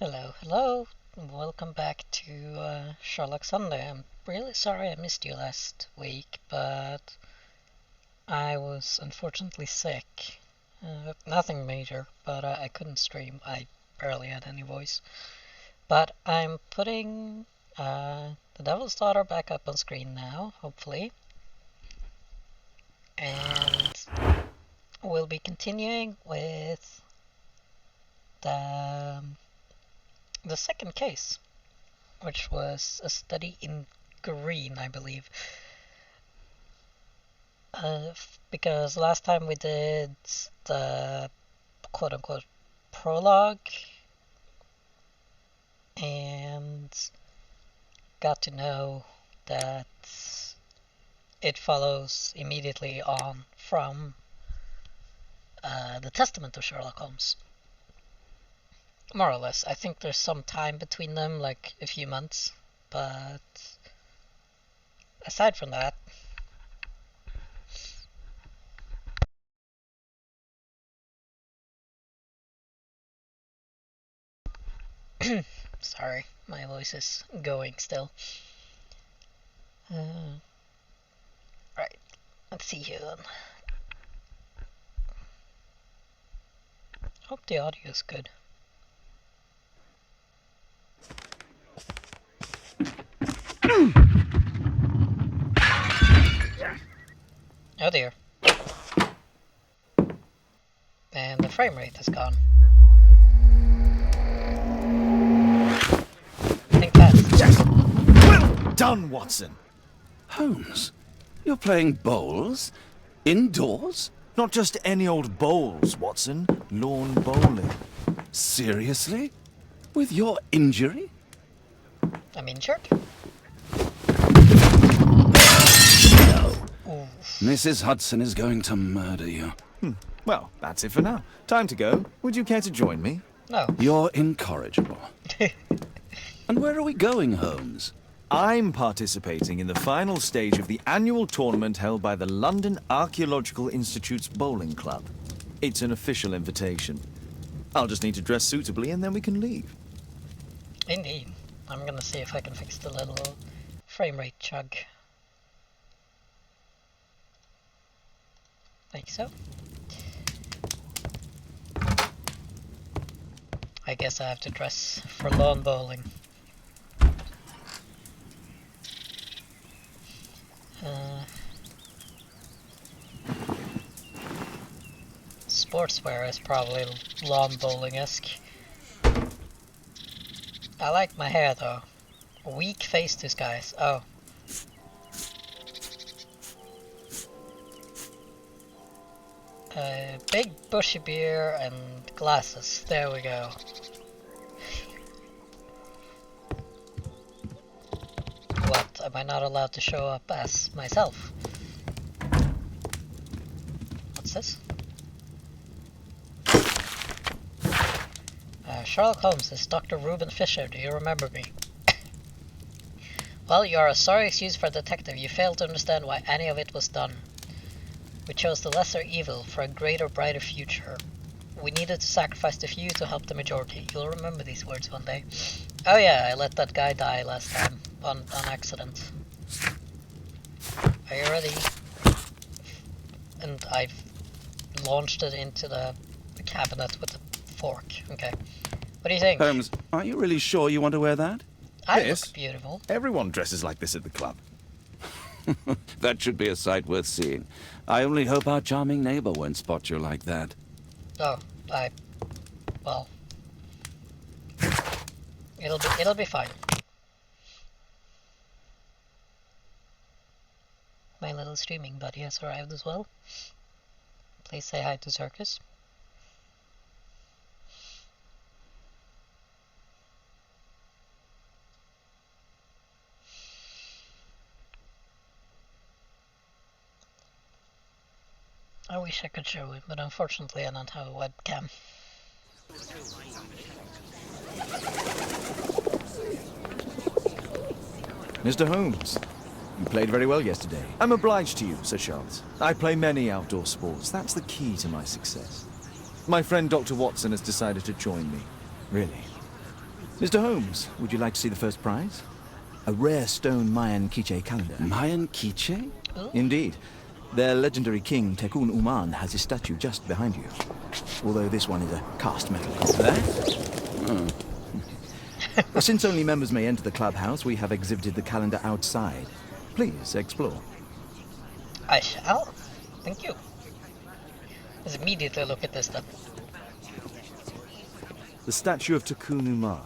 Hello, hello. Welcome back to Sherlock Sunday. I'm really sorry I missed you last week, but I was unfortunately sick. Nothing major, but I couldn't stream. I barely had any voice. But I'm putting The Devil's Daughter back up on screen now, hopefully. And we'll be continuing with the second case, which was a study in green, I believe. Because last time we did the quote-unquote prologue and got to know that it follows immediately on from the Testament of Sherlock Holmes. More or less. I think there's some time between them, like a few months, but aside from that, sorry, my voice is going still. Right, let's see here then. Hope the audio is good. Oh dear. And the frame rate is gone. I think that's... Well done, Watson. Holmes, you're playing bowls? Indoors? Not just any old bowls, Watson. Lawn bowling. Seriously? With your injury? I'm injured? No. Oof. Mrs. Hudson is going to murder you. Well, that's it for now. Time to go. Would you care to join me? No. You're incorrigible. And where are we going, Holmes? I'm participating in the final stage of the annual tournament held by the London Archaeological Institute's bowling club. It's an official invitation. I'll just need to dress suitably and then we can leave. Indeed. I'm gonna see if I can fix the little frame rate chug. Like so. I guess I have to dress for lawn bowling. Sportswear is probably lawn bowling-esque. I like my hair though. Weak face disguise. Oh. Big bushy beard and glasses. There we go. What? Am I not allowed to show up as myself? What's this? Sherlock Holmes, this is Dr. Reuben Fisher. Do you remember me? Well, you are a sorry excuse for a detective. You failed to understand why any of it was done. We chose the lesser evil for a greater, brighter future. We needed to sacrifice the few to help the majority. You'll remember these words one day. Oh yeah, I let that guy die last time, on accident. Are you ready? And I've launched it into the cabinet with the fork. Okay. What do you think? Holmes, are you really sure you want to wear that? I Yes. look beautiful. Everyone dresses like this at the club. That should be a sight worth seeing. I only hope our charming neighbor won't spot you like that. Oh, well, it'll be fine. My little streaming buddy has arrived as well. Please say hi to Circus. I wish I could show it, but unfortunately I don't have a webcam. Mr. Holmes, you played very well yesterday. I'm obliged to you, Sir Charles. I play many outdoor sports. That's the key to my success. My friend Dr. Watson has decided to join me. Really. Mr. Holmes, would you like to see the first prize? A rare stone Mayan quiche calendar. Mayan quiche? Ooh. Indeed. Their legendary king, Tekun Uman, has his statue just behind you. Although this one is a cast metal copy. That? Since only members may enter the clubhouse, we have exhibited the calendar outside. Please explore. I shall. Thank you. Let's immediately look at this then. The statue of Tekun Uman.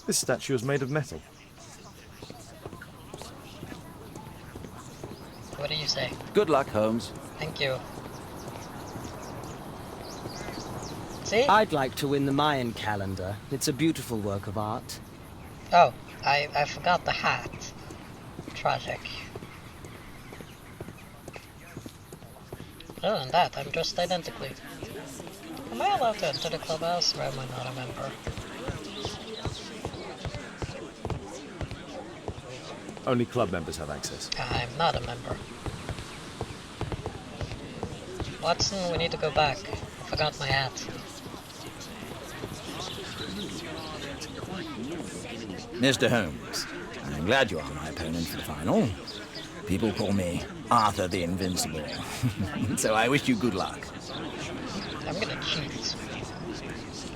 This statue is made of metal. What do you say? Good luck, Holmes. Thank you. See? I'd like to win the Mayan calendar. It's a beautiful work of art. Oh, I forgot the hat. Tragic. Other than that, I'm dressed identically. Am I allowed to enter the clubhouse, or am I not a member? Only club members have access. I'm not a member. Watson, we need to go back. I forgot my hat. Mr. Holmes, I'm glad you are my opponent for the final. People call me Arthur the Invincible. So I wish you good luck. I'm gonna cheat.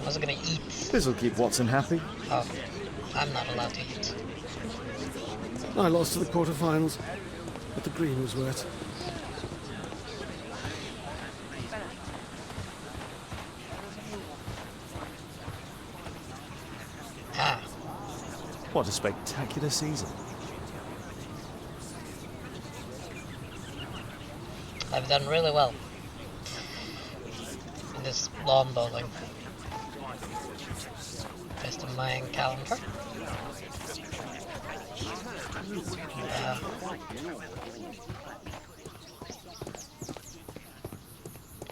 I was gonna eat. This'll keep Watson happy. Oh, I'm not allowed to eat. I lost to the quarterfinals, but the green was worth. Ah, What a spectacular season. I've done really well in this lawn bowling. There's the Mayan calendar.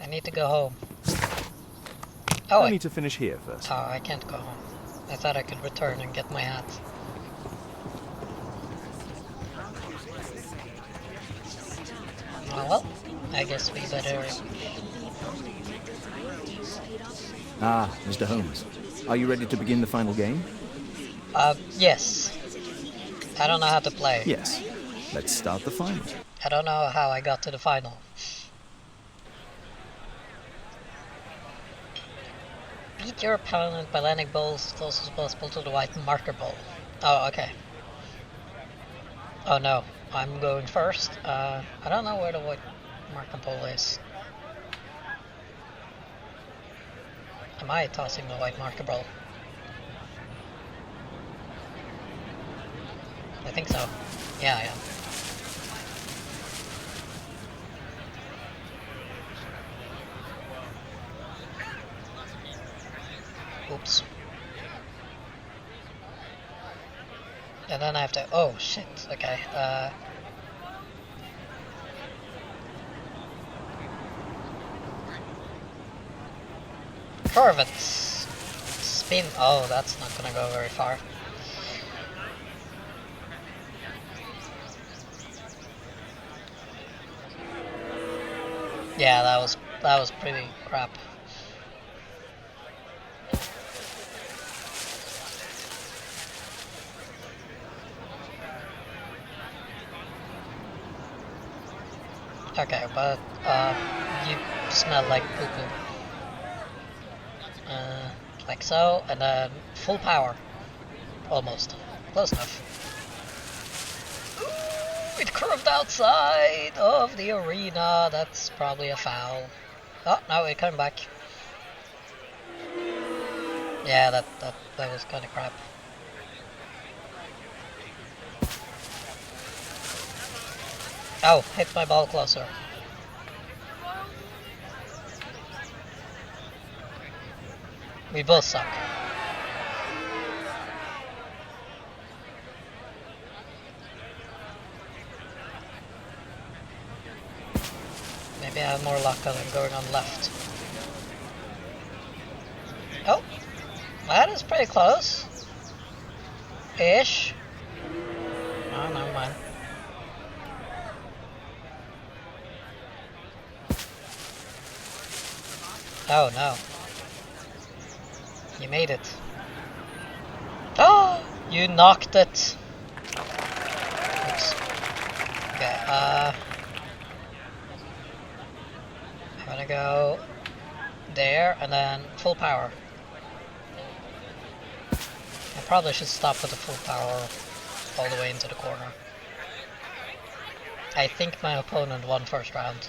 I need to go home. Oh, I need to finish here first. oh, I can't go home. I thought I could return and get my hat. Oh well, I guess we better... Ah, Mr. Holmes. Are you ready to begin the final game? Yes. I don't know how to play. Yes. Let's start the final. I don't know how I got to the final. Beat your opponent by landing balls as close as possible to the white marker ball. Oh, okay. Oh no, I'm going first. I don't know where the white marker ball is. Am I tossing the white marker ball? I think so. Yeah, I am. Oops. And then I have to... Oh, shit. Okay. Curve it. Spin. Oh, that's not gonna go very far. Yeah, that was pretty crap. Okay, but you smell like poo-poo. Like so, and then full power. Almost. Close enough. Ooh, it curved outside of the arena. That's probably a foul. Oh, no, it came back. Yeah, that was kind of crap. Oh, hit my ball closer. We both suck. Maybe I have more luck than going on left. Oh, that is pretty close. Ish. Oh, never mind. Oh no. You made it. Oh! You knocked it! Oops. Okay, I'm gonna go there and then full power. I probably should stop with the full power all the way into the corner. I think my opponent won first round.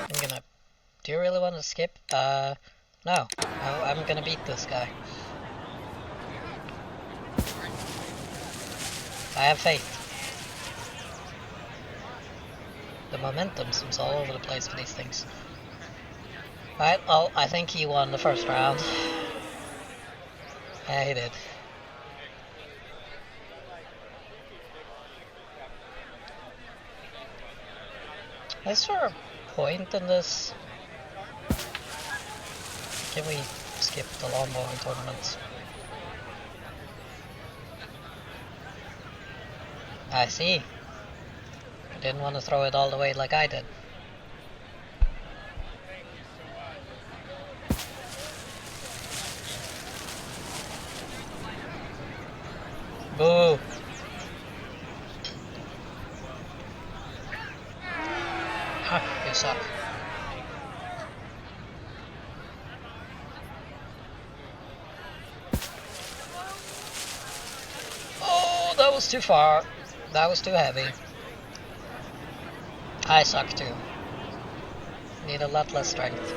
I'm gonna... Do you really want to skip? No. I'm gonna beat this guy. I have faith. The momentum seems all over the place for these things. Right, well, I think he won the first round. Yeah, he did. Is there a point in this? Can we skip the lawn bowling tournament? I see. I didn't want to throw it all the way like I did. Boo! Ha, you suck. Oh, that was too far. That was too heavy. I suck too. Need a lot less strength.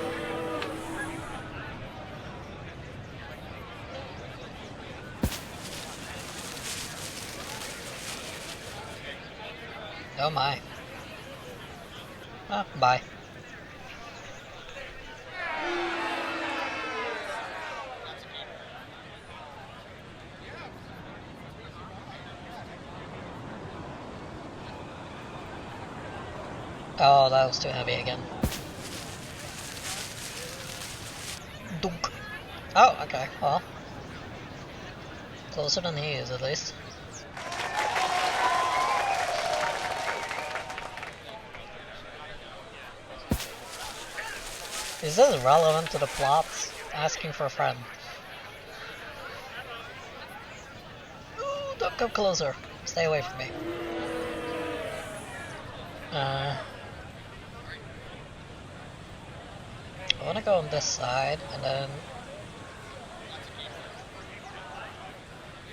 Oh my. Oh, bye. Oh, that was too heavy again. Dunk. Oh, okay, well. Closer than he is, at least. Is this relevant to the plot? Asking for a friend. Ooh, don't come closer. Stay away from me. I wanna go on this side and then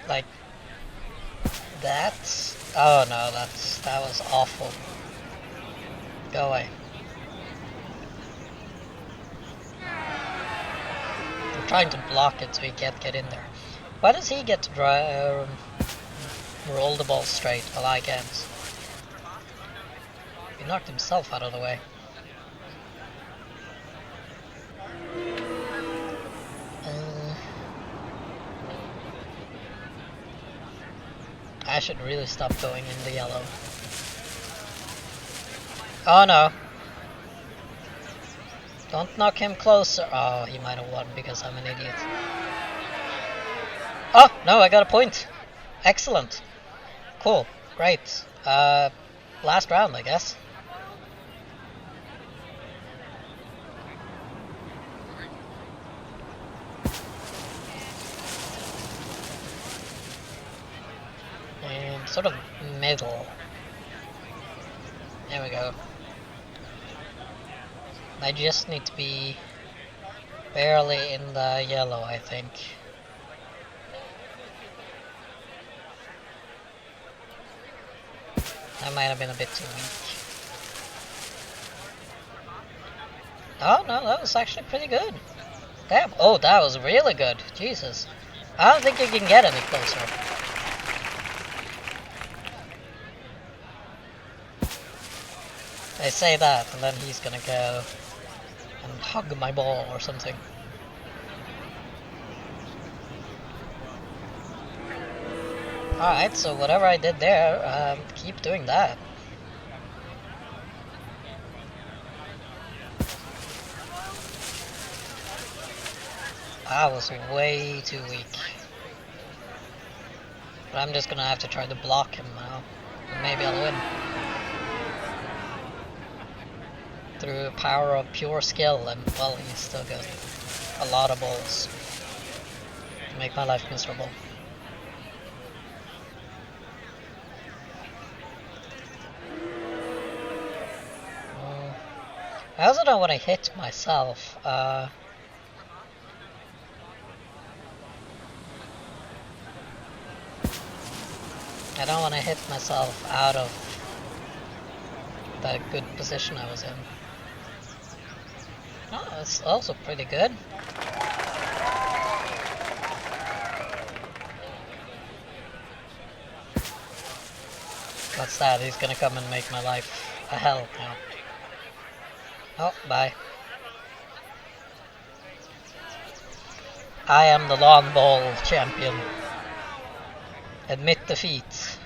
like that. Oh no, that was awful. Go away. I'm trying to block it so he can't get in there. Why does he get to roll the ball straight while I can't? He knocked himself out of the way. I should really stop going in the yellow. Oh no. Don't knock him closer. Oh, he might have won because I'm an idiot. Oh, no, I got a point. Excellent. Cool. Great. Last round, I guess. And sort of middle. There we go. I just need to be barely in the yellow, I think. That might have been a bit too weak. Oh no, that was actually pretty good. Damn. Oh, that was really good. Jesus. I don't think you can get any closer. They say that, and then he's gonna go and hug my ball or something. Alright, so whatever I did there, keep doing that. I was way too weak. But I'm just gonna have to try to block him now. And maybe I'll win. through power of pure skill, and well, he's still got a lot of balls to make my life miserable. I also don't want to hit myself. I don't want to hit myself out of the good position I was in. Oh, that's also pretty good. What's that? He's gonna come and make my life a hell now. Oh, bye. I am the lawn ball champion. Admit defeat.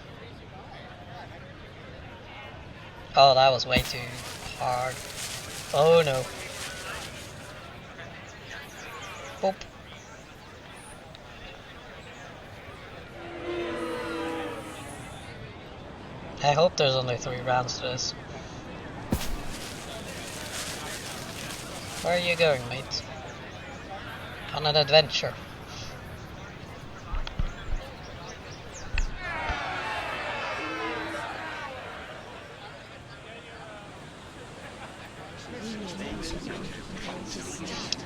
Oh, that was way too hard. Oh no. Boop. I hope there's only 3 rounds to this. Where are you going, mate? On an adventure.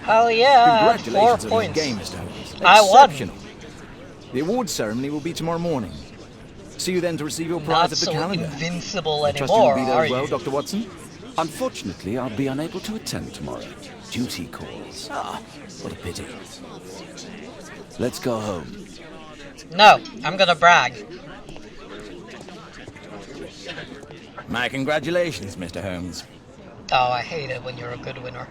Hell yeah, I had 4 Congratulations on your points. game, Mr. Holmes. I won. Exceptional. The awards ceremony will be tomorrow morning. See you then to receive your prize Not of the so calendar. invincible I trust you will anymore, be there are as well, you? Dr. Watson? Unfortunately, I'll be unable to attend tomorrow. Duty calls. Ah, what a pity. Let's go home. No, I'm gonna brag. My congratulations, Mr. Holmes. Oh, I hate it when you're a good winner.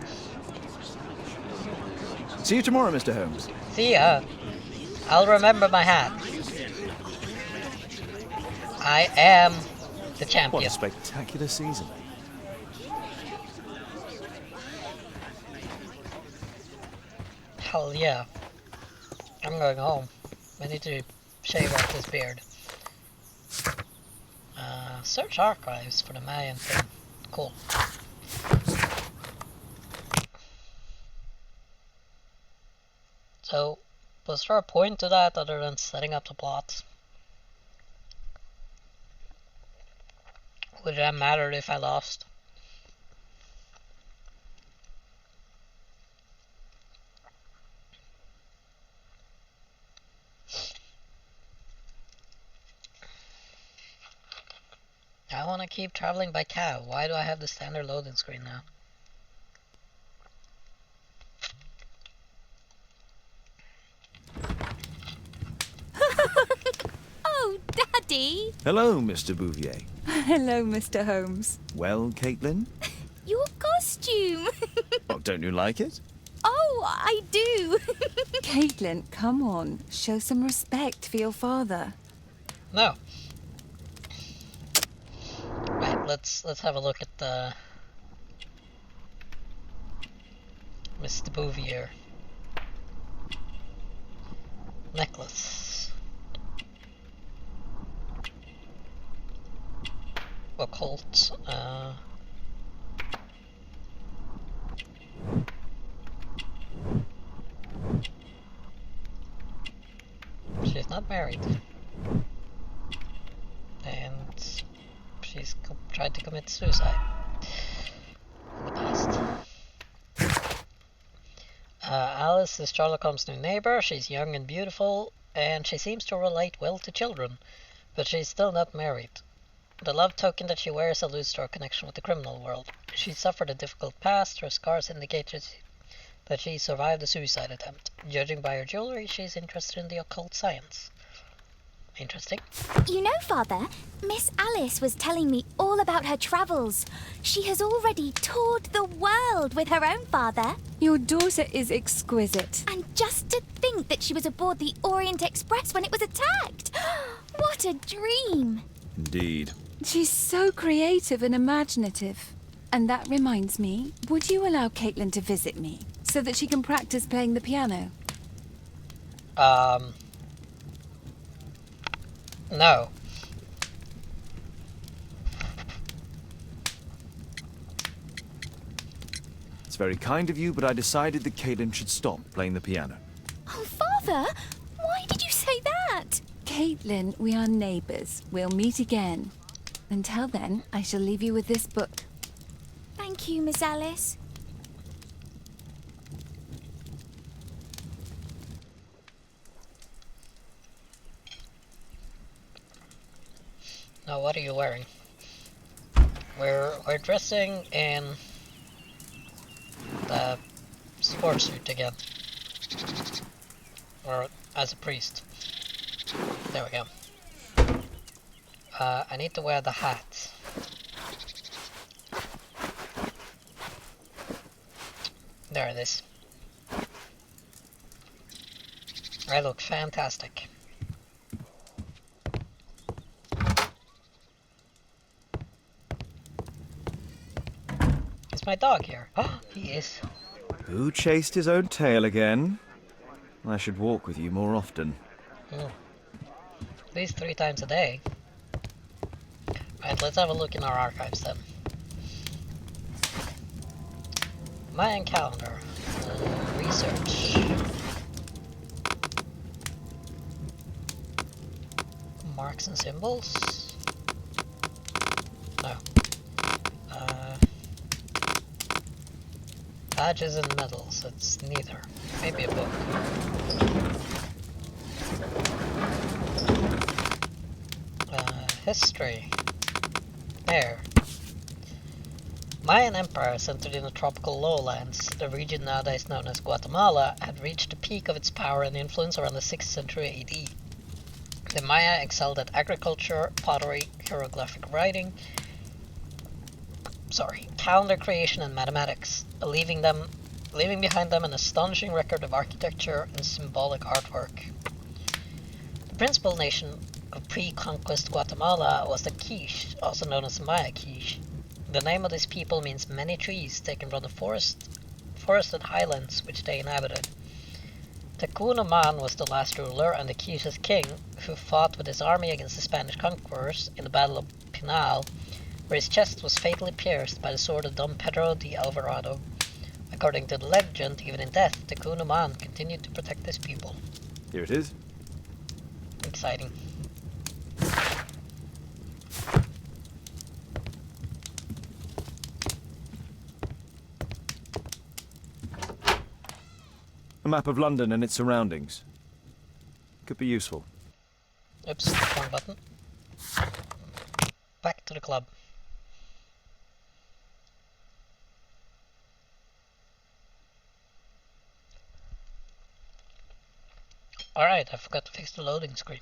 See you tomorrow, Mr. Holmes. See ya. I'll remember my hat. I am the What champion. a spectacular season. Hell yeah. I'm going home. I need to shave off this beard. Search archives for the Mayan thing. Cool. So, was there a point to that other than setting up the plot? Would it have mattered if I lost? I want to keep traveling by cow. Why do I have the standard loading screen now? Oh, Daddy! Hello, Mr. Bouvier. Hello, Mr. Holmes. Well, Caitlin? Your costume! Oh, don't you like it? Oh, I do! Caitlin, come on. Show some respect for your father. No. Right, let's have a look at the Mr. Bouvier necklace. Occult. She's not married. And she's tried to commit suicide in the past. Alice is Sherlock Holmes' new neighbor. She's young and beautiful, and she seems to relate well to children, but she's still not married. The love token that she wears alludes to her connection with the criminal world. She suffered a difficult past. Her scars indicate that she survived a suicide attempt. Judging by her jewelry, she's interested in the occult science. Interesting. You know, Father, Miss Alice was telling me all about her travels. She has already toured the world with her own father. Your daughter is exquisite. And just to think that she was aboard the Orient Express when it was attacked. What a dream! Indeed. She's so creative and imaginative. And that reminds me, would you allow Caitlin to visit me so that she can practice playing the piano? No. It's very kind of you, but I decided that Caitlin should stop playing the piano. Oh, Father! Why did you say that? Caitlin, we are neighbours. We'll meet again. Until then, I shall leave you with this book. Thank you, Miss Alice. Now, what are you wearing? We're dressing in the sports suit again. Or as a priest. There we go. I need to wear the hat. There it is. I look fantastic. Is my dog here? Oh, he is. Who chased his own tail again? I should walk with you more often. At least 3 times a day. Right, let's have a look in our archives then. Mayan calendar. Research. Marks and symbols? No. Badges and medals. It's neither. Maybe a book. History. There. Mayan empire centered in the tropical lowlands. The region nowadays known as Guatemala had reached the peak of its power and influence around the 6th century AD. The Maya excelled at agriculture, pottery, hieroglyphic writing, calendar creation and mathematics, leaving behind them an astonishing record of architecture and symbolic artwork. The principal nation of pre-conquest Guatemala was the Quiche, also known as Maya Quiche. The name of this people means many trees, taken from the forested highlands which they inhabited. Tecún Umán was the last ruler and the Quiche's king, who fought with his army against the Spanish conquerors in the Battle of Pinal, where his chest was fatally pierced by the sword of Don Pedro de Alvarado. According to the legend, even in death, Tecún Umán continued to protect his people. Here it is. Exciting. A map of London and its surroundings. Could be useful. Oops, wrong button. Back to the club. Alright, I forgot to fix the loading screen.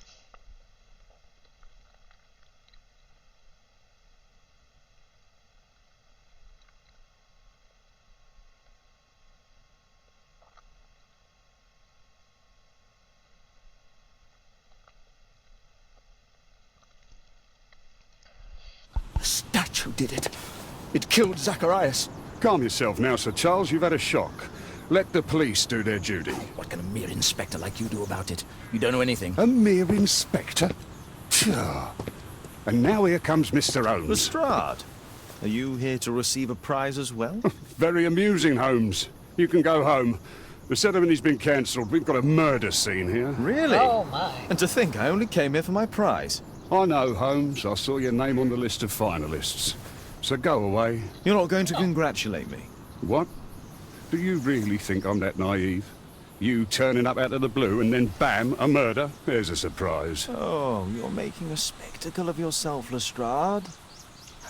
The statue did it. It killed Zacharias. Calm yourself now, Sir Charles. You've had a shock. Let the police do their duty. What can a mere inspector like you do about it? You don't know anything. A mere inspector? Phew. And now here comes Mr. Holmes. Lestrade, are you here to receive a prize as well? Very amusing, Holmes. You can go home. The ceremony's been cancelled. We've got a murder scene here. Really? Oh my. And to think I only came here for my prize. I know, Holmes. I saw your name on the list of finalists. So go away. You're not going to congratulate me? What? Do you really think I'm that naive? You turning up out of the blue and then bam, a murder? There's a surprise. Oh, you're making a spectacle of yourself, Lestrade.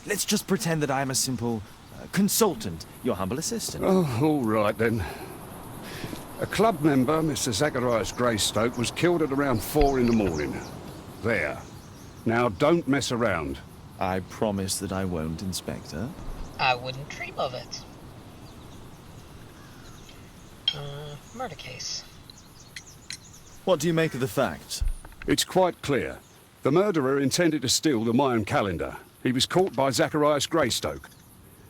Let's just pretend that I'm a simple consultant, your humble assistant. Oh, all right then. A club member, Mr. Zacharias Greystoke, was killed at around 4 in the morning. There. Now don't mess around. I promise that I won't, Inspector. I wouldn't dream of it. Murder case. What do you make of the facts? It's quite clear. The murderer intended to steal the Mayan calendar. He was caught by Zacharias Greystoke.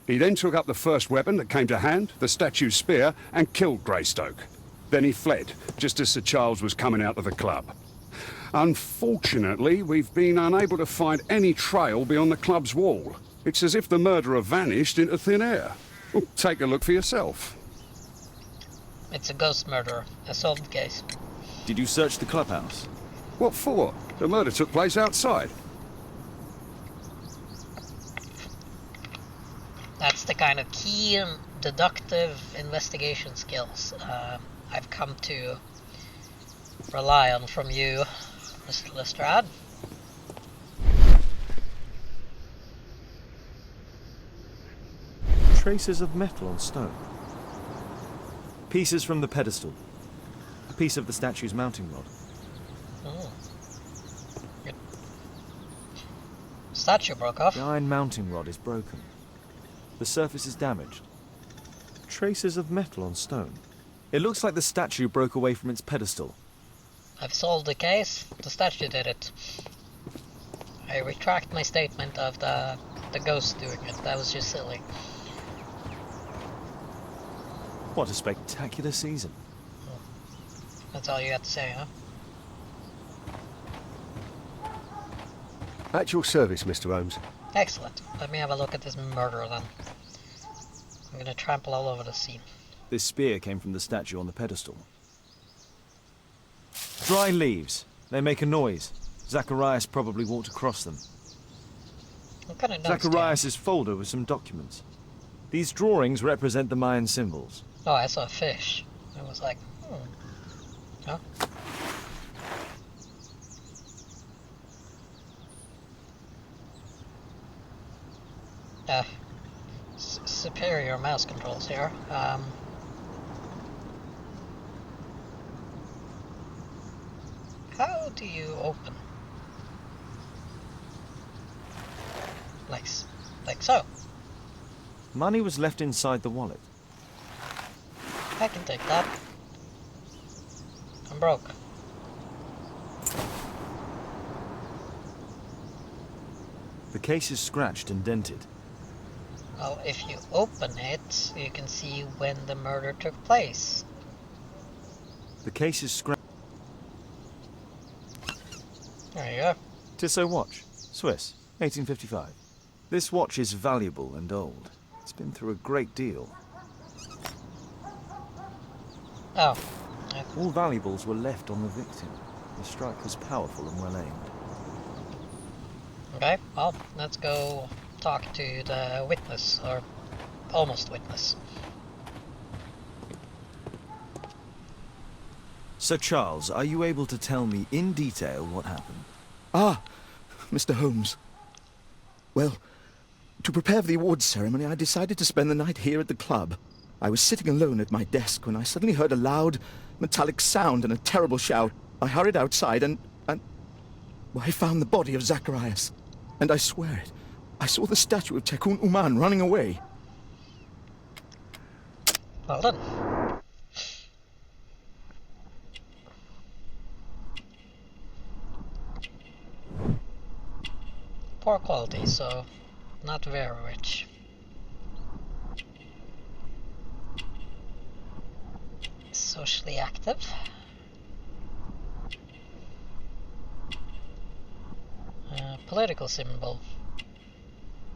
He then took up the first weapon that came to hand, the statue's spear, and killed Greystoke. Then he fled, just as Sir Charles was coming out of the club. Unfortunately, we've been unable to find any trail beyond the club's wall. It's as if the murderer vanished into thin air. Well, take a look for yourself. It's a ghost murder, a solved case. Did you search the clubhouse? What for? The murder took place outside. That's the kind of key deductive investigation skills I've come to rely on from you, Mr. Lestrade. Traces of metal on stone. Pieces from the pedestal. A piece of the statue's mounting rod. Oh. Good. Statue broke off. The iron mounting rod is broken. The surface is damaged. Traces of metal on stone. It looks like the statue broke away from its pedestal. I've solved the case. The statue did it. I retract my statement of the ghost doing it. That was just silly. What a spectacular season. That's all you had to say, huh? At your service, Mr. Holmes. Excellent. Let me have a look at this murder then. I'm gonna trample all over the scene. This spear came from the statue on the pedestal. Dry leaves. They make a noise. Zacharias probably walked across them. What kind of notes do you have? Zacharias' folder with some documents. These drawings represent the Mayan symbols. Oh, I saw a fish. I was like, Huh? Superior mouse controls here. How do you open? Like so. Money was left inside the wallet. I can take that. I'm broke. The case is scratched and dented. Well, if you open it, you can see when the murder took place. The case is scratched. There you go. Tissot watch. Swiss. 1855. This watch is valuable and old. It's been through a great deal. Oh. All valuables were left on the victim. The strike was powerful and well aimed. Okay, well, let's go talk to the witness, or almost witness. Sir Charles, are you able to tell me in detail what happened? Ah, Mr. Holmes. Well, to prepare for the awards ceremony, I decided to spend the night here at the club. I was sitting alone at my desk when I suddenly heard a loud, metallic sound and a terrible shout. I hurried outside and well, I found the body of Zacharias. And I swear it, I saw the statue of Tekun Uman running away. Well done. Poor quality, so not very rich. Socially active. Political symbol.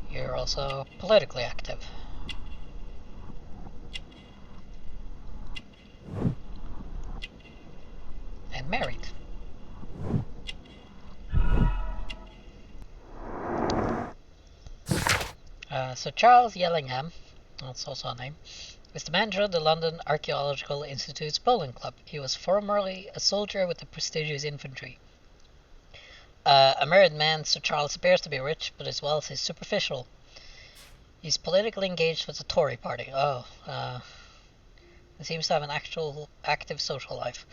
You're also politically active. And married. So Charles Yellingham, that's also a name, is the manager of the London Archaeological Institute's bowling club. He was formerly a soldier with the prestigious infantry. A married man, Sir Charles appears to be rich, but his wealth is superficial. He's politically engaged with the Tory party. He seems to have an actual active social life.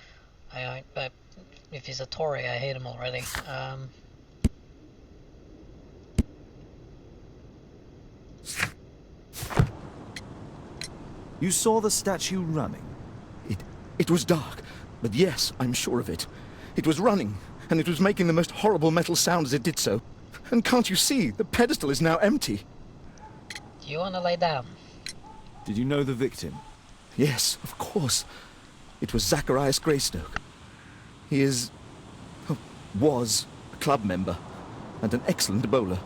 If he's a Tory, I hate him already. You saw the statue running? It was dark, but yes, I'm sure of it. It was running, and it was making the most horrible metal sound as it did so. And can't you see, the pedestal is now empty. Do you want to lay down? Did you know the victim? Yes, of course. It was Zacharias Greystoke. He was a club member, and an excellent bowler.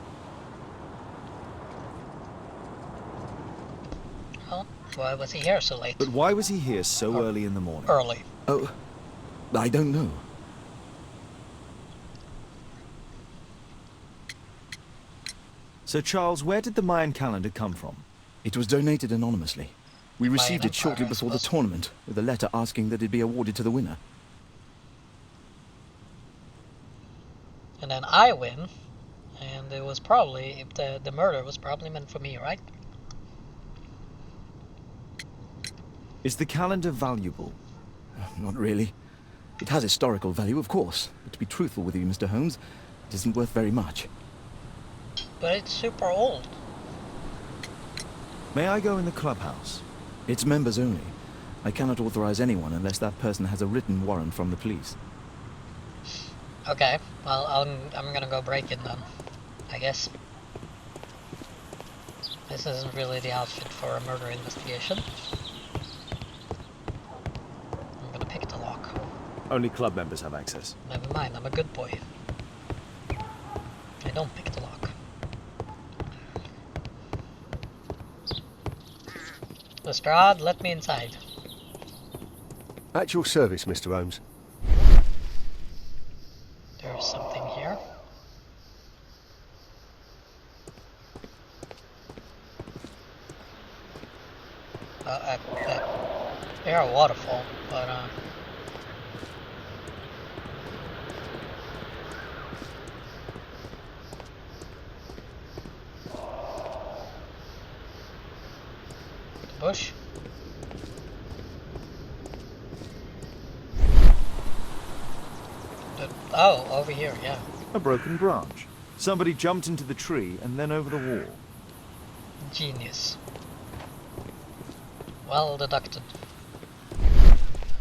Why was he here so late? But why was he here so early in the morning? Early. Oh, I don't know. So, Charles, where did the Mayan calendar come from? It was donated anonymously. We received Mayan it shortly Empire, I before the suppose. tournament, with a letter asking that it be awarded to the winner. And then I win, and it was probably, the murder was probably meant for me, right? Is the calendar valuable? Not really. It has historical value, of course, but to be truthful with you, Mr. Holmes, it isn't worth very much. But it's super old. May I go in the clubhouse? It's members only. I cannot authorize anyone unless that person has a written warrant from the police. Okay, well, I'm gonna go break it then, I guess. This isn't really the outfit for a murder investigation. I'm gonna pick the lock. Only club members have access. Never mind, I'm a good boy. I don't pick the lock. Lestrade, let me inside. At your service, Mr. Holmes. There's something here. They're a waterfall, but bush. Oh, over here, yeah. A broken branch. Somebody jumped into the tree and then over the wall. Genius. Well deducted.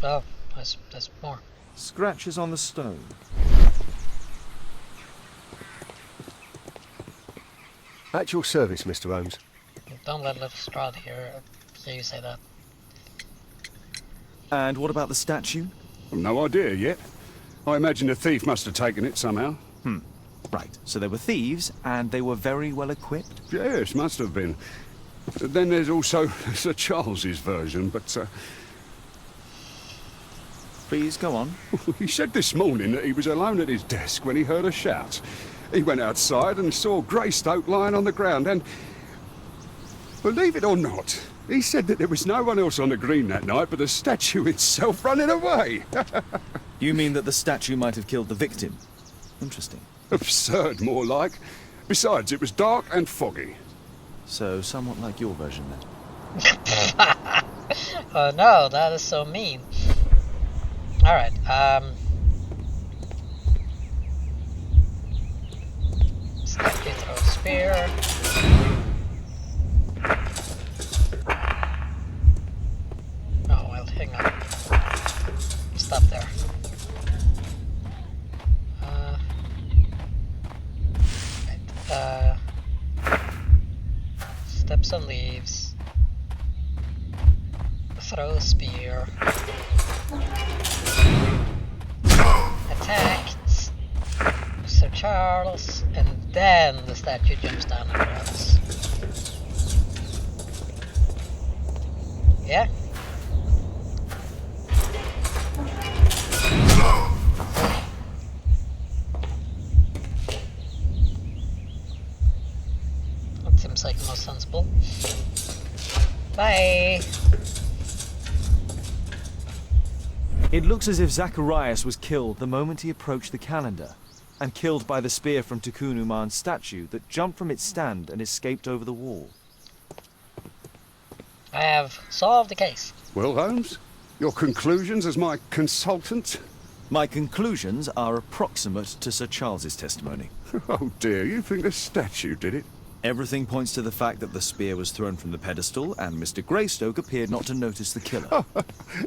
Oh, there's more. Scratches on the stone. At your service, Mr. Holmes. Don't let Lestrade hear you say that. And what about the statue? No idea yet. I imagine a thief must have taken it somehow. Right, so they were thieves, and they were very well equipped. Yes, must have been. Then there's also Sir Charles's version, but Please, go on. he said this morning that he was alone at his desk when he heard a shout. He went outside and saw Greystoke lying on the ground and, believe it or not, he said that there was no one else on the green that night but the statue itself running away. You mean that the statue might have killed the victim? Interesting. Absurd, more like. Besides, it was dark and foggy. So, somewhat like your version then. Oh no, that is so mean. Alright, statue throw spear. Oh well, hang on. Stop there. Steps on leaves. Throw spear. Attacked Sir Charles, and then the statue jumps down and runs. Yeah? That seems like the most sensible. Bye! It looks as if Zacharias was killed the moment he approached the calendar, and killed by the spear from Tikkun Uman's statue that jumped from its stand and escaped over the wall. I have solved the case. Well, Holmes, your conclusions as my consultant? My conclusions are approximate to Sir Charles's testimony. Oh dear, you think the statue did it? Everything points to the fact that the spear was thrown from the pedestal, and Mr. Greystoke appeared not to notice the killer.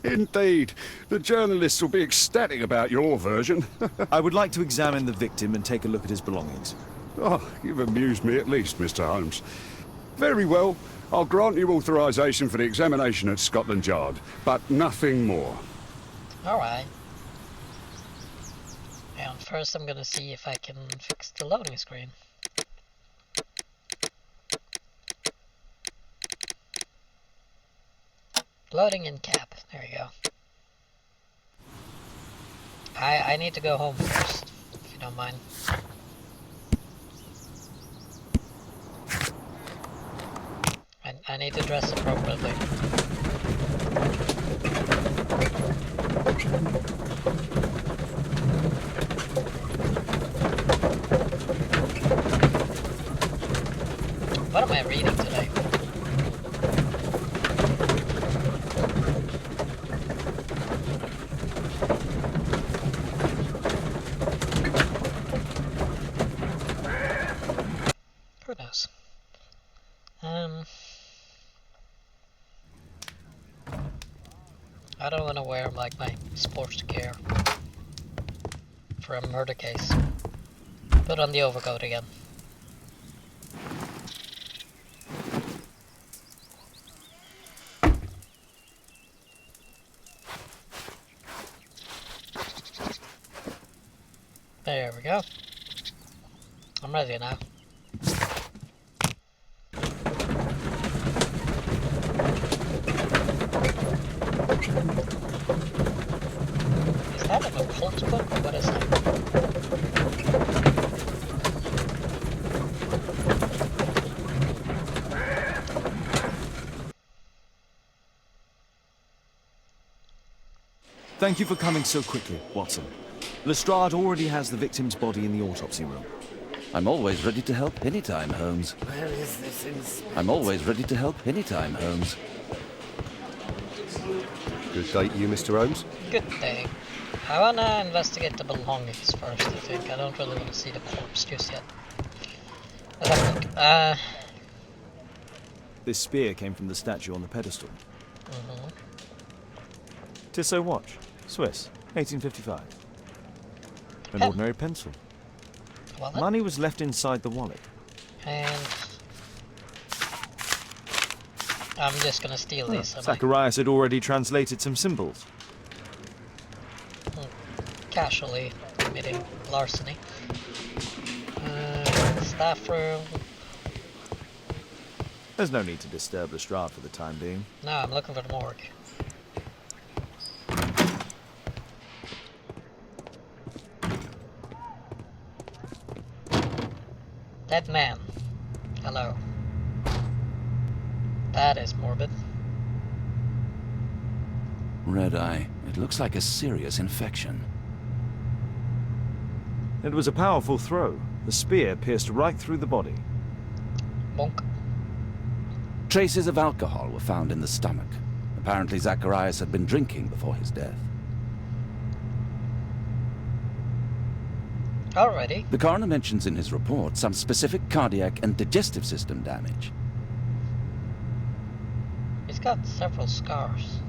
Indeed. The journalists will be ecstatic about your version. I would like to examine the victim and take a look at his belongings. Oh, you've amused me at least, Mr. Holmes. Very well. I'll grant you authorization for the examination at Scotland Yard, but nothing more. Alright. And first I'm gonna see if I can fix the loading screen. Loading in cap. There you go. I need to go home first, if you don't mind. I need to dress appropriately. What am I reading today? Who knows? I don't want to wear like my sports gear for a murder case. Put on the overcoat again. There we go. I'm ready now. Is that an occult book or what is that? Thank you for coming so quickly, Watson. Lestrade already has the victim's body in the autopsy room. I'm always ready to help anytime, Holmes. Where is this inspector? I'm always ready to help anytime, Holmes. Good day to you, Mr. Holmes. Good day. I wanna investigate the belongings first, I think. I don't really want to see the corpse just yet. Let's have a look. This spear came from the statue on the pedestal. Mm-hmm. Tissot watch, Swiss, 1855. An Pen. ordinary pencil. Well then. Money was left inside the wallet. And I'm just gonna steal these. am I? Zacharias had already translated some symbols. Casually committing larceny. Staff room. There's no need to disturb Lestrade for the time being. No, I'm looking for the morgue. Dead man. Hello. That is morbid. Red eye. It looks like a serious infection. It was a powerful throw. The spear pierced right through the body. Monk. Traces of alcohol were found in the stomach. Apparently Zacharias had been drinking before his death. Already. The coroner mentions in his report some specific cardiac and digestive system damage. He's got several scars.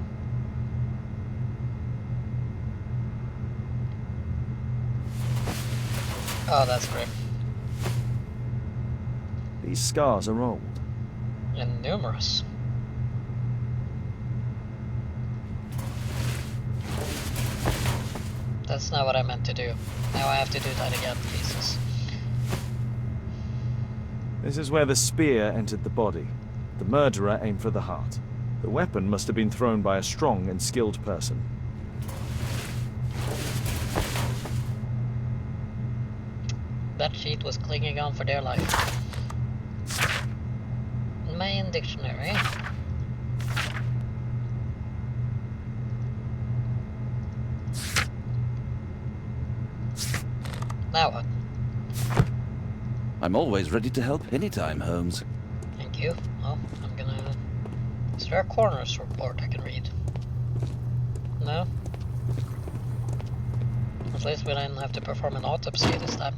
Oh, that's grim. These scars are old. And numerous. That's not what I meant to do. Now I have to do that again, Jesus. This is where the spear entered the body. The murderer aimed for the heart. The weapon must have been thrown by a strong and skilled person. That sheet was clinging on for dear life. Main dictionary. Now what? I'm always ready to help anytime, Holmes. Thank you. Well, I'm gonna... Is there a coroner's report I can read? No? At least we didn't have to perform an autopsy this time.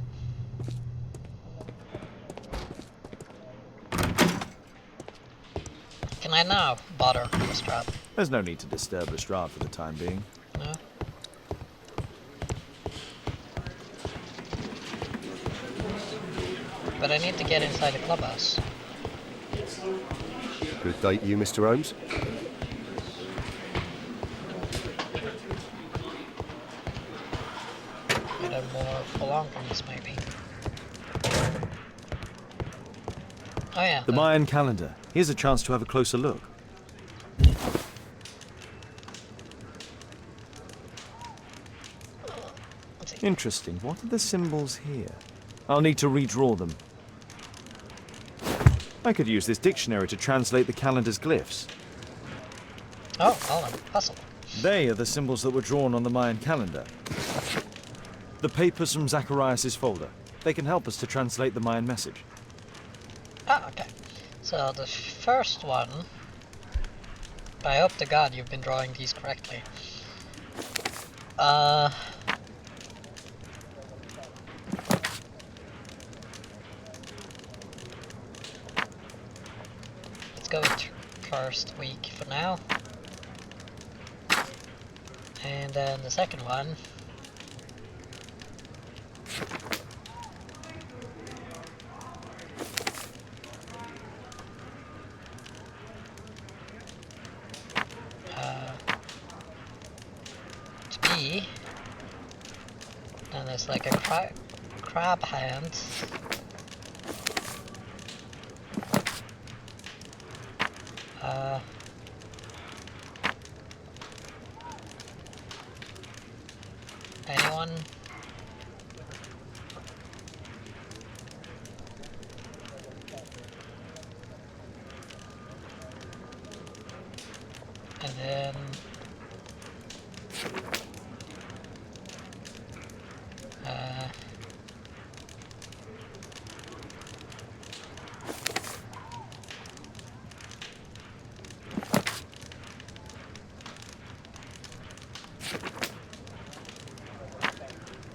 Can I now bother Lestrade? There's no need to disturb Lestrade for the time being. No? But I need to get inside the clubhouse. Good day to you, Mr. Holmes. Get a more belongings, maybe. Oh yeah. The Mayan calendar. Here's a chance to have a closer look. easy. Interesting. What are the symbols here? I'll need to redraw them. I could use this dictionary to translate the calendar's glyphs. Oh, well, a puzzle. They are the symbols that were drawn on the Mayan calendar. The papers from Zacharias' folder. They can help us to translate the Mayan message. Ah, okay. So the first one... I hope to God you've been drawing these correctly. Let's go with first week for now. And then the second one. To be. And there's like a crab hand. Anyone? And then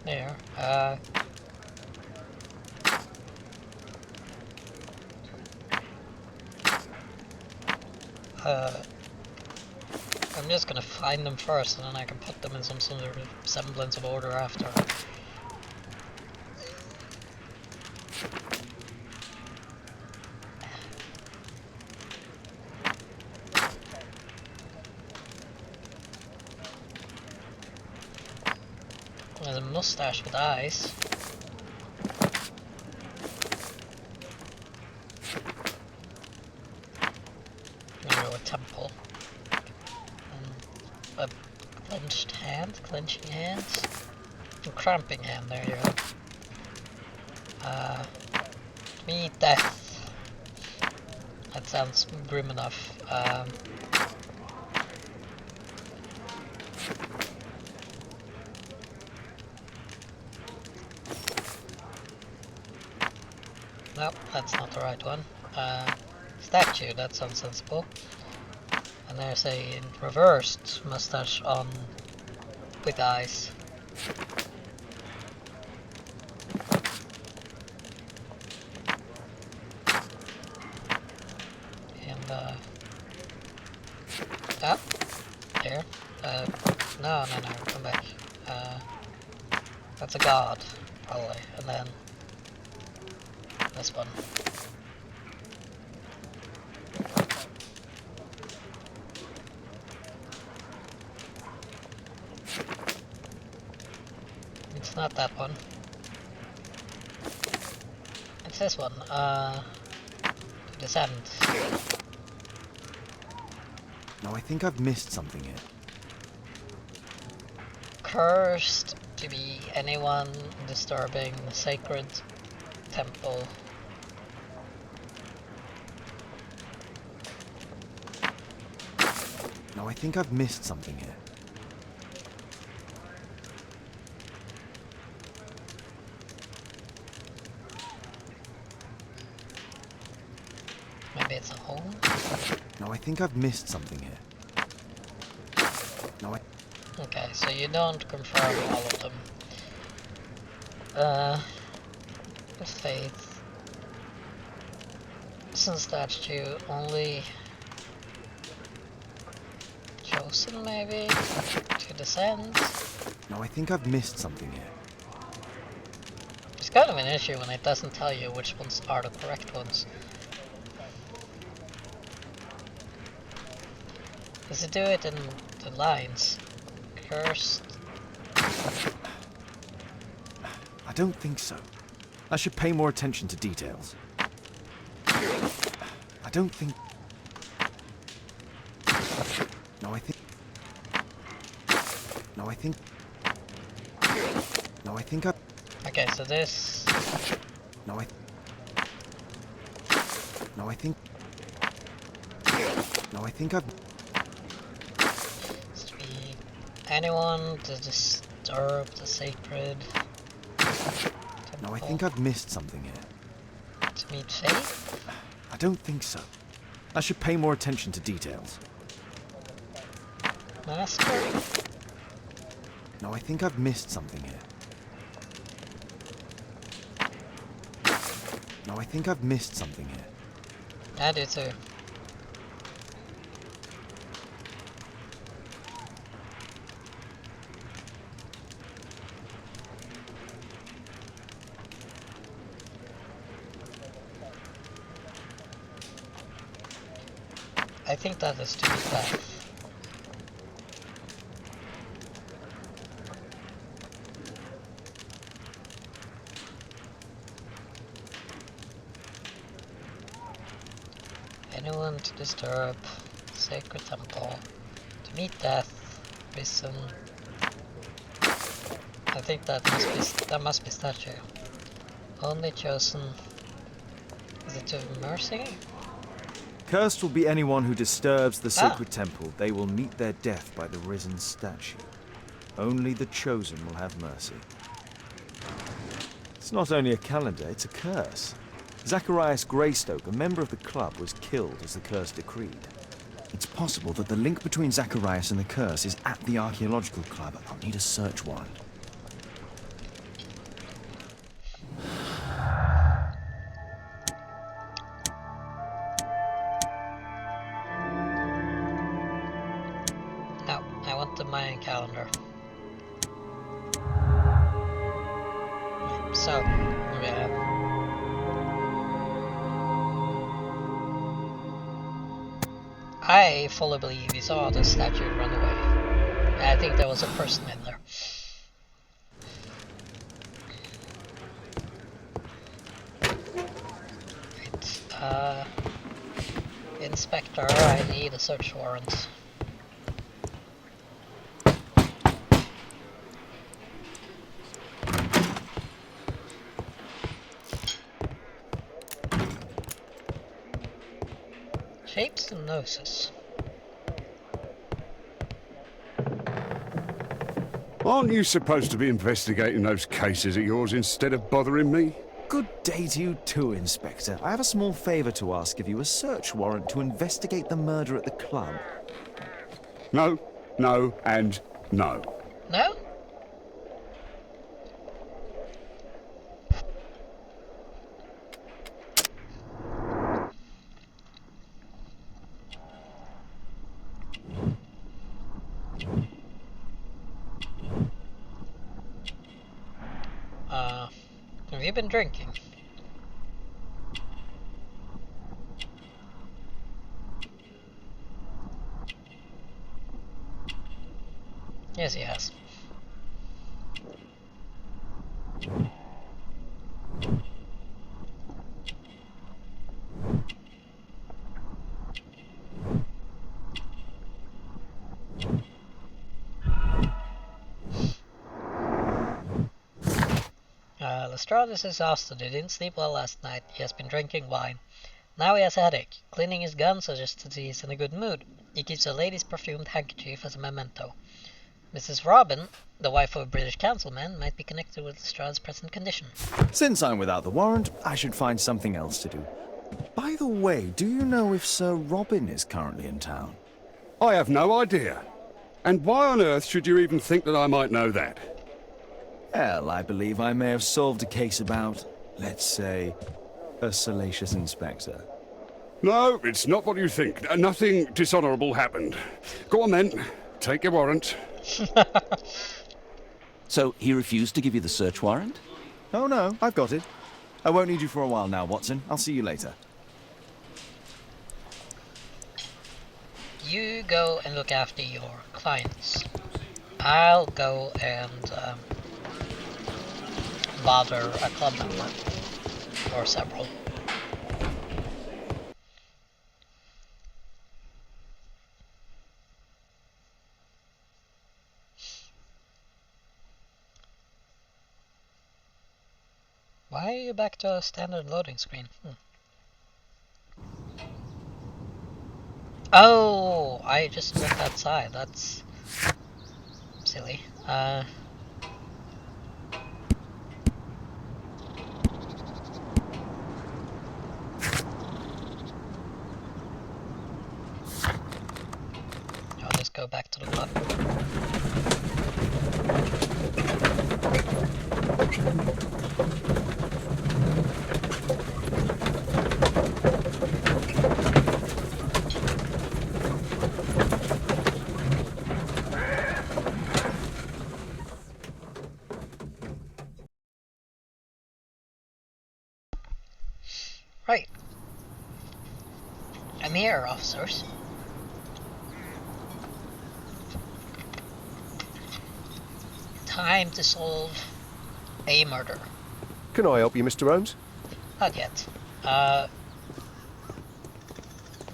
there. I'm just gonna find them first, and then I can put them in some sort of semblance of order after. There's a mustache with eyes. Maybe a temple. A clenched hand, clenching hands. A cramping hand, there you go. Me, death. That sounds grim enough. Nope, that's not the right one. Statue, that sounds sensible. And there's a reversed mustache on with eyes. And ah, here. No, come back. That's a god, probably. And then this one. It's not that one. It's this one. Descend. No, I think I've missed something here. Cursed to be anyone disturbing the sacred temple. No, I think I've missed something here. Maybe it's a hole? No, I think I've missed something here. No, I... Okay, so you don't confirm all of them. Faith. Since statue only chosen maybe to descend. No, I think I've missed something here. It's kind of an issue when it doesn't tell you which ones are the correct ones. Does it do it in the lines? Cursed. I don't think so. I should pay more attention to details. I don't think... No, I think... No, I think... No, I think I... Okay, so this... No, I think... No, I think I've... Must be anyone to disturb the sacred temple No, I think I've missed something here. to meet Faith? I don't think so. I should pay more attention to details. Master? No, I think I've missed something here. No, I think I've missed something here. I do too. I think that is to be fair. Anyone to disturb sacred temple, to meet death, risen. I think that must be statue. Only chosen. Is it to mercy? Cursed will be anyone who disturbs the sacred temple. They will meet their death by the risen statue. Only the chosen will have mercy. It's not only a calendar, it's a curse. Zacharias Greystoke, a member of the club, was killed as the curse decreed. It's possible that the link between Zacharias and the curse is at the archaeological club. I'll need a search warrant. No, I want the Mayan calendar. So, yeah. I fully believe he saw the statue run away. I think there was a person in there. Right, Inspector, I need a search warrant. Shapes and noses. Aren't you supposed to be investigating those cases of yours instead of bothering me? Good day to you too, Inspector. I have a small favor to ask of you, a search warrant to investigate the murder at the club. No, no, and no. No? Have you been drinking? Yes, he has. Lestrade is exhausted. He didn't sleep well last night. He has been drinking wine. Now he has a headache. Cleaning his gun suggests that he is in a good mood. He keeps a lady's perfumed handkerchief as a memento. Mrs. Robin, the wife of a British councilman, might be connected with Lestrade's present condition. Since I'm without the warrant, I should find something else to do. By the way, do you know if Sir Robin is currently in town? I have no idea. And why on earth should you even think that I might know that? Well, I believe I may have solved a case about, let's say, a salacious inspector. No, it's not what you think. Nothing dishonourable happened. Go on then. Take your warrant. So he refused to give you the search warrant? Oh no, I've got it. I won't need you for a while now, Watson. I'll see you later. You go and look after your clients. I'll go and bother a club member. Or several. Why are you back to a standard loading screen? Oh, I just went outside. That's silly. I'll just go back to the club. Right. I'm here, officers. Time to solve a murder. Can I help you, Mr. Holmes? Not yet.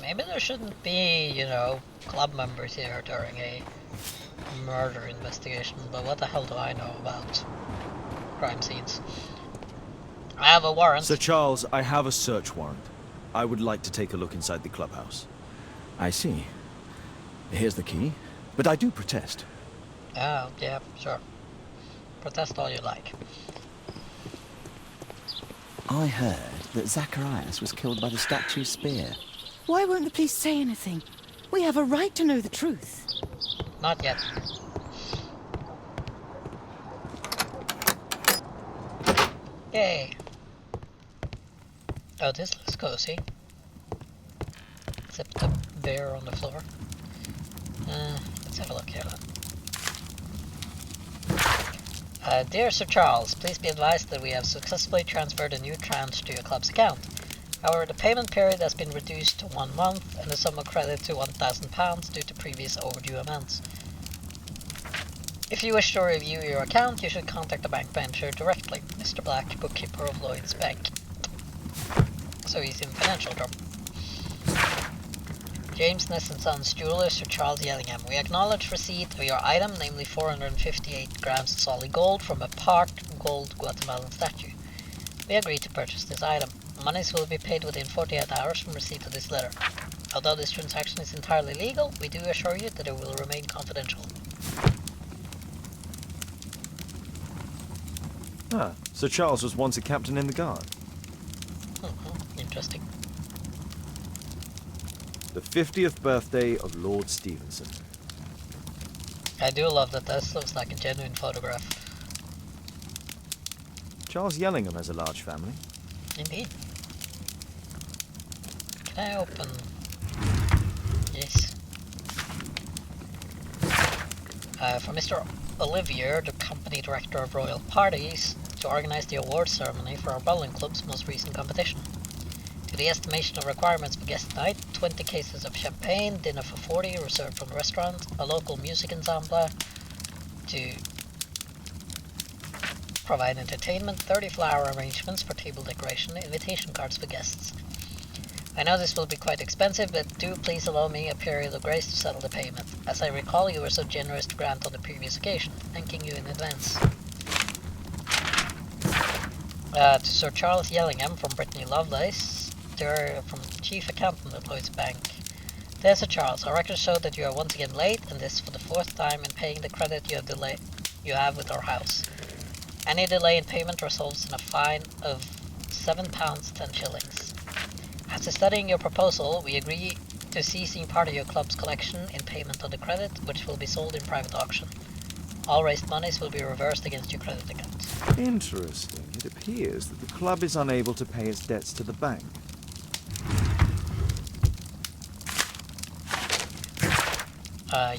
Maybe there shouldn't be, you know, club members here during a murder investigation, but what the hell do I know about crime scenes? I have a warrant. Sir Charles, I have a search warrant. I would like to take a look inside the clubhouse. I see. Here's the key. But I do protest. Oh, yeah, sure. Protest all you like. I heard that Zacharias was killed by the statue's spear. Why won't the police say anything? We have a right to know the truth. Not yet. Yay. Oh, this looks cozy. Except the bear on the floor. Let's have a look here then. Dear Sir Charles, please be advised that we have successfully transferred a new tranche to your club's account. However, the payment period has been reduced to 1 month and the sum of credit to £1,000 due to previous overdue amounts. If you wish to review your account, you should contact the bank manager directly, Mr. Black, bookkeeper of Lloyd's Bank. So he's in financial trouble. James Ness & Sons Jeweler, Sir Charles Yellingham. We acknowledge receipt of your item, namely 458 grams of solid gold from a part gold Guatemalan statue. We agree to purchase this item. Monies will be paid within 48 hours from receipt of this letter. Although this transaction is entirely legal, we do assure you that it will remain confidential. Ah, Sir Charles was once a captain in the guard. Interesting. The 50th birthday of Lord Stevenson. I do love that this looks like a genuine photograph. Charles Yellingham has a large family. Indeed. Can I open? Yes. For Mr. Olivier, the company director of Royal Parties, to organize the award ceremony for our bowling club's most recent competition. To the estimation of requirements for guest night, 20 cases of champagne, dinner for 40 reserved from the restaurant, a local music ensemble to provide entertainment, 30 flower arrangements for table decoration, invitation cards for guests. I know this will be quite expensive, but do please allow me a period of grace to settle the payment. As I recall, you were so generous to grant on the previous occasion, thanking you in advance. To Sir Charles Yellingham from Brittany Lovelace, from Chief Accountant at Lloyd's Bank. Dear Sir Charles, our records show that you are once again late, and this for the 4th time in paying the credit you have with our house. Any delay in payment results in a fine of £7 10 shillings. After studying your proposal, we agree to ceasing part of your club's collection in payment of the credit, which will be sold in private auction. All raised monies will be reversed against your credit account. Interesting. It appears that the club is unable to pay its debts to the bank.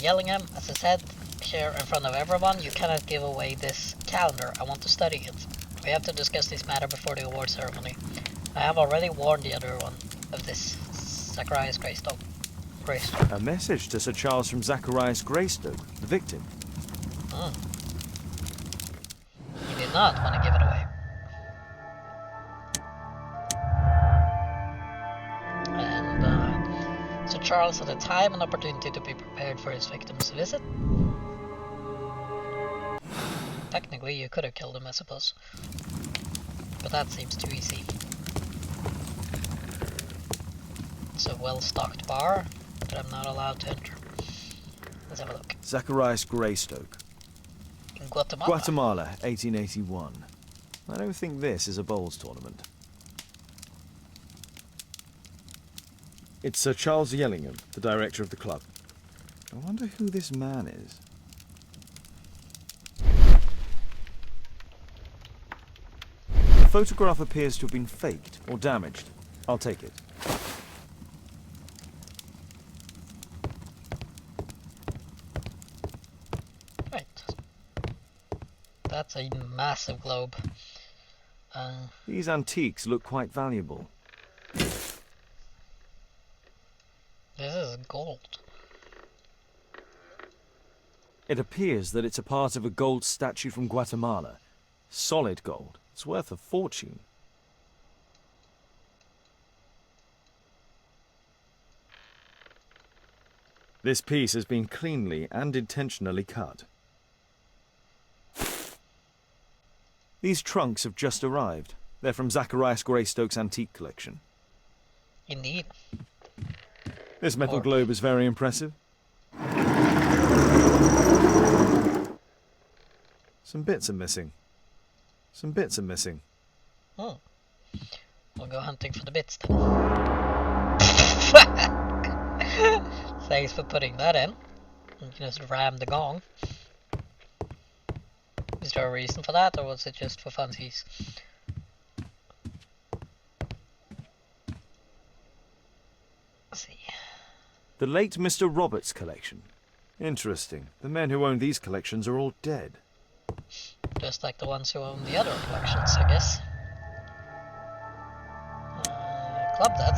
Yellingham, as I said, here in front of everyone, you cannot give away this calendar. I want to study it. We have to discuss this matter before the award ceremony. I have already warned the other one of this, Zacharias Greystoke. A message to Sir Charles from Zacharias Greystoke, the victim. He did not want to give it away. And Sir Charles had a time and opportunity to be prepared for his victim's visit. Technically, you could have killed him, I suppose. But that seems too easy. It's a well-stocked bar that I'm not allowed to enter. Let's have a look. Zacharias Greystoke. In Guatemala. Guatemala, 1881. I don't think this is a bowls tournament. It's Sir Charles Yellingham, the director of the club. I wonder who this man is. The photograph appears to have been faked or damaged. I'll take it. Right. That's a massive globe. These antiques look quite valuable. This is gold. It appears that it's a part of a gold statue from Guatemala. Solid gold. It's worth a fortune. This piece has been cleanly and intentionally cut. These trunks have just arrived. They're from Zacharias Greystoke's antique collection. Indeed. This metal globe is very impressive. Some bits are missing. Some bits are missing. Oh. We'll go hunting for the bits then. Thanks for putting that in. You can just ram the gong. Is there a reason for that, or was it just for funsies? Let's see. The late Mr. Roberts' collection. Interesting. The men who own these collections are all dead. Just like the ones who own the other collections, I guess. Club that.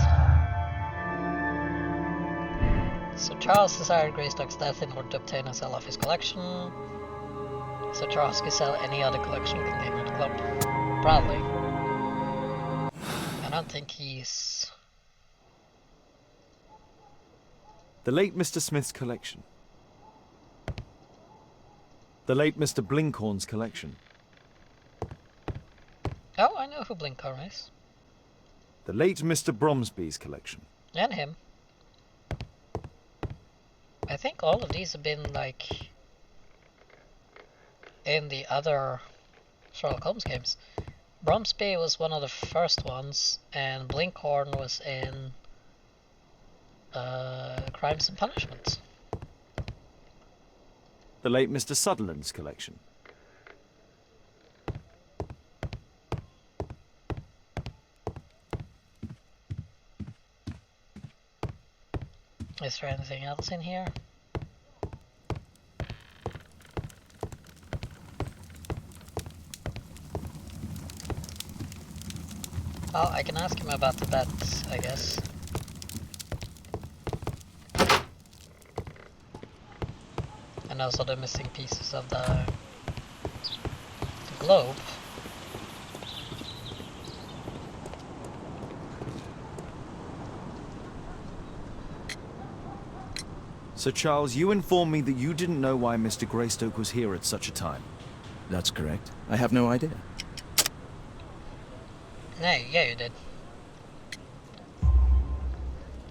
So Charles desired Greystoke's death in order to obtain and sell off his collection. So Charles could sell any other collection contained in the club. Probably. I don't think he's... The late Mr. Smith's collection. The late Mr. Blinkhorn's collection. Oh, I know who Blinkhorn is. The late Mr. Bromsby's collection. And him. I think all of these have been, like, in the other Sherlock Holmes games. Bromsby was one of the first ones, and Blinkhorn was in Crimes and Punishments. The late Mr. Sutherland's collection. Is there anything else in here? Well, I can ask him about the bets, I guess. And also the missing pieces of the globe. Sir Charles, you informed me that you didn't know why Mr. Greystoke was here at such a time. That's correct. I have no idea. No, yeah, you did.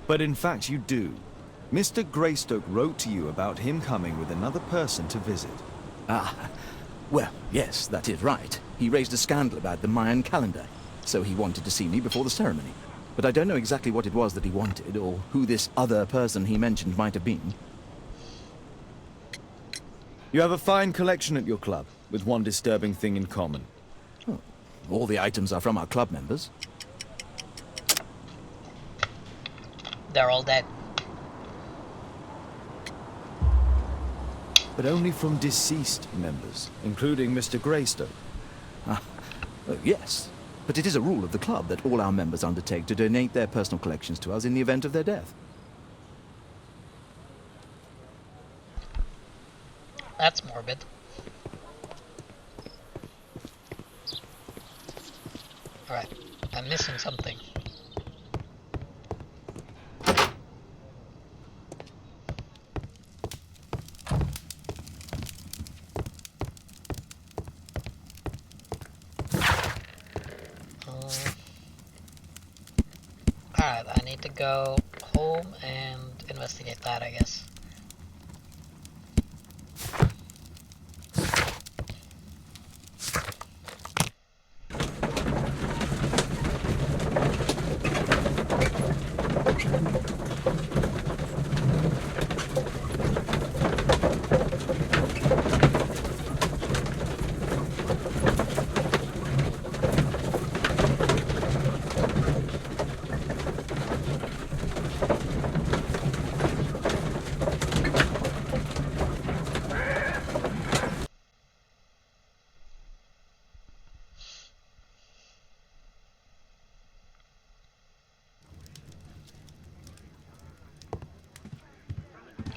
But in fact you do. Mr. Greystoke wrote to you about him coming with another person to visit. Ah, well, yes, that is right. He raised a scandal about the Mayan calendar, so he wanted to see me before the ceremony. But I don't know exactly what it was that he wanted, or who this other person he mentioned might have been. You have a fine collection at your club, with one disturbing thing in common. Oh, all the items are from our club members. They're all dead. But only from deceased members, including Mr. Greystoke. Yes. But it is a rule of the club that all our members undertake to donate their personal collections to us in the event of their death. That's morbid. Alright, I'm missing something. Alright, I need to go home and investigate that, I guess.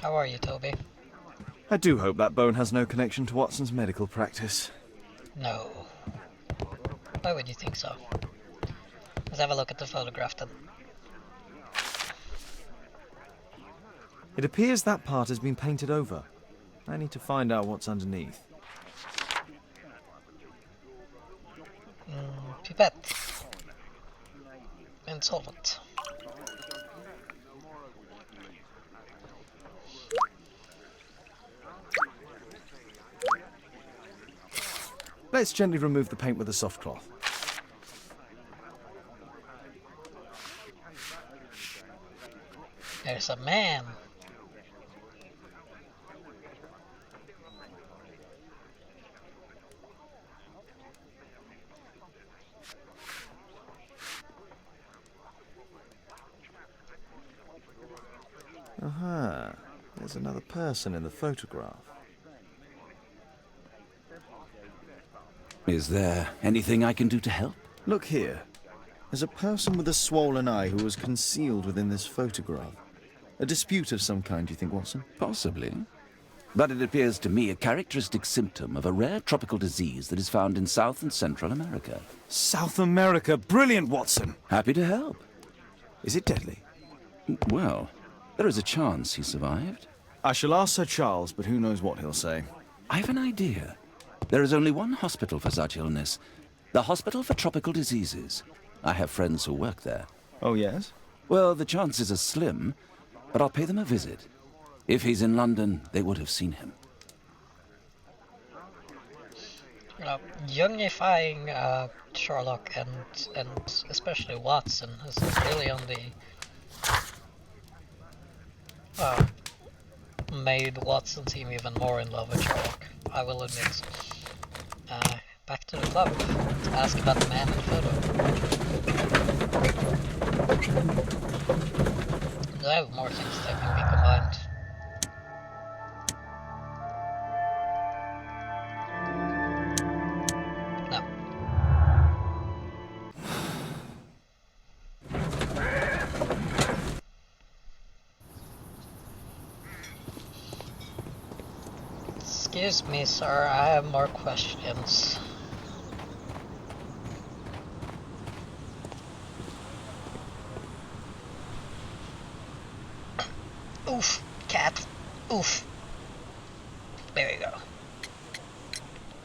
How are you, Toby? I do hope that bone has no connection to Watson's medical practice. No. Why would you think so? Let's have a look at the photograph then. It appears that part has been painted over. I need to find out what's underneath. Pipette. And solvent. Let's gently remove the paint with a soft cloth. There's a man. Aha, there's another person in the photograph. Is there anything I can do to help? Look here. There's a person with a swollen eye who was concealed within this photograph. A dispute of some kind, do you think, Watson? Possibly. But it appears to me a characteristic symptom of a rare tropical disease that is found in South and Central America. South America! Brilliant, Watson! Happy to help. Is it deadly? Well, there is a chance he survived. I shall ask Sir Charles, but who knows what he'll say. I have an idea. There is only one hospital for such illness. The Hospital for Tropical Diseases. I have friends who work there. Oh, yes? Well, the chances are slim, but I'll pay them a visit. If he's in London, they would have seen him. Youngifying Sherlock and especially Watson has really only made Watson seem even more in love with Sherlock, I will admit. Back to the club to ask about the man in the photo. Do I have more things that can be combined? No. Excuse me, sir, I have more questions. Oof, cat. Oof. There you go.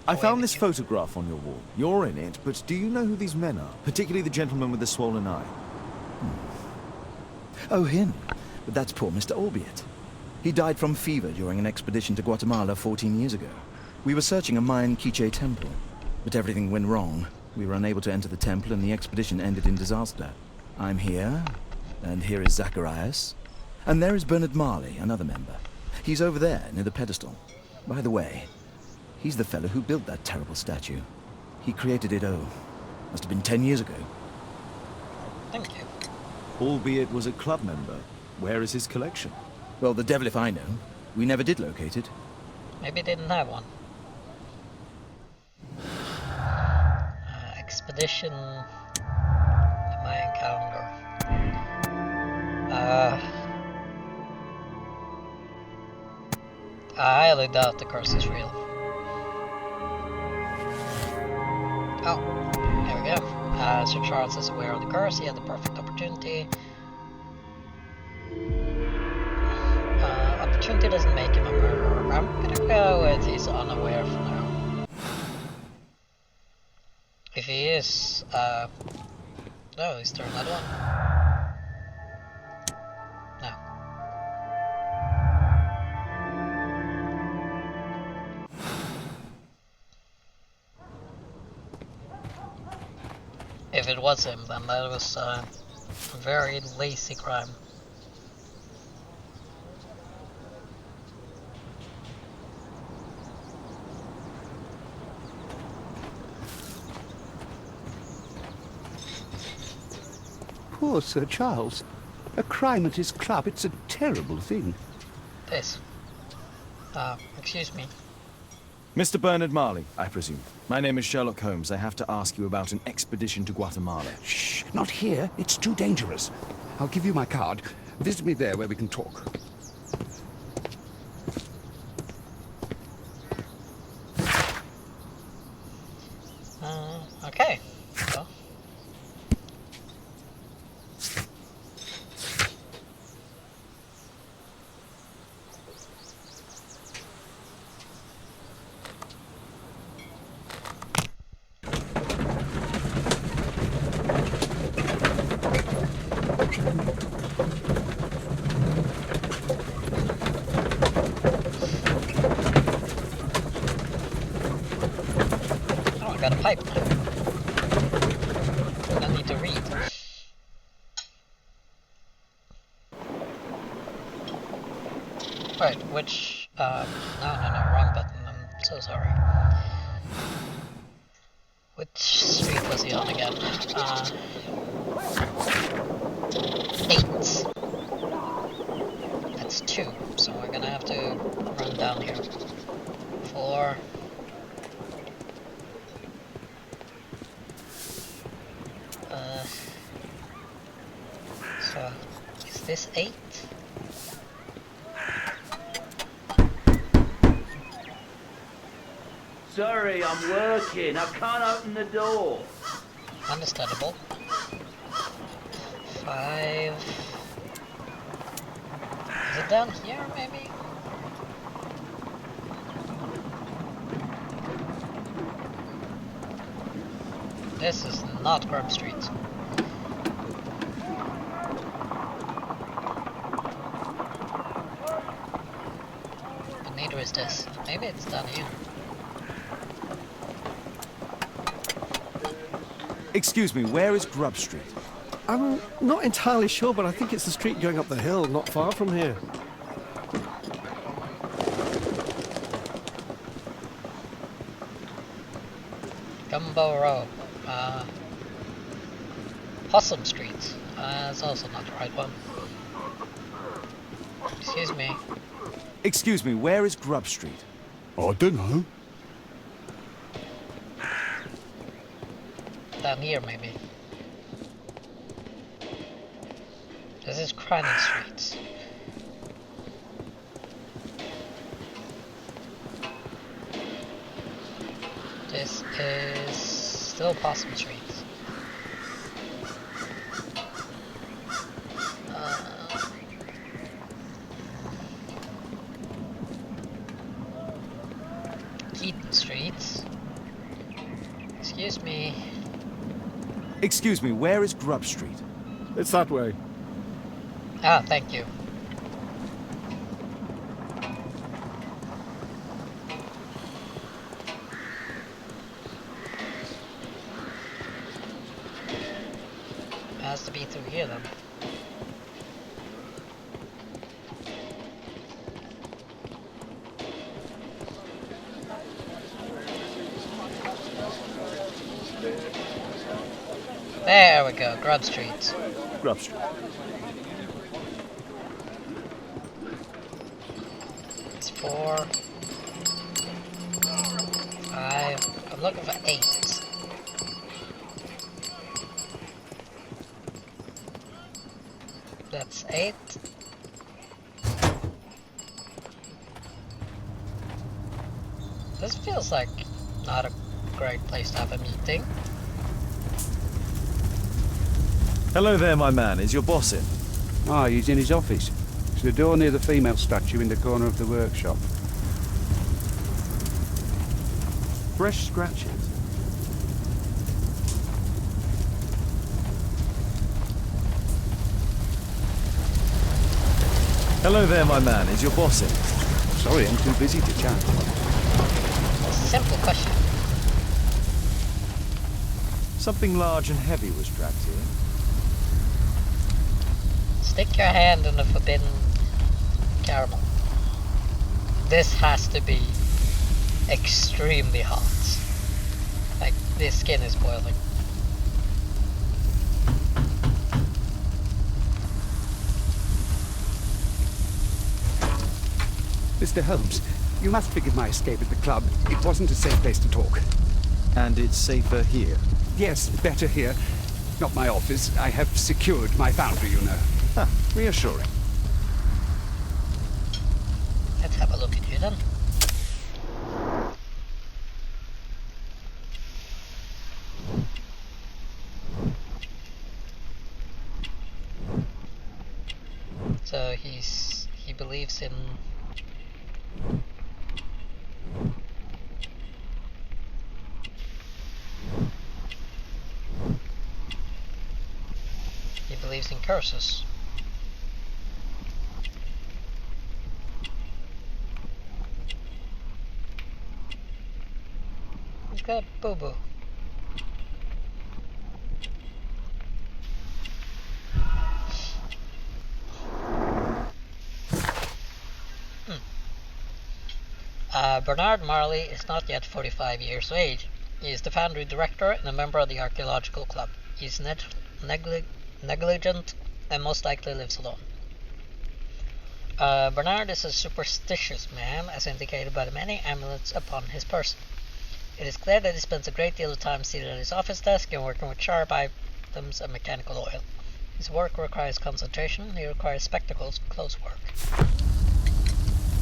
I found this photograph on your wall. You're in it, but do you know who these men are? Particularly the gentleman with the swollen eye. Oh, him. But that's poor Mr. Albiot. He died from fever during an expedition to Guatemala 14 years ago. We were searching a Mayan Quiche temple, but everything went wrong. We were unable to enter the temple and the expedition ended in disaster. I'm here, and here is Zacharias. And there is Bernard Marley, another member. He's over there, near the pedestal. By the way, he's the fellow who built that terrible statue. He created it, must have been 10 years ago. Thank you. Albeit was a club member. Where is his collection? Well, the devil if I know. We never did locate it. Maybe didn't have one. Expedition... the Mayan calendar. I highly doubt the curse is real. Oh, there we go. Sir Charles is aware of the curse. He had the perfect opportunity. Opportunity doesn't make him a murderer. I'm gonna go with he's unaware for now. If he is, no, he's turned that one. If it was him, then that was a very lazy crime. Poor Sir Charles. A crime at his club, it's a terrible thing. This. Excuse me. Mr. Bernard Marley, I presume. My name is Sherlock Holmes. I have to ask you about an expedition to Guatemala. Shh, not here. It's too dangerous. I'll give you my card. Visit me there where we can talk. Okay. So. Oh, I got a pipe. I need to read. Right, which, no, wrong button, I'm so sorry. Which street was he on again? 8. That's 2, so we're gonna have to run down here. 4. So, is this 8? Sorry, I'm working. I can't open the door. Understandable. 5. Is it down here, maybe? This is not Grub Street. But neither is this. Maybe it's down here. Excuse me, where is Grub Street? I'm not entirely sure, but I think it's the street going up the hill, not far from here. Gumbo Row. Possum Street. That's also not the right one. Excuse me. Excuse me, where is Grub Street? I don't know. Down here, maybe. This is Cronin Street. This is still Possum Street. Keaton Street. Excuse me. Excuse me, where is Grub Street? It's that way. Ah, thank you. Has to be through here then. There we go, Grub Street. Grub Street. It's 4, 5. I'm looking for 8. That's 8. This feels like not a great place to have a meeting. Hello there, my man. Is your boss in? Ah, he's in his office. It's the door near the female statue in the corner of the workshop. Fresh scratches. Hello there, my man. Is your boss in? Sorry, I'm too busy to chat. Simple question. Something large and heavy was trapped here. Stick your hand in the forbidden caramel. This has to be extremely hot. Like, this skin is boiling. Mr. Holmes, you must forgive my escape at the club. It wasn't a safe place to talk. And it's safer here? Yes, better here. Not my office. I have secured my foundry, you know. Ah, reassuring. Let's have a look at you then. So he believes in curses. He's got a boo-boo. Bernard Marley is not yet 45 years of age. He is the foundry director and a member of the archaeological club. He is negligent and most likely lives alone. Bernard is a superstitious man, as indicated by the many amulets upon his person. It is clear that he spends a great deal of time seated at his office desk and working with sharp items and mechanical oil. His work requires concentration. He requires spectacles for close work.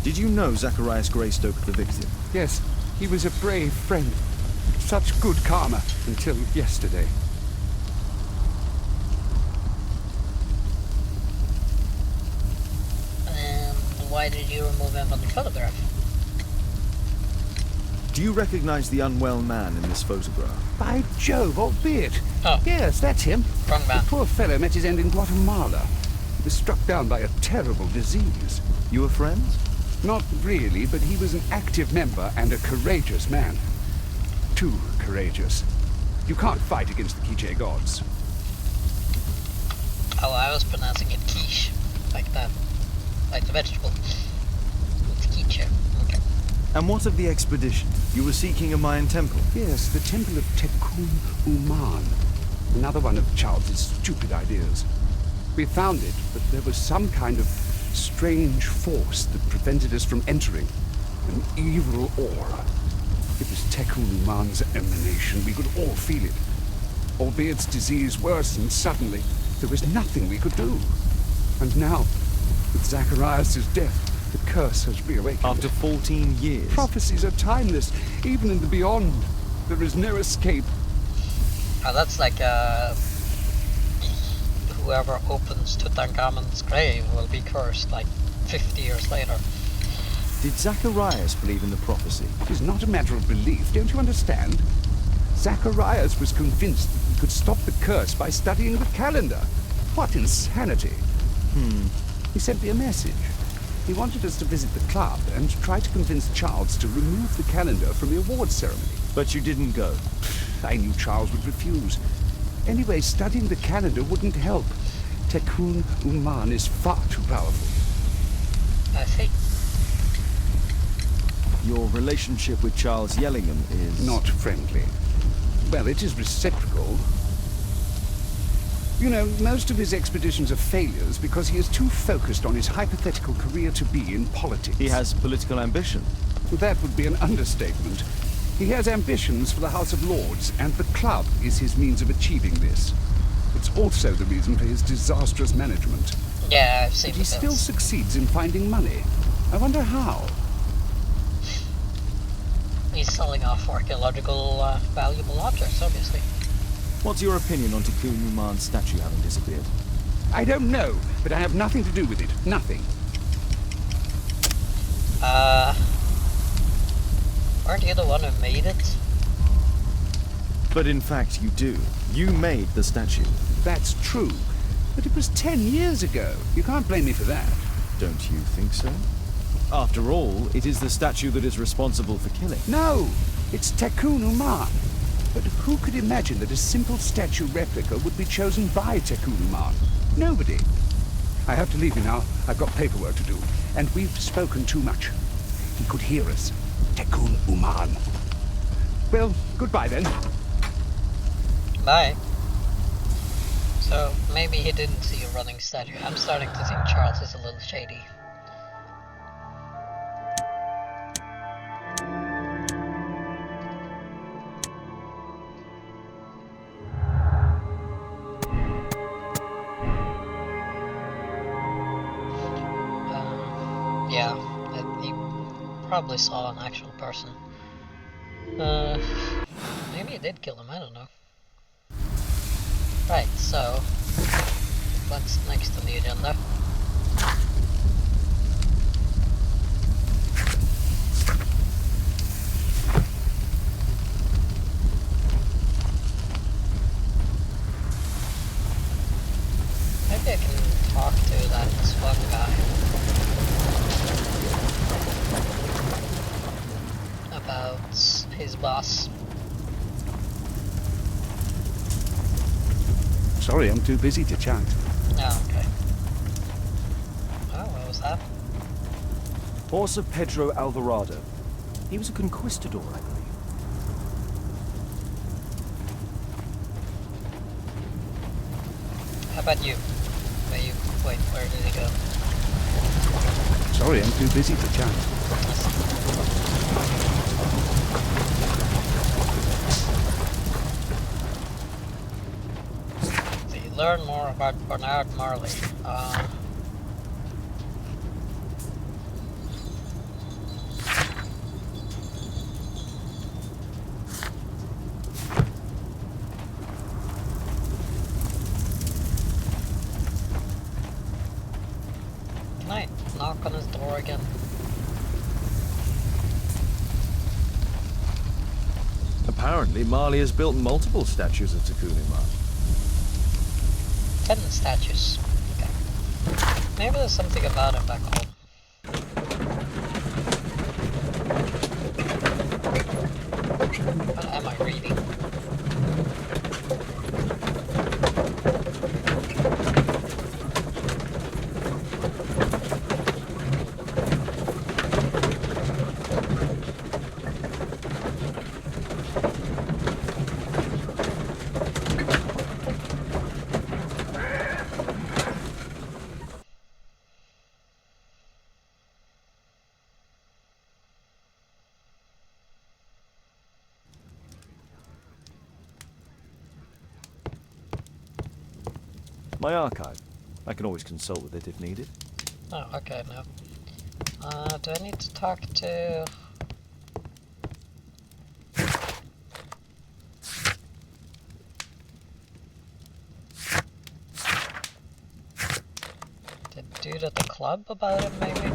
Did you know Zacharias Greystoke, the victim? Yes, he was a brave friend. Such good karma until yesterday. And why did you remove him from the photograph? Do you recognize the unwell man in this photograph? By Jove, albeit. Oh. Yes, that's him. Wrong man. The poor fellow met his end in Guatemala. He was struck down by a terrible disease. You were friends? Not really, but he was an active member and a courageous man. Too courageous. You can't fight against the Quiche gods. Oh, I was pronouncing it quiche. Like that. Like the vegetable. It's quiche. Okay. And what of the expedition? You were seeking a Mayan temple? Yes, the temple of Tekun Uman. Another one of Charles's stupid ideas. We found it, but there was some kind of strange force that prevented us from entering. An evil aura. It was Tekun Uman's emanation. We could all feel it. Albeit its disease worsened suddenly, there was nothing we could do. And now, with Zacharias' death, the curse has reawakened. After 14 years? Prophecies are timeless, even in the beyond. There is no escape. Oh, that's like whoever opens Tutankhamun's grave will be cursed like 50 years later. Did Zacharias believe in the prophecy? It is not a matter of belief, don't you understand? Zacharias was convinced that we could stop the curse by studying the calendar. What insanity! He sent me a message. He wanted us to visit the club and try to convince Charles to remove the calendar from the awards ceremony. But you didn't go? I knew Charles would refuse. Anyway, studying the calendar wouldn't help. Tekun Uman is far too powerful. I see. Your relationship with Charles Yellingham is... not friendly. Well, it is reciprocal. You know, most of his expeditions are failures because he is too focused on his hypothetical career to be in politics. He has political ambition. That would be an understatement. He has ambitions for the House of Lords, and the club is his means of achieving this. It's also the reason for his disastrous management. Yeah, I've seen But he still succeeds in finding money. I wonder how. He's selling off archaeological valuable objects, obviously. What's your opinion on Tekun Uman's statue having disappeared? I don't know, but I have nothing to do with it. Nothing. Aren't you the one who made it? But in fact you do. You made the statue. That's true. But it was 10 years ago. You can't blame me for that. Don't you think so? After all, it is the statue that is responsible for killing. No! It's Tekun Uman. But who could imagine that a simple statue replica would be chosen by Tekun Uman? Nobody. I have to leave you now. I've got paperwork to do. And we've spoken too much. He could hear us. Tekun Uman. Well, goodbye then. Bye. So, maybe he didn't see a running statue. I'm starting to think Charles is a little shady. Yeah, he probably saw an actual person. Maybe he did kill him, I don't know. Right, so what's next on the agenda? Maybe I can talk to that one guy about his boss. Sorry, I'm too busy to chat. Oh, okay. Oh, what was that? Horse of Pedro Alvarado. He was a conquistador, I believe. How about you? Wait, where did he go? Sorry, I'm too busy to chat. Learn more about Bernard Marley. Can I knock on his door again? Apparently, Marley has built multiple statues of Tekun Uman. 10 statues. Okay. Maybe there's something about him back home. What am I reading? My archive. I can always consult with it if needed. Oh, okay, no. Do I need to talk to... the dude at the club about it, maybe?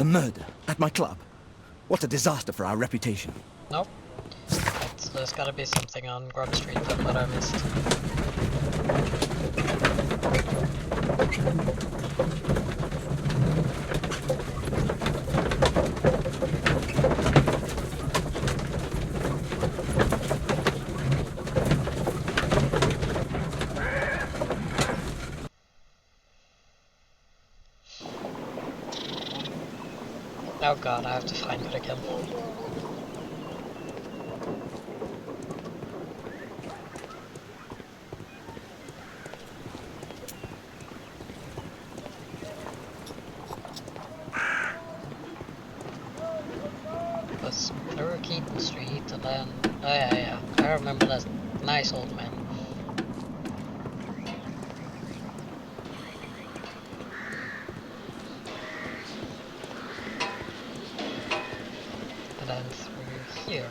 A murder at my club. What a disaster for our reputation. Nope. There's gotta be something on Grub Street that I missed. Oh god, I have to find it again. It was through Keaton Street and then... oh yeah, I remember that nice old man. here?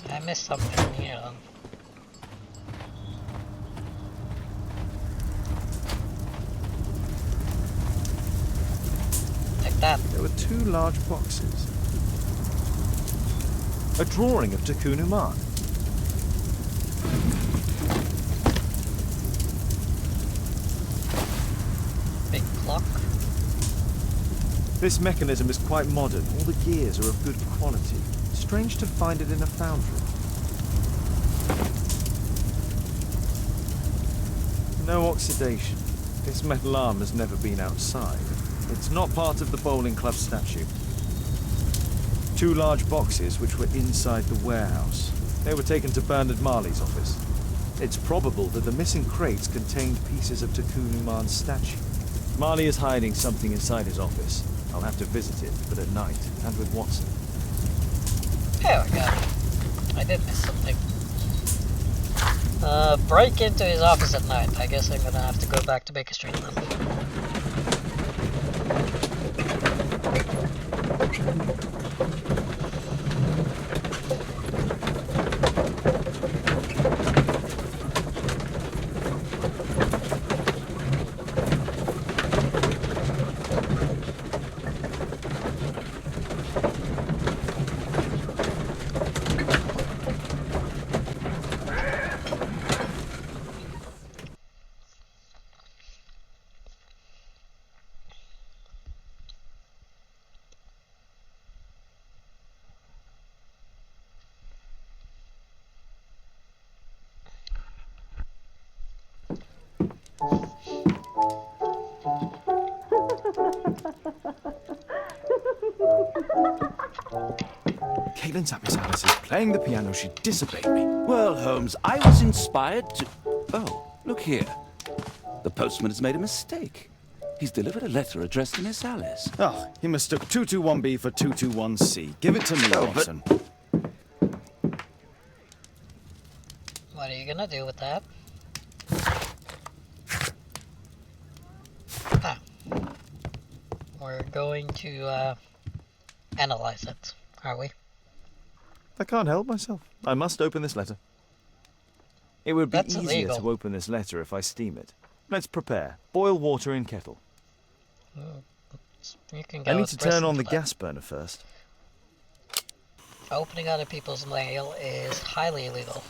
I missed something here then. Like that. There were 2 large boxes. A drawing of Tikkun Uman. Big clock. This mechanism is quite modern. All the gears are of good quality. Strange to find it in a foundry. No oxidation. This metal arm has never been outside. It's not part of the bowling club statue. 2 large boxes which were inside the warehouse. They were taken to Bernard Marley's office. It's probable that the missing crates contained pieces of Tikkun Uman's statue. Marley is hiding something inside his office. I'll have to visit it, but at night, and with Watson. There we go. I did miss something. Break into his office at night. I guess I'm gonna have to go back to Baker Street then. Caitlin's at Miss Alice's playing the piano. She disobeyed me. Well, Holmes, I was inspired to... Oh, look here. The postman has made a mistake. He's delivered a letter addressed to Miss Alice. Oh, he mistook 221B for 221C. Give it to me, Watson. What are you gonna do with that? Ah. We're going to, analyze it, are we? I can't help myself. I must open this letter. It would be That's easier illegal. to open this letter if I steam it. Let's prepare. Boil water in kettle. You can go I need with to turn on the Bristol, gas burner first. but opening other people's mail is highly illegal.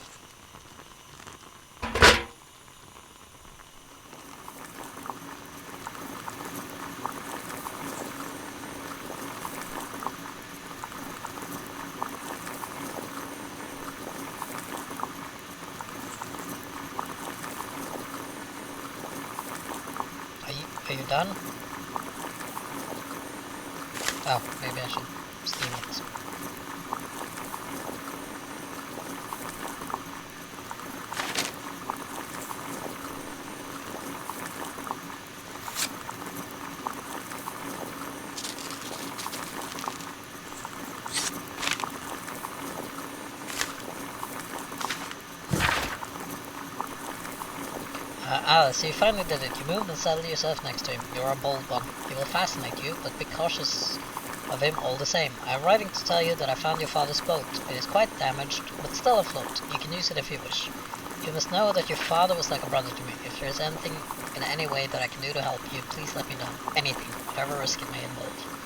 Are you done? Oh, maybe I should steam it. Alice, you finally did it. You moved and settled yourself next to him. You're a bold one. He will fascinate you, but be cautious of him all the same. I'm writing to tell you that I found your father's boat. It is quite damaged, but still afloat. You can use it if you wish. You must know that your father was like a brother to me. If there is anything in any way that I can do to help you, please let me know. Anything, whatever risk it may involve.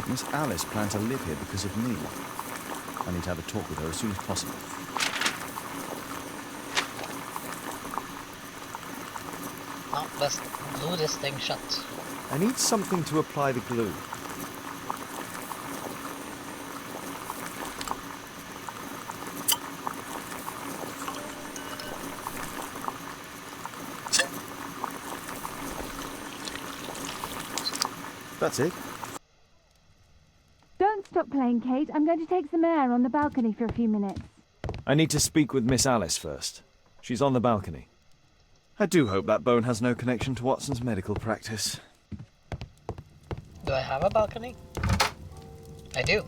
Miss Alice planned to live here because of me. I need to have a talk with her as soon as possible. Now, let's glue this thing shut. I need something to apply the glue. That's it. Don't stop playing, Kate. I'm going to take some air on the balcony for a few minutes. I need to speak with Miss Alice first. She's on the balcony. I do hope that bone has no connection to Watson's medical practice. Do I have a balcony? I do.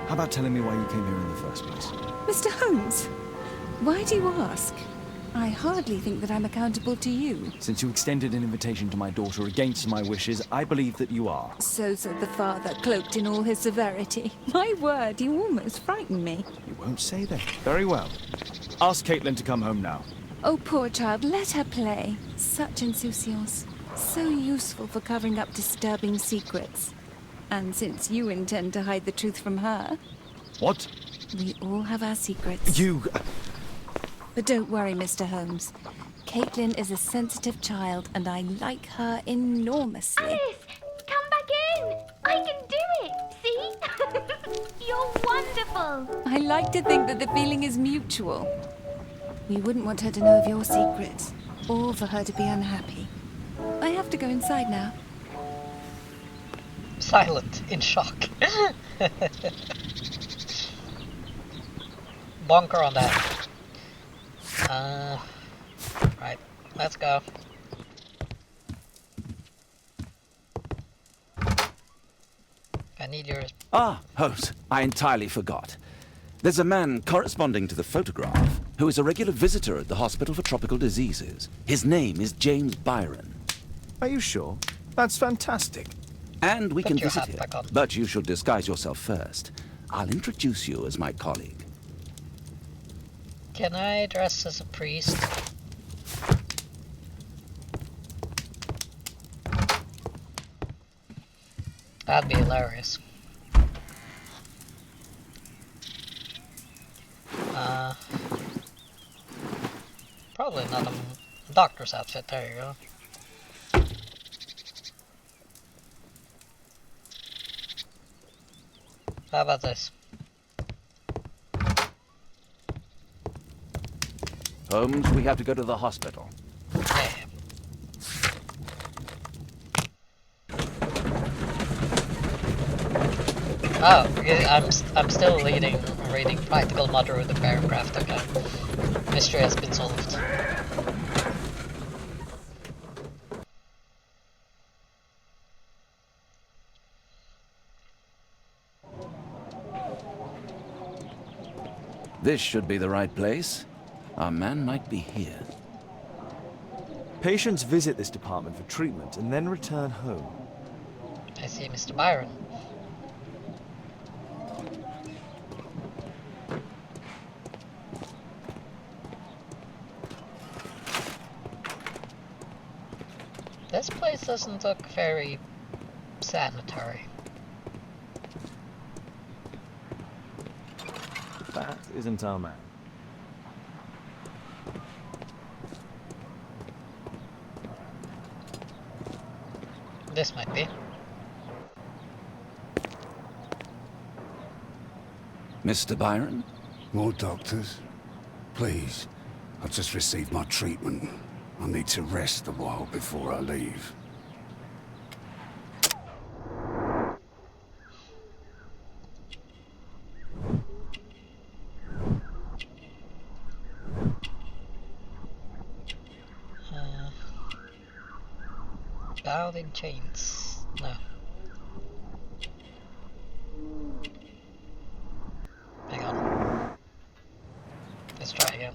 How about telling me why you came here in the first place? Mr. Holmes, why do you ask? I hardly think that I'm accountable to you. Since you extended an invitation to my daughter against my wishes, I believe that you are. So said the father, cloaked in all his severity. My word, you almost frightened me. You won't say that. Very well. Ask Caitlin to come home now. Oh, poor child, let her play. Such insouciance. So useful for covering up disturbing secrets. And since you intend to hide the truth from her... What? We all have our secrets. You... But don't worry, Mr. Holmes. Caitlin is a sensitive child, and I like her enormously. Alice, come back in. I can do it. See? You're wonderful. I like to think that the feeling is mutual. We wouldn't want her to know of your secrets, or for her to be unhappy. I have to go inside now. Silent, in shock. Bonker on that. Right, let's go. I need yours. Ah, Holmes, I entirely forgot. There's a man corresponding to the photograph who is a regular visitor at the Hospital for Tropical Diseases. His name is James Byron. Are you sure? That's fantastic. And we Put can your visit hat him. back on. But you should disguise yourself first. I'll introduce you as my colleague. Can I dress as a priest? That'd be hilarious. Probably not a doctor's outfit, there you go. How about this? Holmes, we have to go to the hospital. Yeah. Oh, yeah, I'm still reading Practical Mother of the Paragraph. Okay. Mystery has been solved. This should be the right place. Our man might be here. Patients visit this department for treatment and then return home. I see Mr. Byron. This place doesn't look very sanitary. That isn't our man. This might be. Mr. Byron? More doctors? Please. I've just received my treatment. I need to rest a while before I leave. Bound in chains. No. Hang on. Let's try again.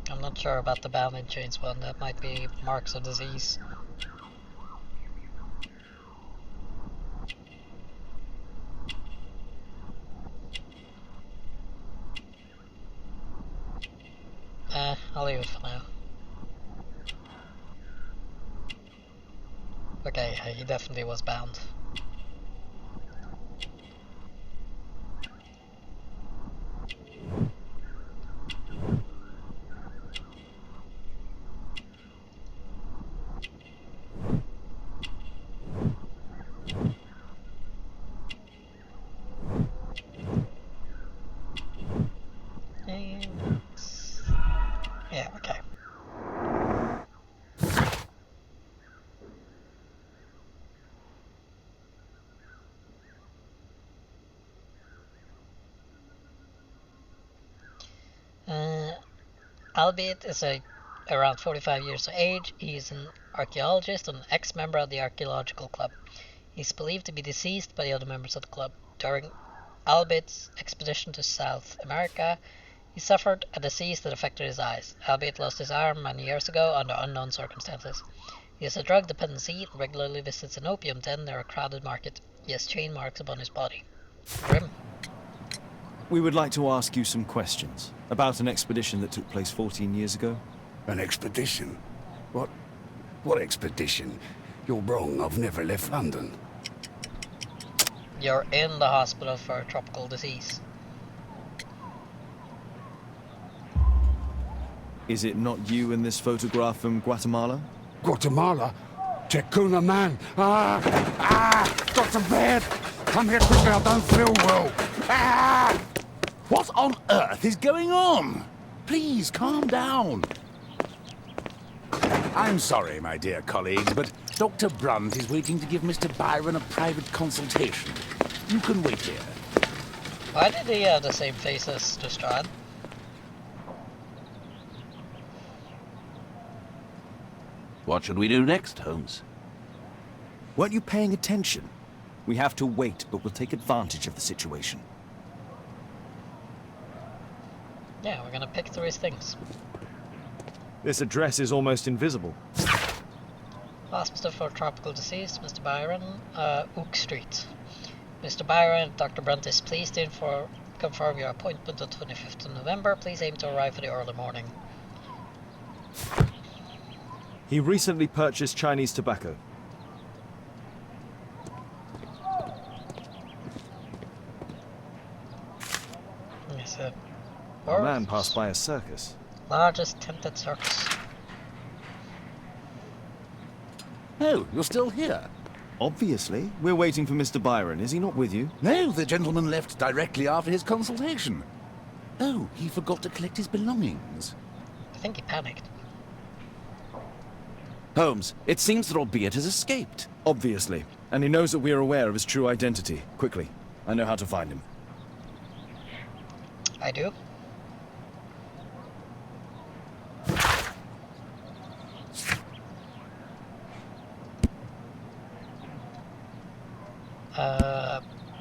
I'm not sure about the bound in chains one. That might be marks of disease. I'll leave it for now. Okay, he definitely was bound. Yeah, okay. Albeit is around 45 years of age. He is an archaeologist and an ex-member of the archaeological club. He is believed to be deceased by the other members of the club. During Albit's expedition to South America, he suffered a disease that affected his eyes. Albit lost his arm many years ago under unknown circumstances. He has a drug dependency and regularly visits an opium den near a crowded market. He has chain marks upon his body. Grim. We would like to ask you some questions about an expedition that took place 14 years ago. An expedition? What expedition? You're wrong, I've never left London. You're in the hospital for a tropical disease. Is it not you in this photograph from Guatemala? Guatemala? Checuna man! Got to bed! Come here quickly, I don't feel well! What on earth is going on? Please, calm down. I'm sorry, my dear colleagues, but Dr. Brunt is waiting to give Mr. Byron a private consultation. You can wait here. Why did he have the same face as Lestrade? What should we do next, Holmes? Weren't you paying attention? We have to wait, but we'll take advantage of the situation. Yeah, we're gonna pick through his things. This address is almost invisible. Hospital for Tropical Disease, Mr. Byron, Oak Street. Mr. Byron, Dr. Brunt is pleased to confirm your appointment on 25th of November. Please aim to arrive for the early morning. He recently purchased Chinese tobacco. Yes, sir. A man passed by a circus. Largest tented circus. Oh, you're still here? Obviously. We're waiting for Mr. Byron. Is he not with you? No, the gentleman left directly after his consultation. Oh, he forgot to collect his belongings. I think he panicked. Holmes, it seems that Albeit has escaped. Obviously. And he knows that we are aware of his true identity. Quickly. I know how to find him. I do.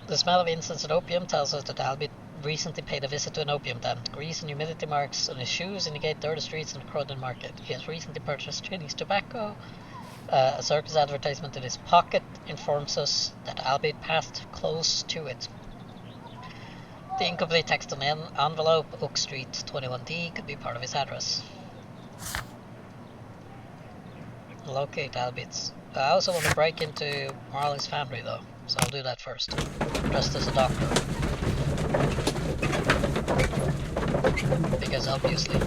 The smell of incense and opium tells us that Albert recently paid a visit to an opium den. Grease and humidity marks on his shoes indicate dirty streets and a crowded market. He has recently purchased Chinese tobacco. A circus advertisement in his pocket informs us that Albert passed close to it. The incomplete text on the envelope, Oak Street 21D, could be part of his address. Locate Albert's. I also want to break into Marley's family though, so I'll do that first. Dressed as a doctor. Because obviously.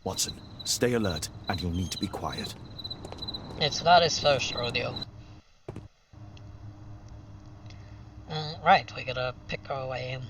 Watson, stay alert, and you'll need to be quiet. It's not his first rodeo. Right, we gotta pick our way in.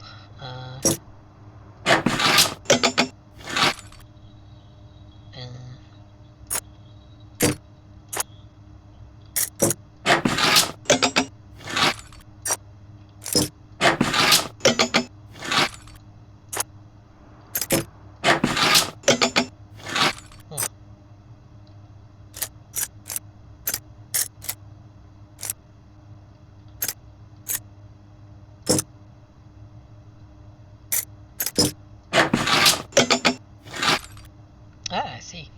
I see.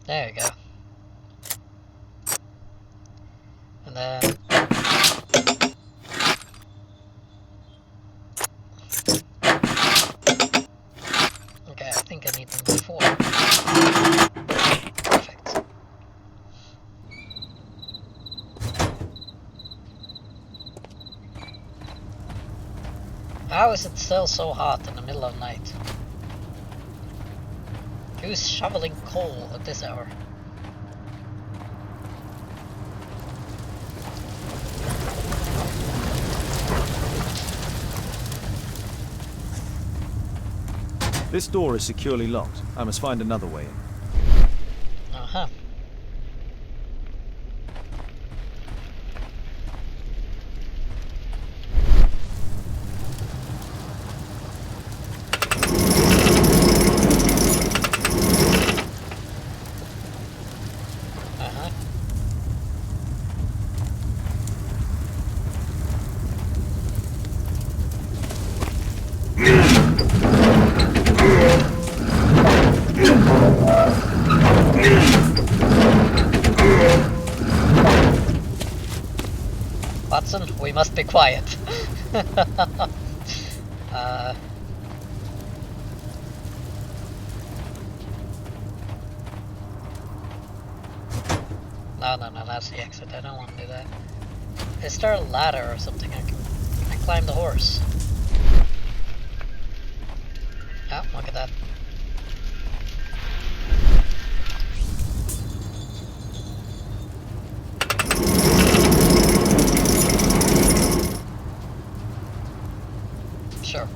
There you go. And then... Okay, I think I need them before. Perfect. How is it still so hot in the middle of the night? Who's shoveling coal at this hour? This door is securely locked. I must find another way in. Uh-huh. Uh-huh. Watson, we must be quiet. uh, no, that's the exit. I don't want to do that. Is there a ladder or something I can climb the horse? Oh, look at that. Sure.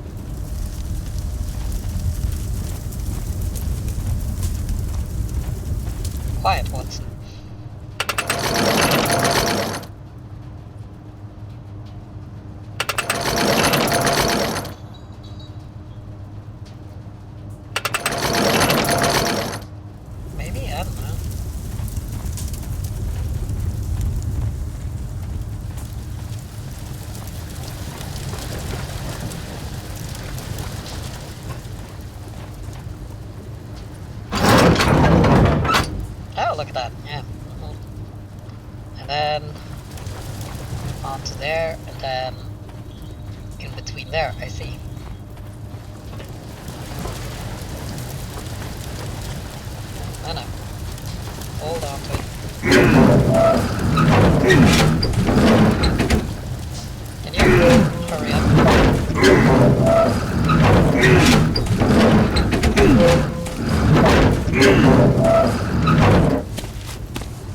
Quiet, Watson. Maybe, I don't know. Oh, look at that, yeah. And then onto there, and then in between there, I see. No. Hold on to it. Can you hurry up?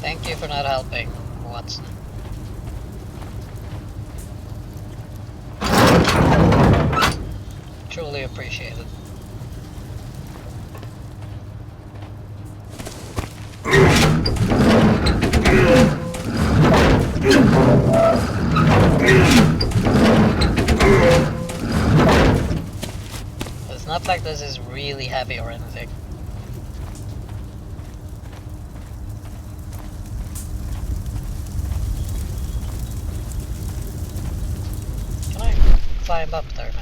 Thank you for not helping, Watson. Truly appreciate it. It's not like this is really heavy or anything. Can I climb up there now?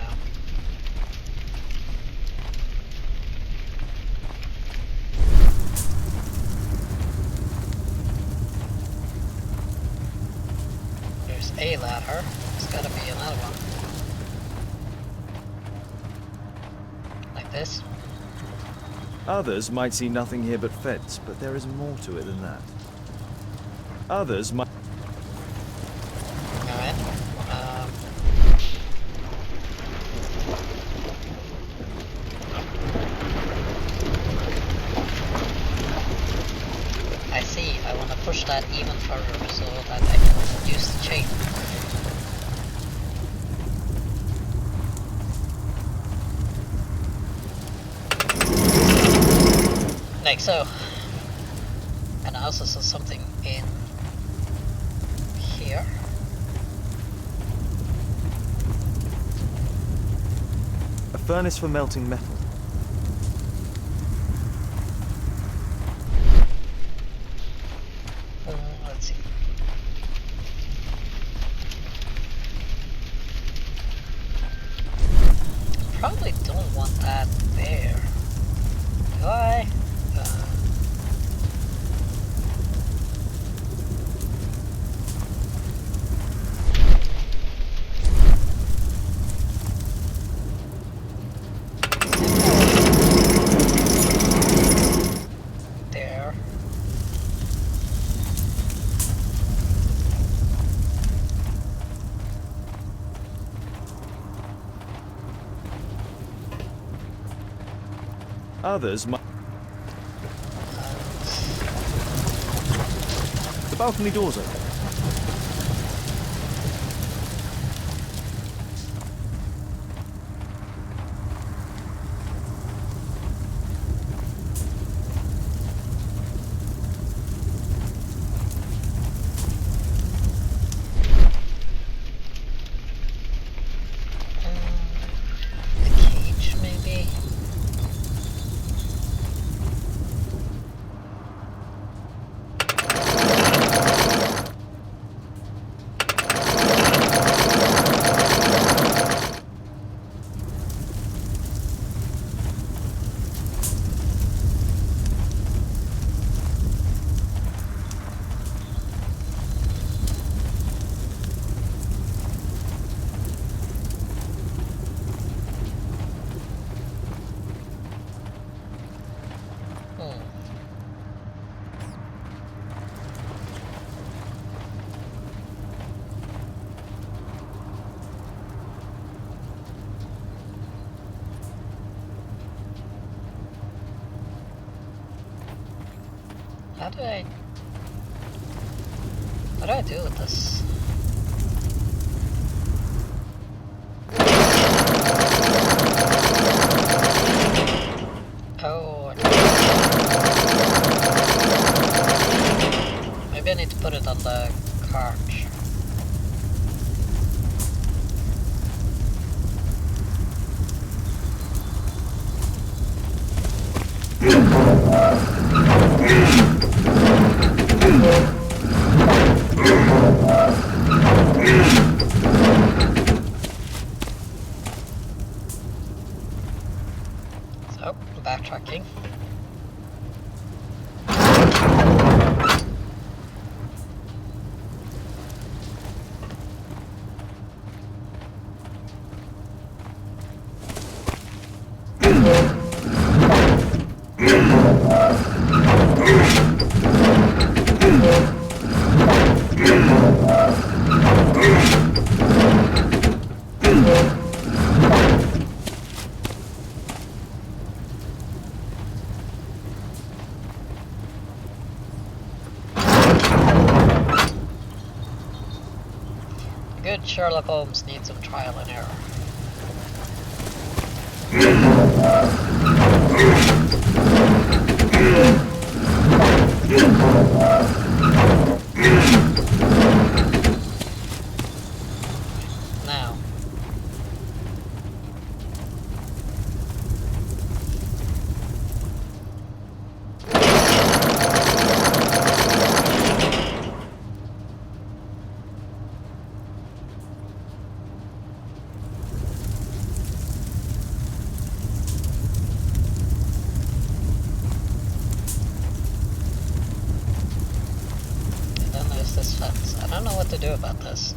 There's a ladder. There's gotta be another one. Like this. Others might see nothing here but fence, but there is more to it than that. Others might... Alright. I see. I want to push that even further so that I can use the chain. Like so. And I also saw something in here. A furnace for melting metal. Let's see. Probably don't want that there. Do I? There. Others might... The balcony door's open. How do I do with this? Oh, maybe I need to put it on the cart. So, backtracking. Good Sherlock Holmes needs some trial and error. Now. Then there's this fence. I don't know what to do about this.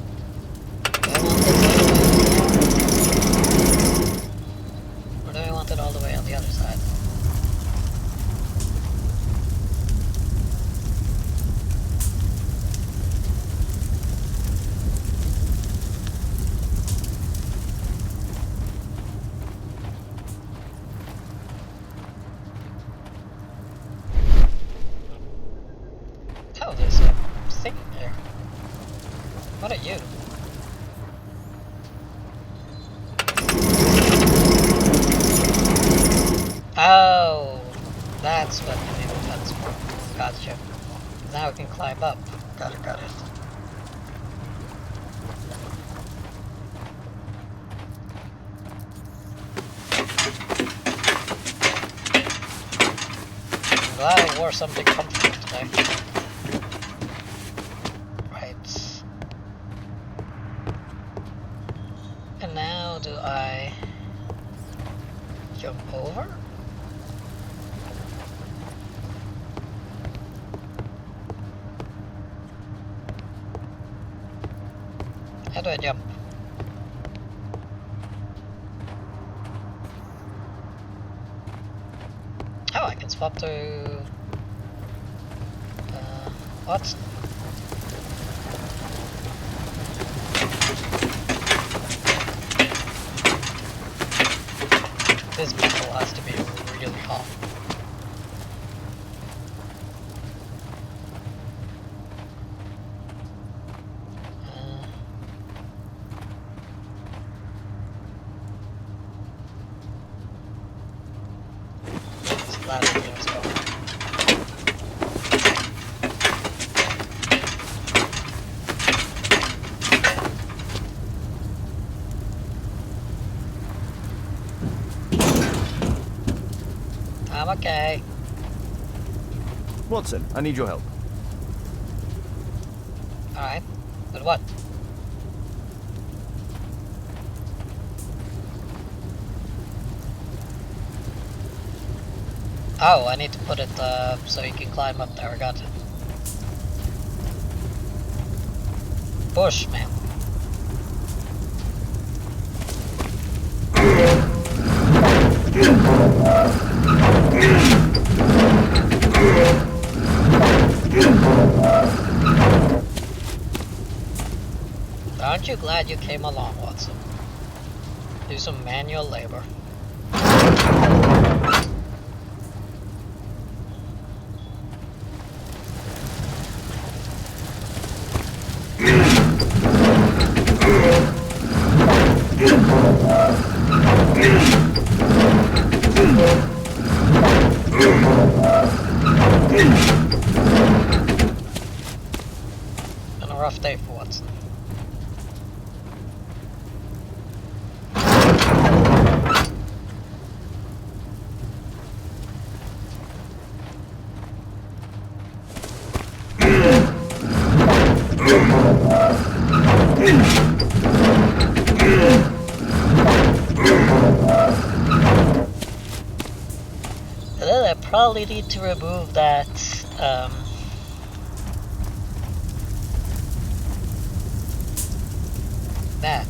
Do I want it all the way over here? Or do I want it all the way on the other side? Oh, there's a thing there. What are you? Oh, that's what the name of fence for. Gotcha. Now we can climb up. Got it. I'm glad I wore something comfortable today. Right. And now do I jump over? How do I jump? Oh, I can swap to... what? This battle has to be really hot. Glad I knew where it's going. I'm okay. Watson, I need your help. Alright. But what? Oh, I need to put it so you can climb up there. I got it. Push, man. Aren't you glad you came along, Watson? Do some manual labor. A rough day for Watson. I probably need to remove that, that.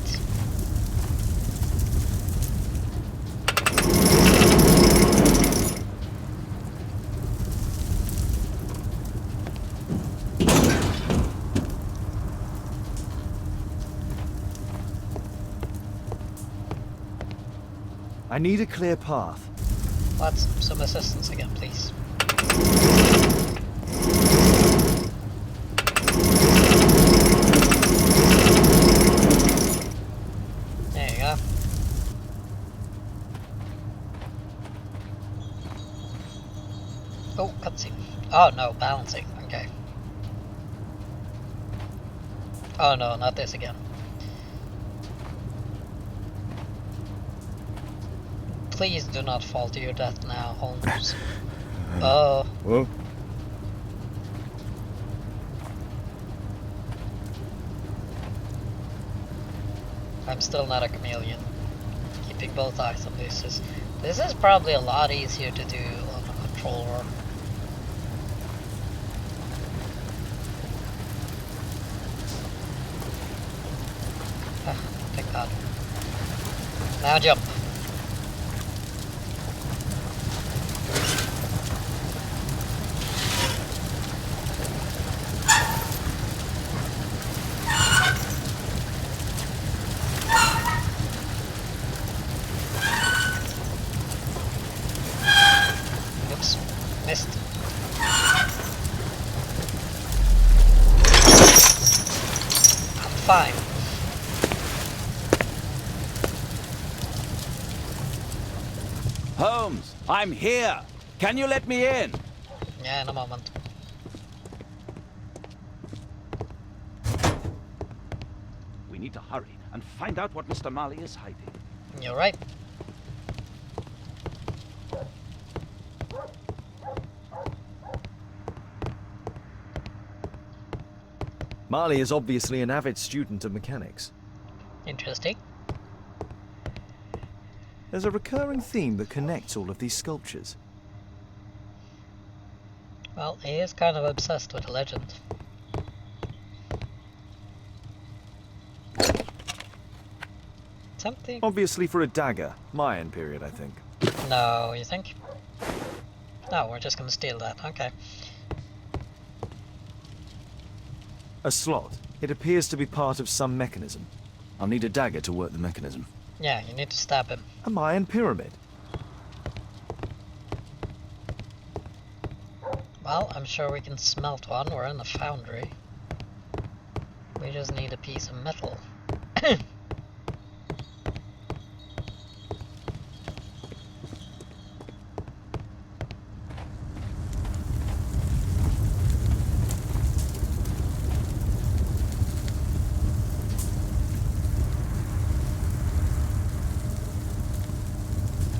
I need a clear path. Let's some assistance again, please. There you go. Oh, cutscene. Oh no, balancing. Okay. Oh no, not this again. Please do not fall to your death now, Holmes. Oh. Whoa. I'm still not a chameleon. Keeping both eyes on this is probably a lot easier to do on a controller. Ah, thank God. Now jump. Oops, missed. I'm fine. Holmes, I'm here. Can you let me in? Yeah, in a moment. We need to hurry and find out what Mr. Marley is hiding. You're right. Marley is obviously an avid student of mechanics. Interesting. There's a recurring theme that connects all of these sculptures. Well, he is kind of obsessed with the legend. Something? Obviously for a dagger. Mayan period, I think. No, you think? No, we're just gonna steal that. Okay. A slot. It appears to be part of some mechanism. I'll need a dagger to work the mechanism. Yeah, you need to stab him. A Mayan pyramid. Well, I'm sure we can smelt one. We're in the foundry. We just need a piece of metal.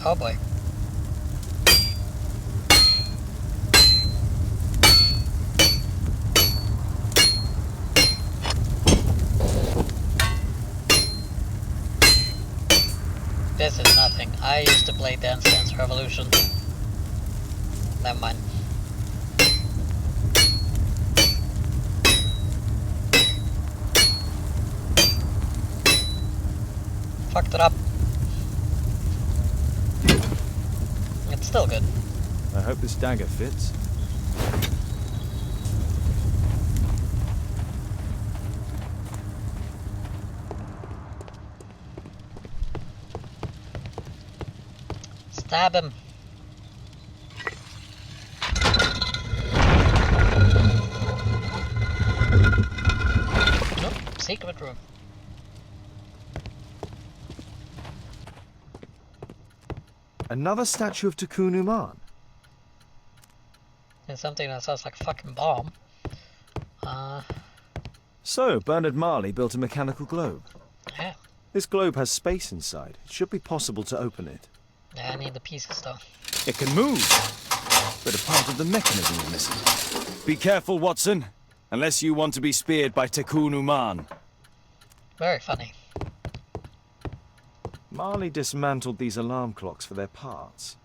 Oh boy. This is nothing. I used to play Dance Dance Revolution. Never mind. Fucked it up. It's still good. I hope this dagger fits. Stab him. Nope, secret room. Another statue of Tikkun Uman. It's something that sounds like a fucking bomb. So, Bernard Marley built a mechanical globe. Yeah. This globe has space inside. It should be possible to open it. Yeah, I need the pieces though. It can move, but a part of the mechanism is missing. Be careful, Watson, unless you want to be speared by Tekun Uman. Very funny. Marley dismantled these alarm clocks for their parts.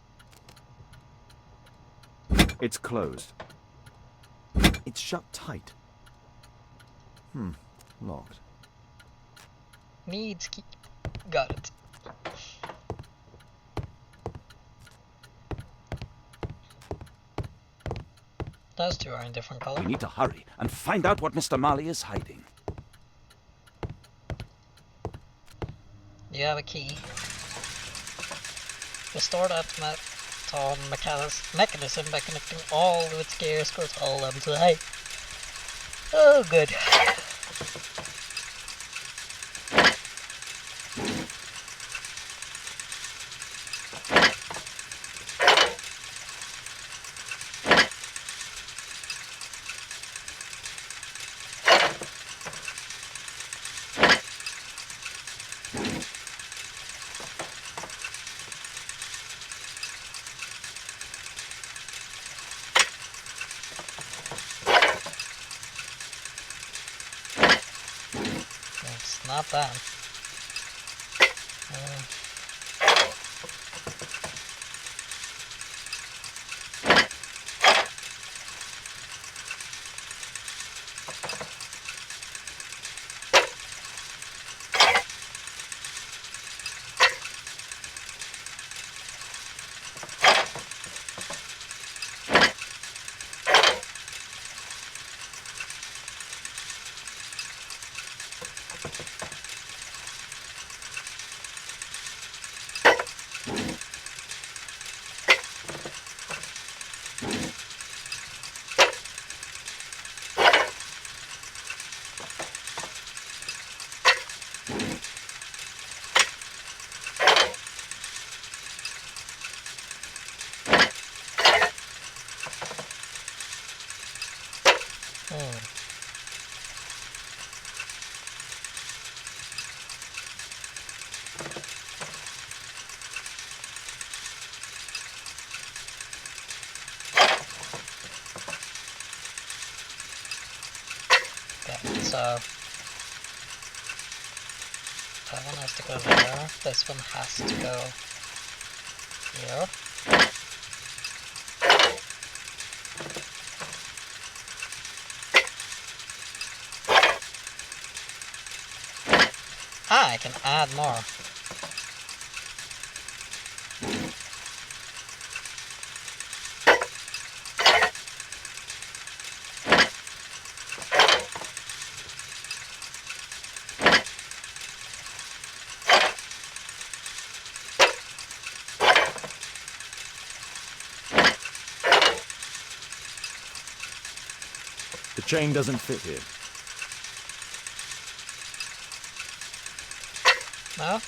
It's closed. It's shut tight. Locked. Needs key. Got it. Those two are in different colors. We need to hurry and find out what Mr. Marley is hiding. You have a key. Restore that mechanism by connecting all of its gears across all levels of the height. Oh, good. It's not that. Okay, so that one has to go there. This one has to go here. Ah, I can add more. The chain doesn't fit here. No?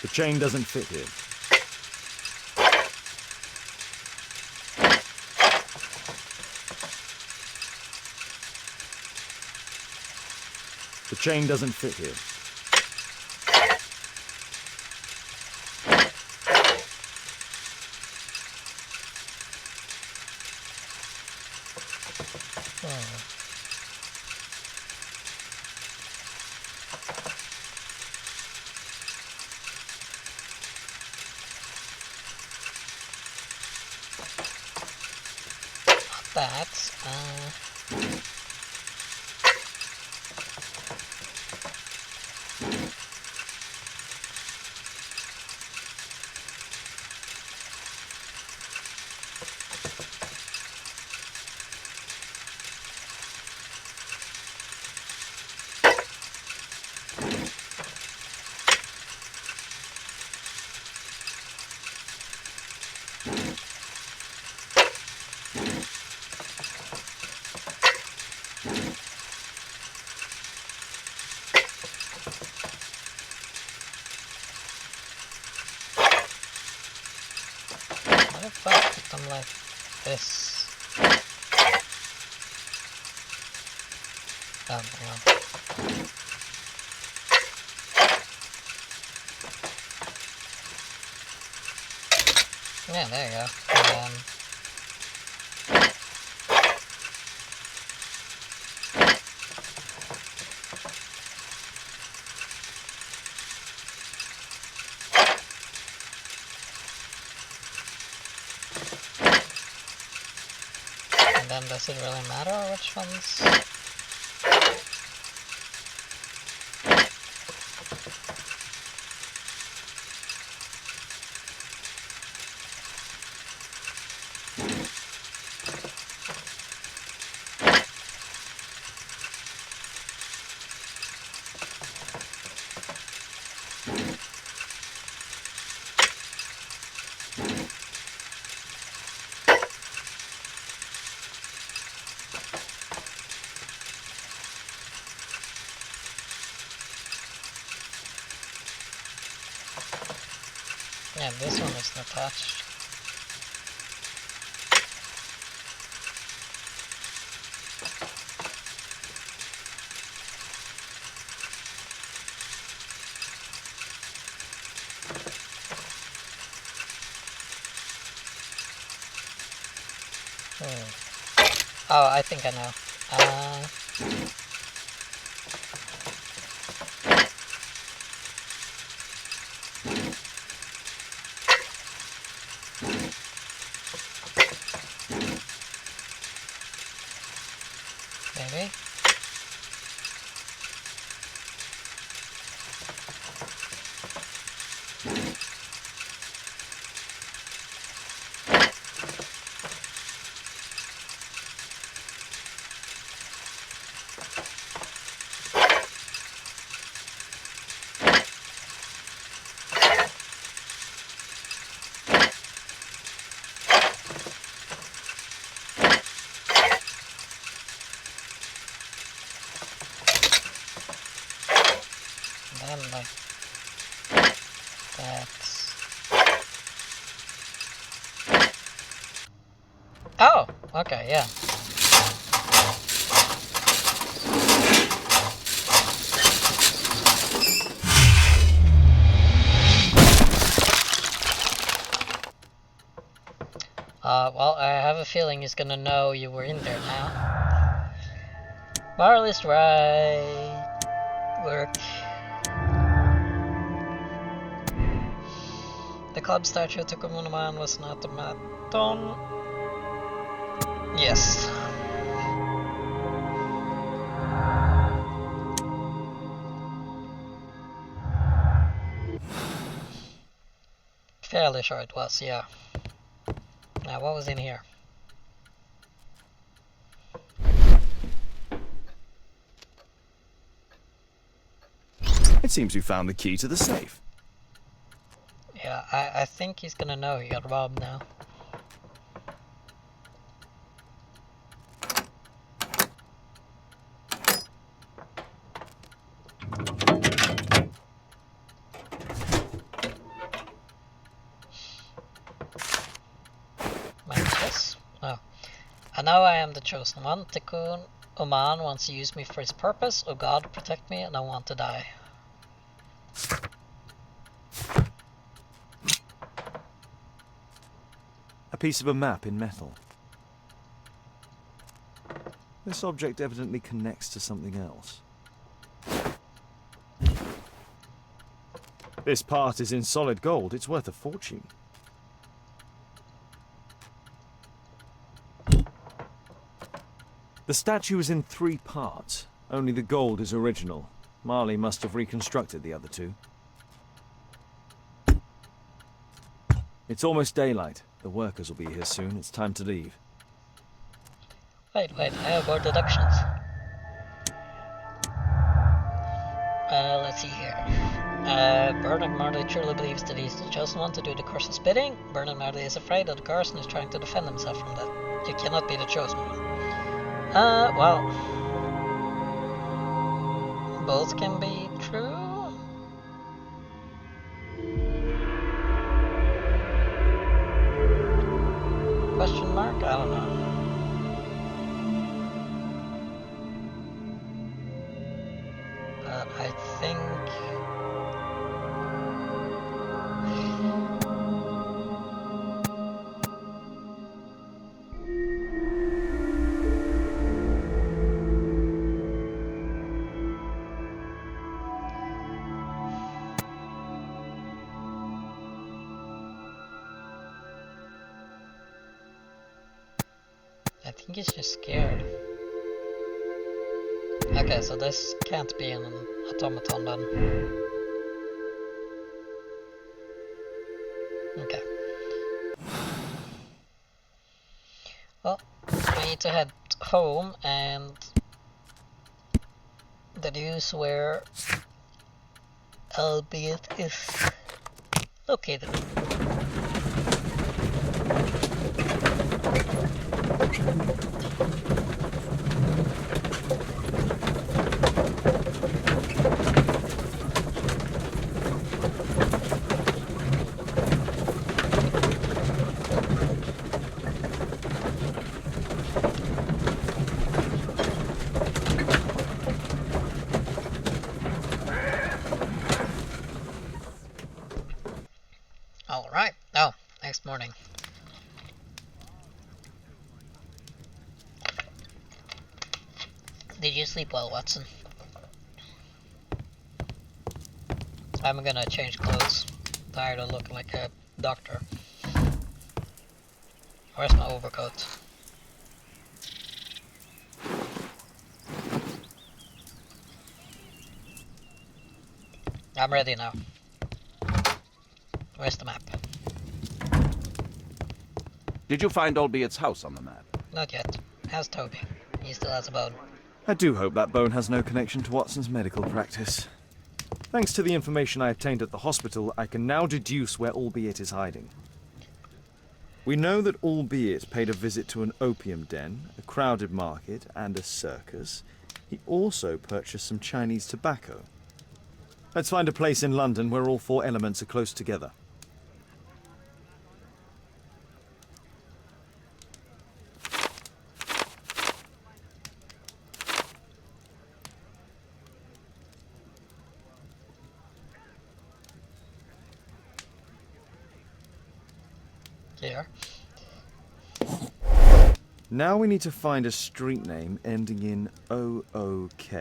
The chain doesn't fit here. The chain doesn't fit here. That, What if I put them like this? Oh, hang on. Yeah, there you go. And then does it really matter which ones? Yeah, this one is not touched. Oh, I think I know. Maybe? Then like that's... Oh! Okay, yeah. Well, I have a feeling he's gonna know you were in there now. Marley's right. Work. The club statue to Kumanaman was not a Madon. Yes. Fairly sure it was, yeah. Now, what was in here? It seems you found the key to the safe. Yeah, I think he's gonna know he got robbed now. This? No. And now I am the chosen one. Tikkun Oman wants to use me for his purpose. Oh God, protect me, and I want to die. A piece of a map in metal. This object evidently connects to something else. This part is in solid gold. It's worth a fortune. The statue is in 3 parts. Only the gold is original. Marley must have reconstructed the other 2. It's almost daylight. The workers will be here soon. It's time to leave. Wait, I have more deductions. Let's see here. Bernard Marley truly believes that he's the chosen one to do the course's bidding. Bernard Marley is afraid that the garrison is trying to defend himself from that. You cannot be the chosen one. Well... both can be true? Question mark? I don't know. But I think... I think he's just scared. Okay, so this can't be an automaton then. Okay. Well, we need to head home and deduce where Albeit is located. Alright, oh, next morning. Did you sleep well, Watson? I'm gonna change clothes. Tired of looking like a doctor. Where's my overcoat? I'm ready now. Where's the map? Did you find Albeit's house on the map? Not yet. How's Toby? He still has a bone. I do hope that bone has no connection to Watson's medical practice. Thanks to the information I obtained at the hospital, I can now deduce where Albeit is hiding. We know that Albeit paid a visit to an opium den, a crowded market, and a circus. He also purchased some Chinese tobacco. Let's find a place in London where all four elements are close together. Here. Now we need to find a street name ending in OOK.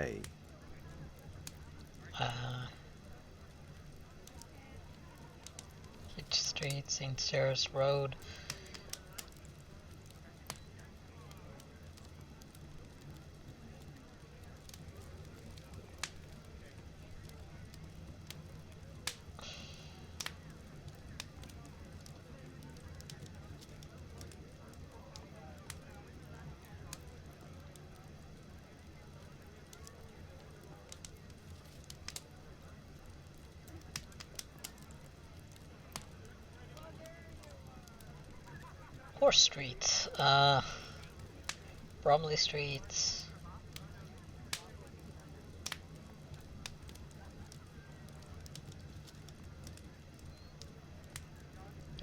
Hitch Street, St. Sarah's Road. Horse Street, Bromley Street.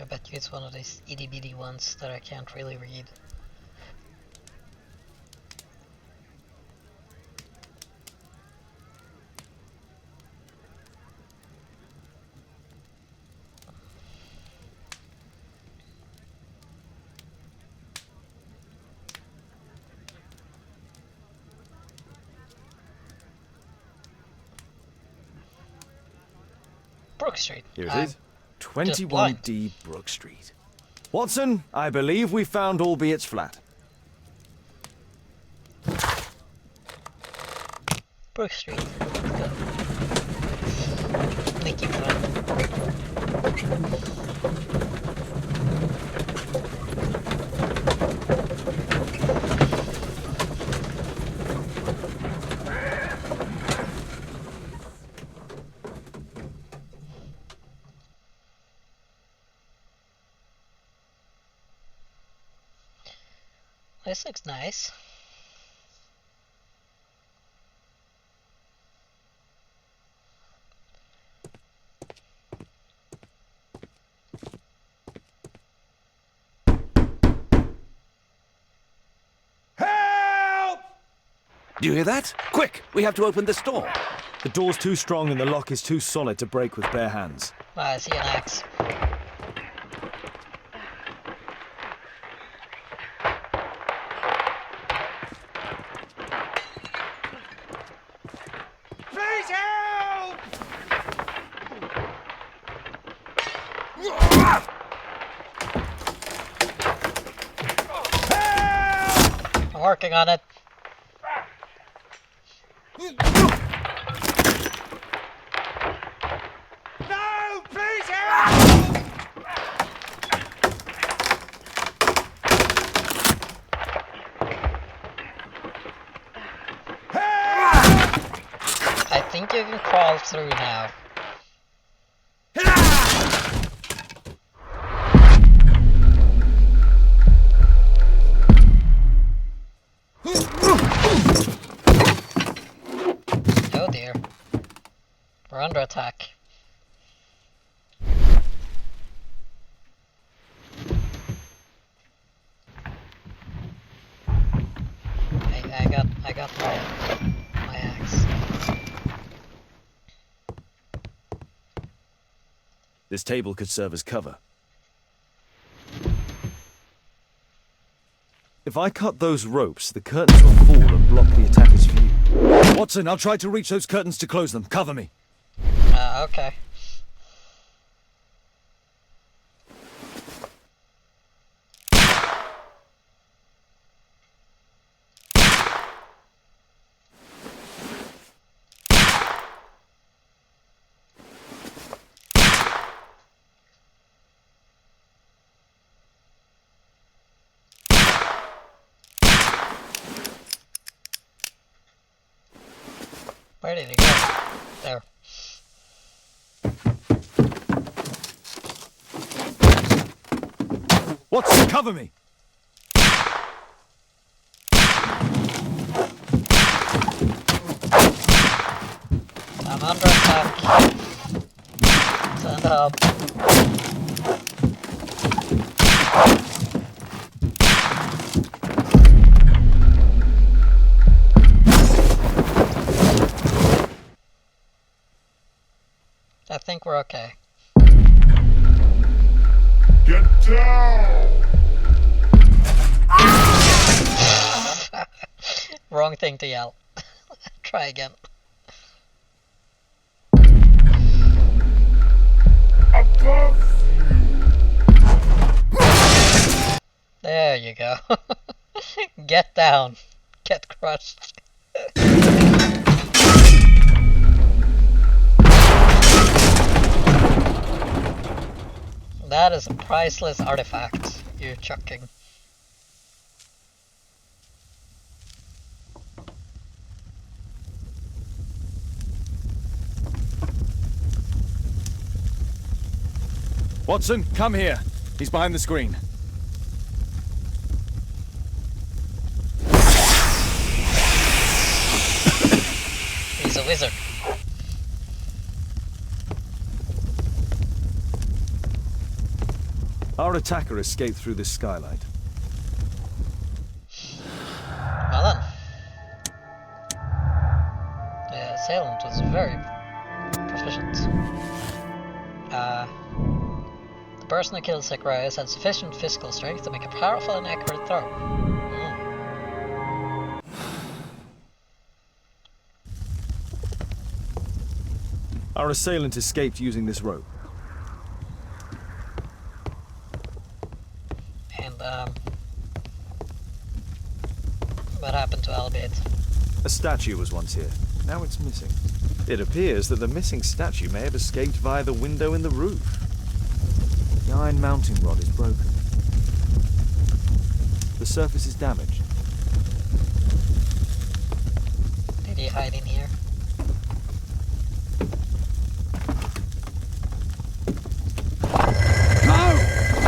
I bet you it's one of these itty bitty ones that I can't really read. Brook Street. Here it is. 21D Brook Street. Watson, I believe we found Albeit's flat. Brook Street. Let's go. Thank you for that. This looks nice. Do you hear that? Quick, we have to open this door. The door's too strong and the lock is too solid to break with bare hands. I see an axe. Please help! I'm working on it. No, please help! I think you can crawl through now. Oh dear. We're under attack. I got my axe. This table could serve as cover. If I cut those ropes, the curtains will fall and block the attacker's view. Watson, I'll try to reach those curtains to close them. Cover me. Okay. Where did he go? There. Watson, cover me! I'm under attack. Send help. I think we're okay. Get down! Wrong thing to yell. Try again. Above you! There you go. Get down. Get crushed. That is a priceless artifact you're chucking. Watson, come here. He's behind the screen. He's a wizard. Our attacker escaped through this skylight. Well then. The assailant was very proficient. The person who killed Zacharias had sufficient physical strength to make a powerful and accurate throw. Our assailant escaped using this rope. And, what happened to Albeit? A statue was once here. Now it's missing. It appears that the missing statue may have escaped via the window in the roof. The iron mounting rod is broken. The surface is damaged. Did he hide in here? No!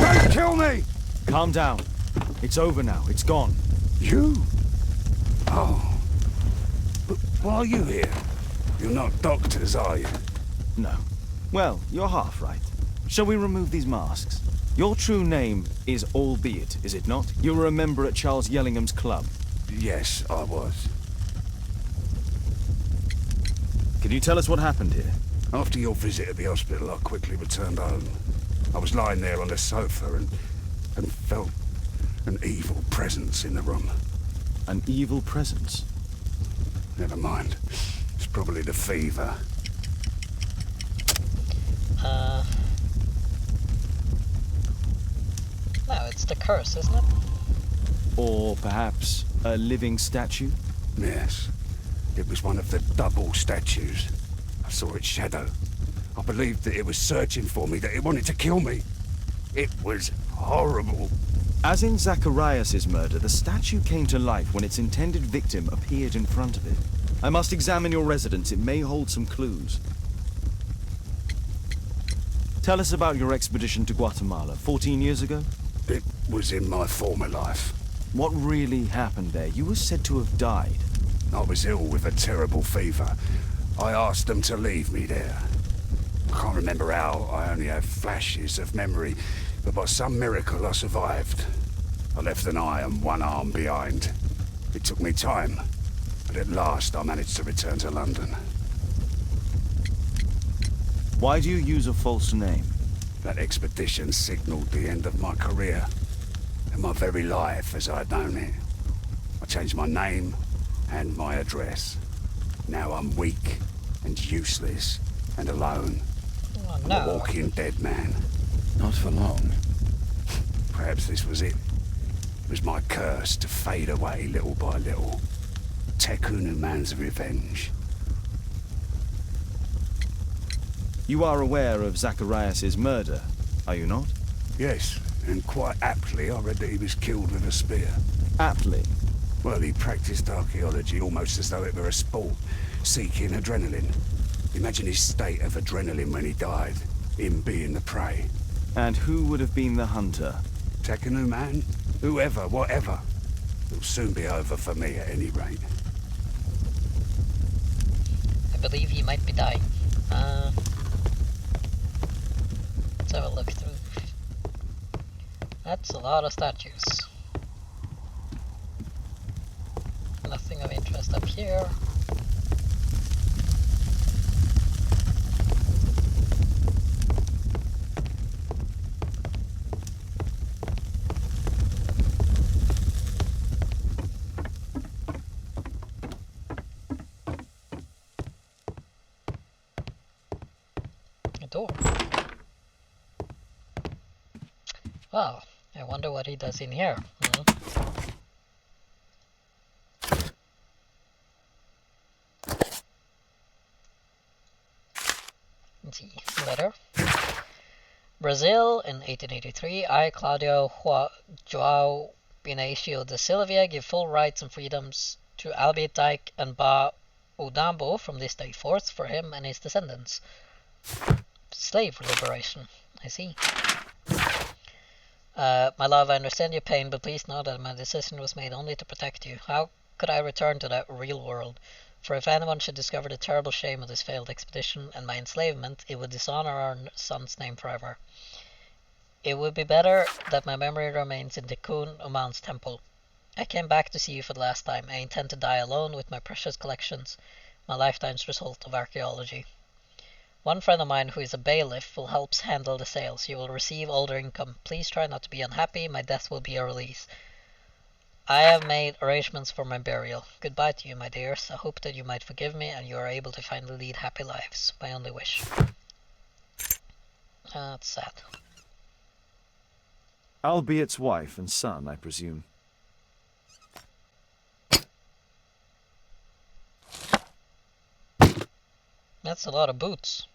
Don't kill me! Calm down. It's over now. It's gone. You? Oh. But why are you here? You're not doctors, are you? No. Well, you're half right. Shall we remove these masks? Your true name is Albeit, is it not? You were a member at Charles Yellingham's club. Yes, I was. Can you tell us what happened here? After your visit at the hospital, I quickly returned home. I was lying there on the sofa and felt an evil presence in the room. An evil presence? Never mind. It's probably the fever. No, it's the curse, isn't it? Or perhaps a living statue? Yes. It was one of the double statues. I saw its shadow. I believed that it was searching for me, that it wanted to kill me. It was horrible. As in Zacharias' murder, the statue came to life when its intended victim appeared in front of it. I must examine your residence. It may hold some clues. Tell us about your expedition to Guatemala 14 years ago? It was in my former life. What really happened there? You were said to have died. I was ill with a terrible fever. I asked them to leave me there. I can't remember how. I only have flashes of memory. But by some miracle, I survived. I left an eye and one arm behind. It took me time. But at last, I managed to return to London. Why do you use a false name? That expedition signaled the end of my career. And my very life as I'd known it. I changed my name and my address. Now I'm weak and useless and alone. Oh, I'm no. a walking dead man. Not for long. Perhaps this was it. It was my curse to fade away little by little. Tekunu man's revenge. You are aware of Zacharias' murder, are you not? Yes, and quite aptly I read that he was killed with a spear. Aptly? Well, he practiced archaeology almost as though it were a sport, seeking adrenaline. Imagine his state of adrenaline when he died, him being the prey. And who would have been the hunter? Tekunu man? Whoever, whatever. It'll soon be over for me at any rate. I believe he might be dying. Let's have a look through. That's a lot of statues. Nothing of interest up here. A door. Well, I wonder what he does in here. Let's see. Letter. Brazil in 1883. I, Claudio João Binacio de Silva, give full rights and freedoms to Albert Dike and Ba Udambo from this day forth for him and his descendants. Slave liberation. I see. My love, I understand your pain, but please know that my decision was made only to protect you. How could I return to that real world? For if anyone should discover the terrible shame of this failed expedition and my enslavement, it would dishonor our son's name forever. It would be better that my memory remains in the Kun Uman's temple. I came back to see you for the last time. I intend to die alone with my precious collections, my lifetime's result of archaeology. One friend of mine who is a bailiff will help handle the sales. You will receive all their income. Please try not to be unhappy. My death will be a release. I have made arrangements for my burial. Goodbye to you, my dears. I hope that you might forgive me and you are able to finally lead happy lives. My only wish. That's sad. Albert's wife and son, I presume. That's a lot of boots.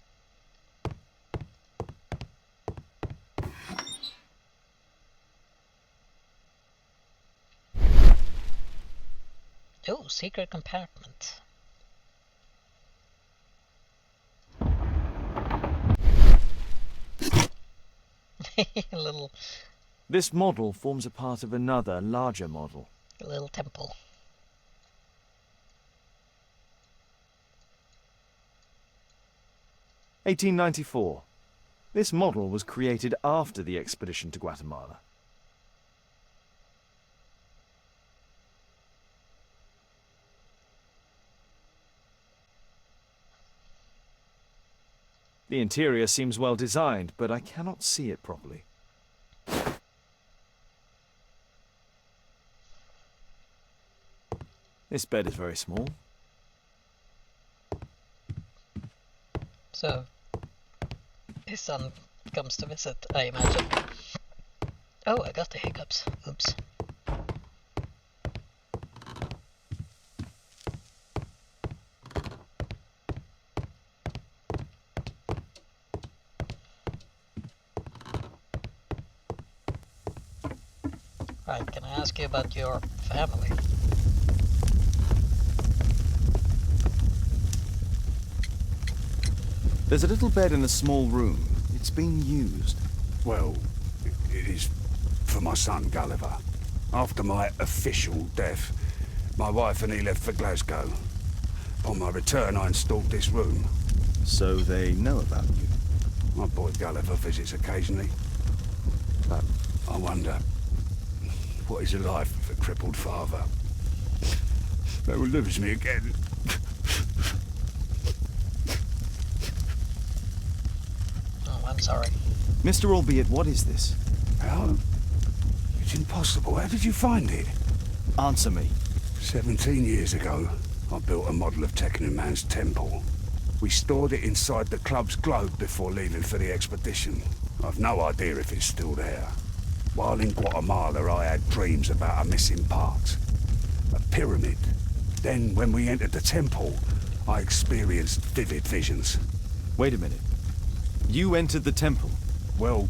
Oh, secret compartment. A little This model forms a part of another, larger model. little temple. (1894). This model was created after the expedition to Guatemala. The interior seems well designed, but I cannot see it properly. This bed is very small. So, his son comes to visit, I imagine. Oh, I got the hiccups. Oops. Right, can I ask you about your family? There's a little bed in a small room. It's being used. Well, it is for my son, Gulliver. After my official death, my wife and he left for Glasgow. On my return, I installed this room. So they know about you? My boy Gulliver visits occasionally. But I wonder, what is a life with a crippled father? They will lose me again. Oh, I'm sorry. Mr. Albeit, what is this? How? It's impossible. How did you find it? Answer me. 17 years ago, I built a model of Tekkenham Man's temple. We stored it inside the club's globe before leaving for the expedition. I've no idea if it's still there. While in Guatemala, I had dreams about a missing part. A pyramid. Then, when we entered the temple, I experienced vivid visions. Wait a minute. You entered the temple? Well,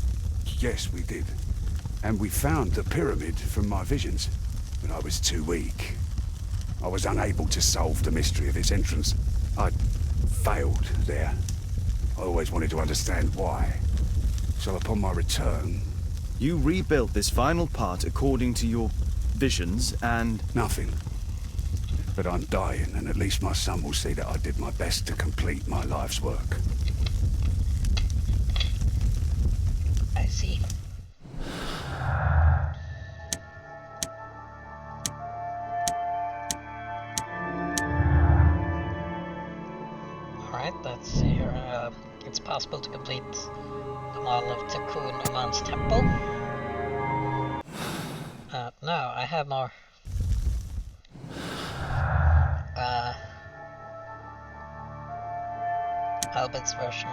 yes, we did. And we found the pyramid from my visions. But I was too weak. I was unable to solve the mystery of its entrance. I failed there. I always wanted to understand why. So upon my return... You rebuilt this final part according to your visions and... Nothing. But I'm dying, and at least my son will see that I did my best to complete my life's work. I see. Alright, let's see here. It's possible to complete the model of Tikkun Oman's temple. No, I have more. Albit's version.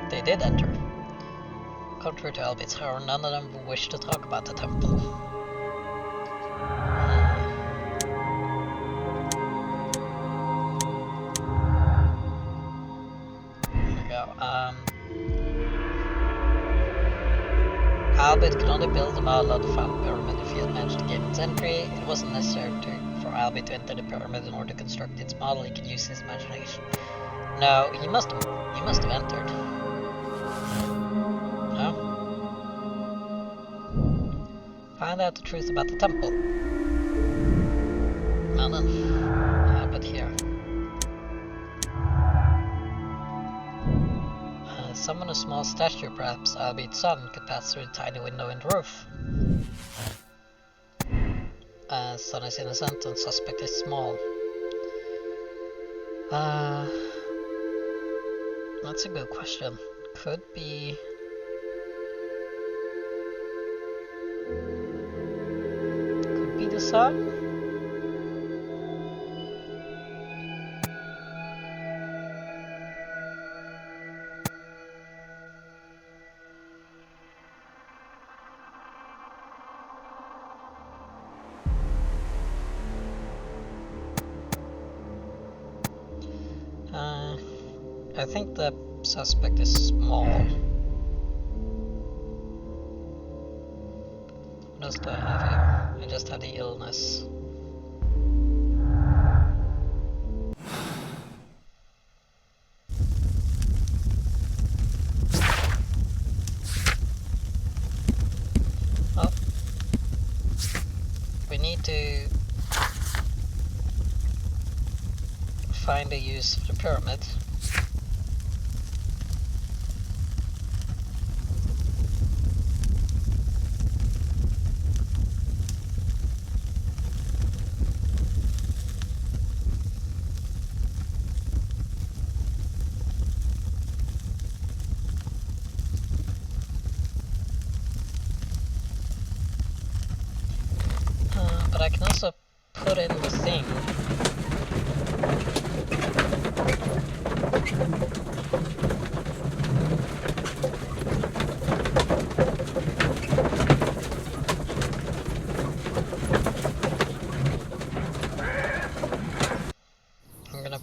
They did enter. Contrary to Albit's, however, none of them wish to talk about the temple. Here we go. Albit could only build the model of the final pyramid if he had managed to gain its entry. It wasn't necessary for Albit to enter the pyramid in order to construct its model. He could use his imagination. No, he must have entered. No? Find out the truth about the temple. Well then, but here. Summon a small statue, perhaps Albit's son could pass through the tiny window in the roof. Son is innocent and suspect is small. That's a good question. Could be... Could be the son? I think the suspect is small. What else do I have here? I just have the illness. Oh. We need to find a use for the pyramid. I can also put in the thing. I'm gonna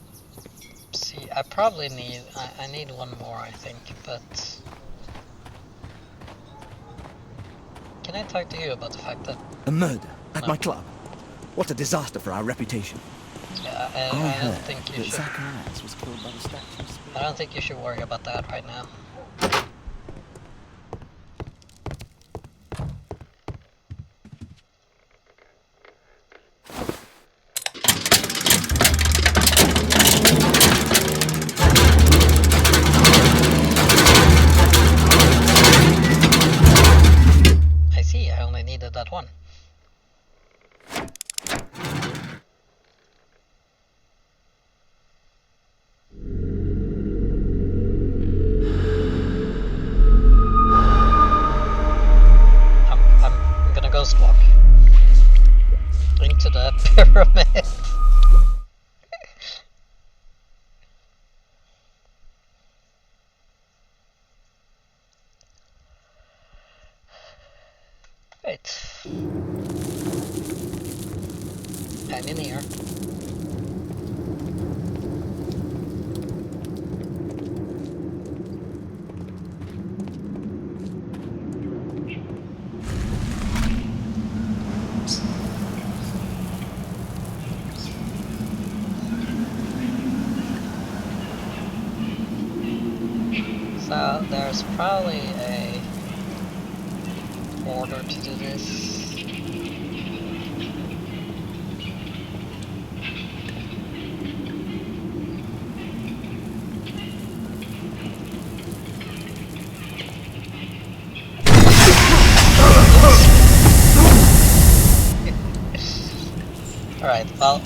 see. I probably need. I need one more, I think, but. Can I talk to you about the fact that... A murder at my club? What a disaster for our reputation. Yeah, I I heard don't think you that should... Zacharias was killed by the statues. I don't think you should worry about that right now. I see, I only needed that one. I'm gonna ghost walk into the pyramid. Right. I'm in here. So there's probably a order to do this. Alright, well,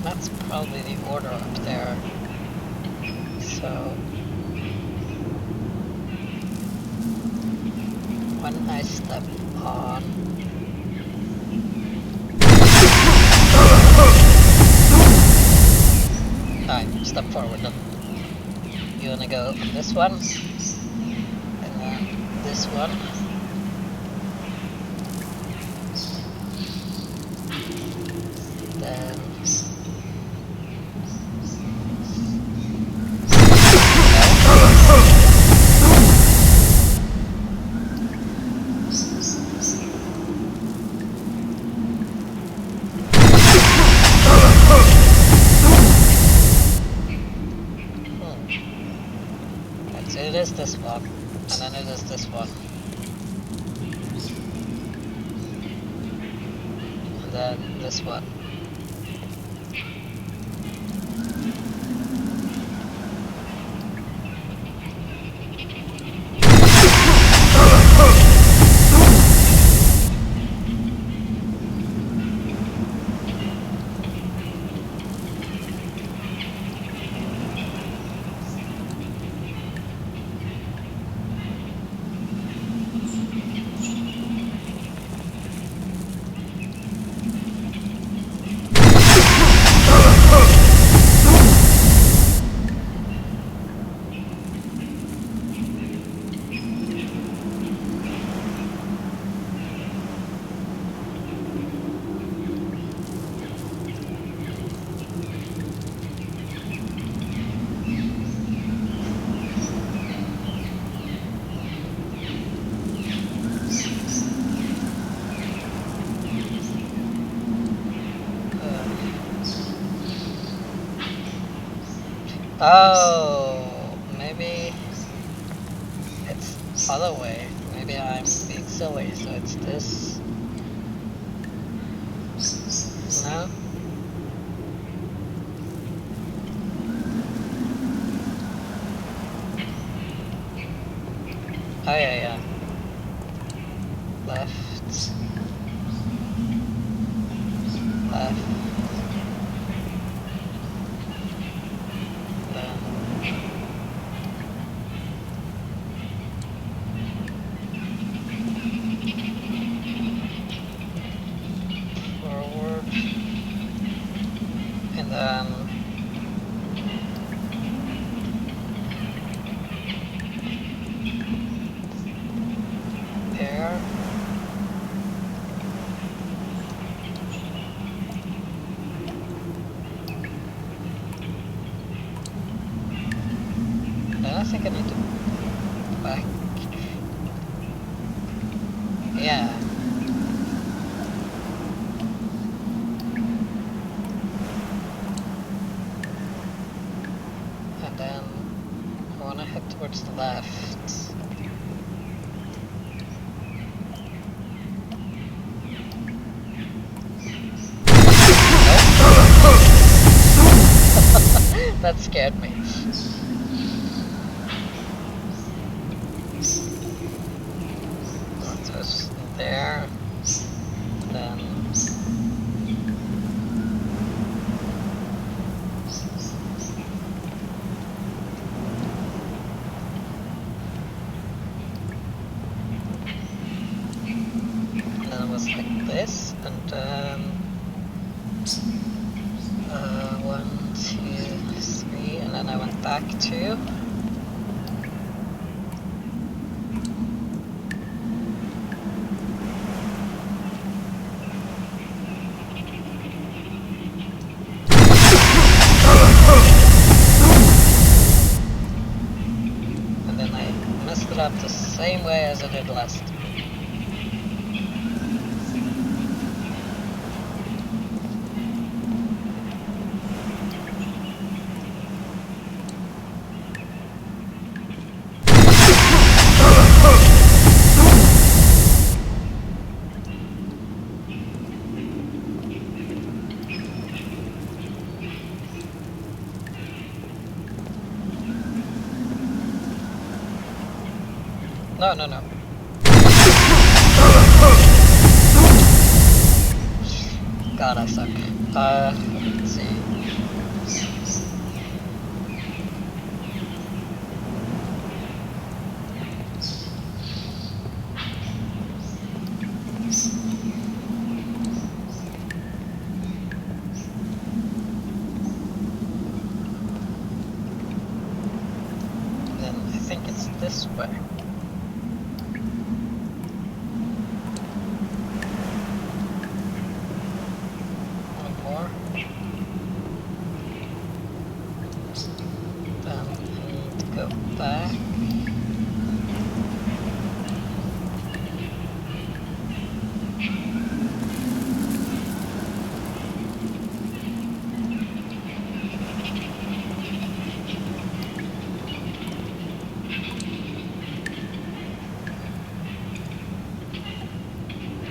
that's probably the order up there. So when I step on... Alright, step forward then. You wanna go on this one, and then this one. Then... So it is this one, and then it is this one. And then this one. Oh, maybe it's other way. Maybe I'm being silly, so it's this. No? Oh yeah. Left. Left. Then think I need to back. Yeah. And then I want to head towards the left. That scared me. Just there. Then it was like this, and then 1, 2, 3, and then I went back 2. And then I messed it up the same way as I did last. No, no, no. God, I suck. Let's see. Then I think it's this way. Then I need to go back.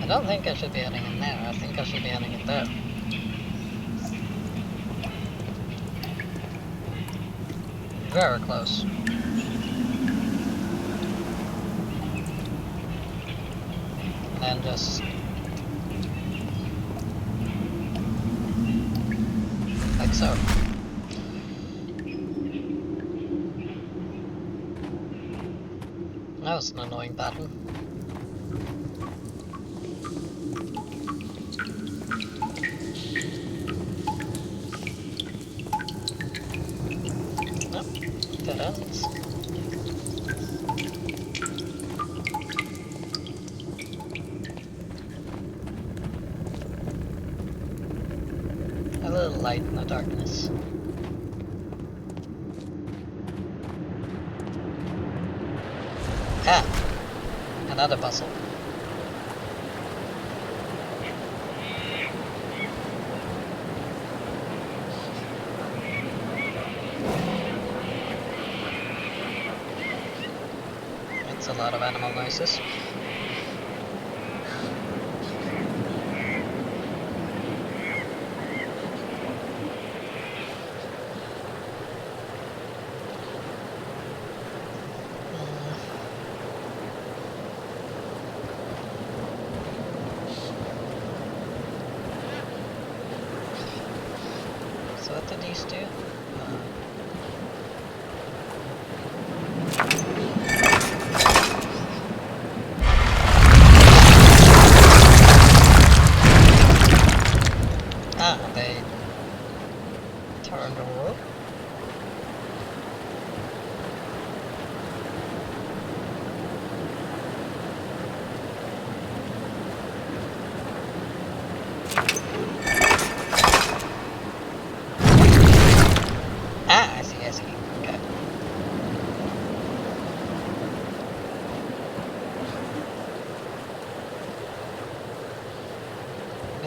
I don't think I should be heading in there. I think I should be heading in there. Very close. And just like so. That was an annoying button. Dead ends. A little light in the darkness. Ah! Another puzzle. It's a lot of animal noises. So what did these do? They turned the rope. I see, okay.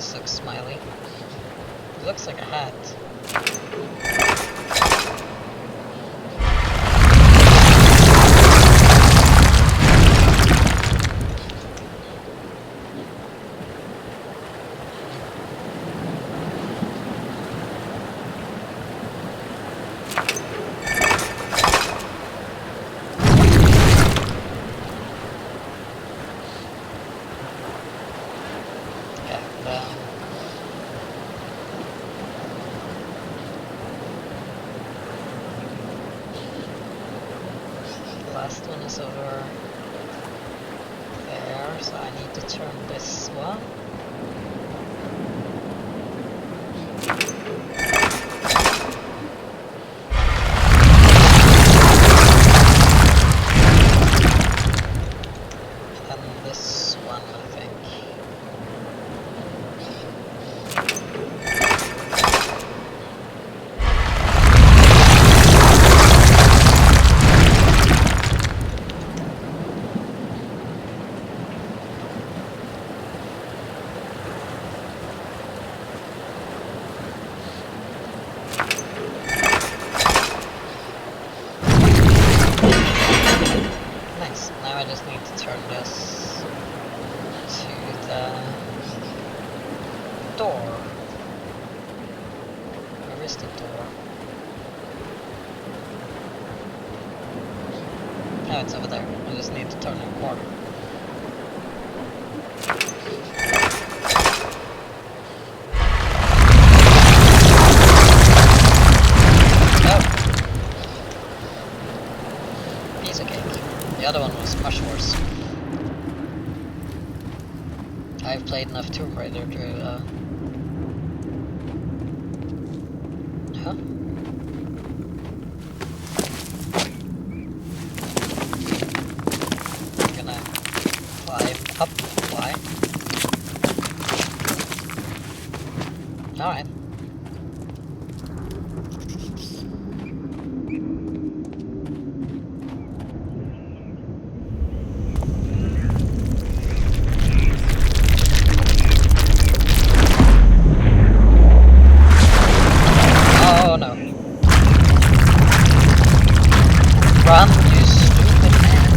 this looks smiley. It looks like a hat. Last one is over there, so I need to turn this one. And this one, I think. Now I just need to turn this to the door. Where is the door? Oh, it's over there. I just need to turn a corner. The other one was much worse. I've played enough Tomb Raider to huh? I'm gonna climb up. Why? Alright. Run, you stupid man.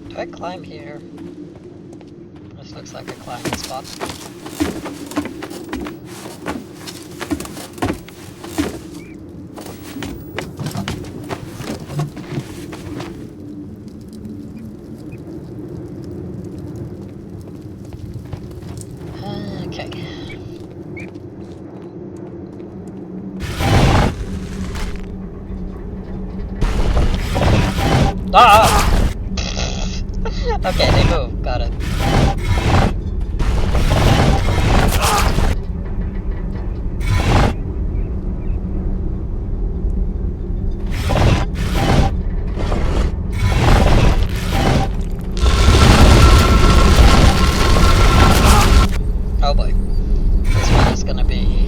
Do I climb here? This looks like a climbing spot. Okay. Ah! Okay, they move. Got it. Oh boy. This one is gonna be...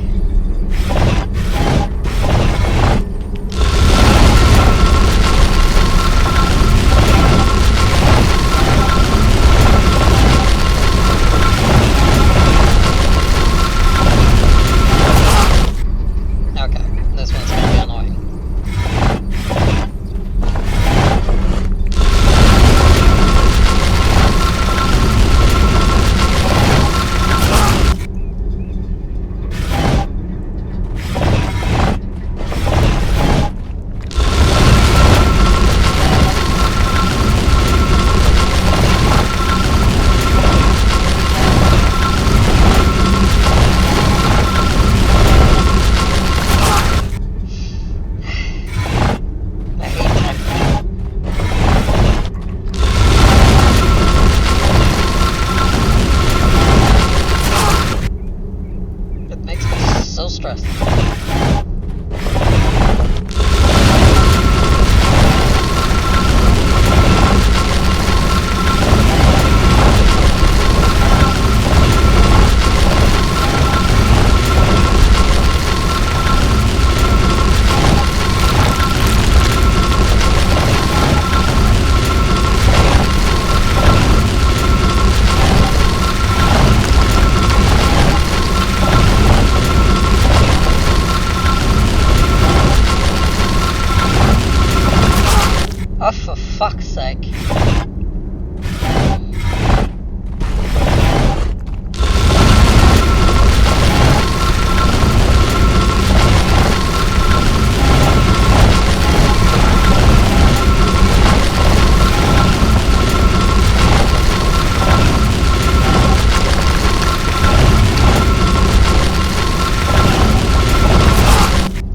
lag.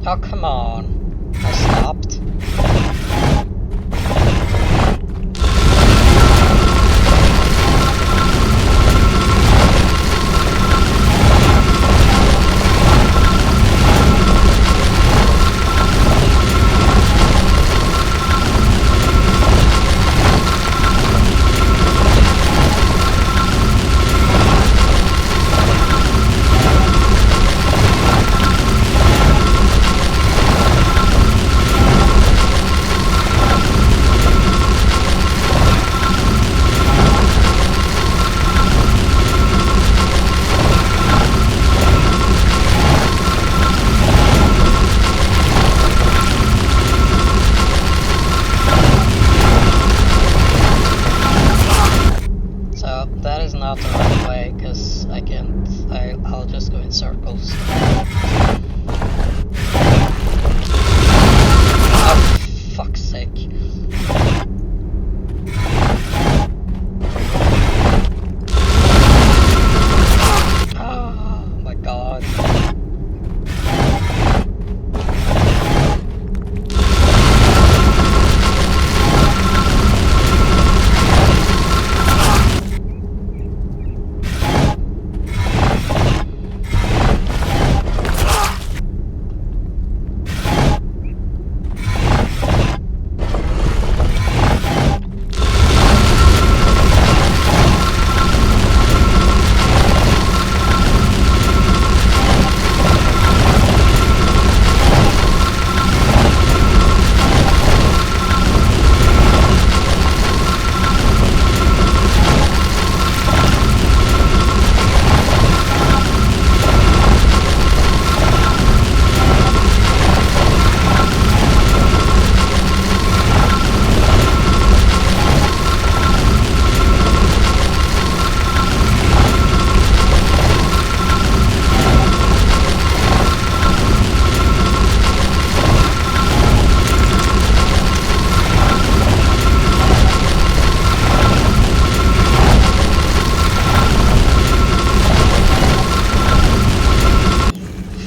Oh, come on. I stopped. That is not the right way, because I can't. I'll just go in circles. Oh, fuck's sake. Oh my god.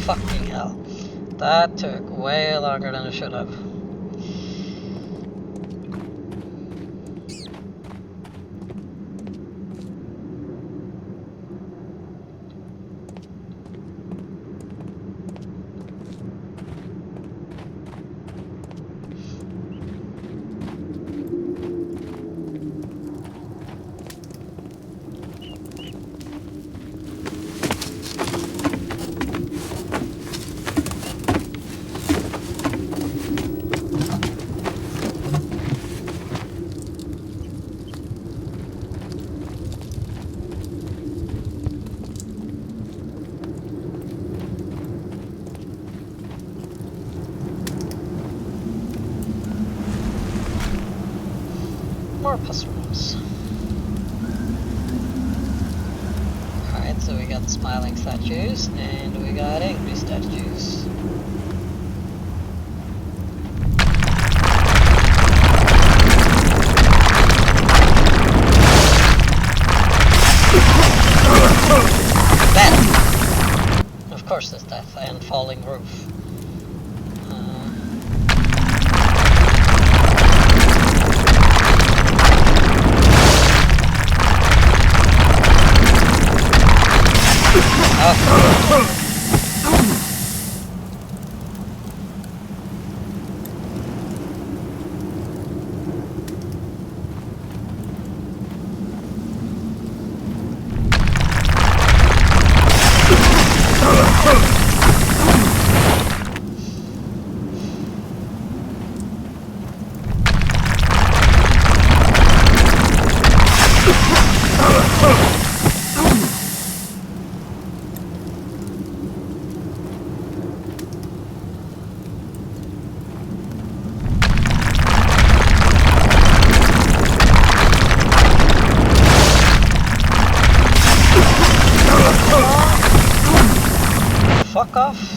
Fucking hell. That took way longer than it should have. More puzzle rooms. Alright, so we got smiling statues and we got angry statues. Death! Of course there's death and falling roof. fuck off?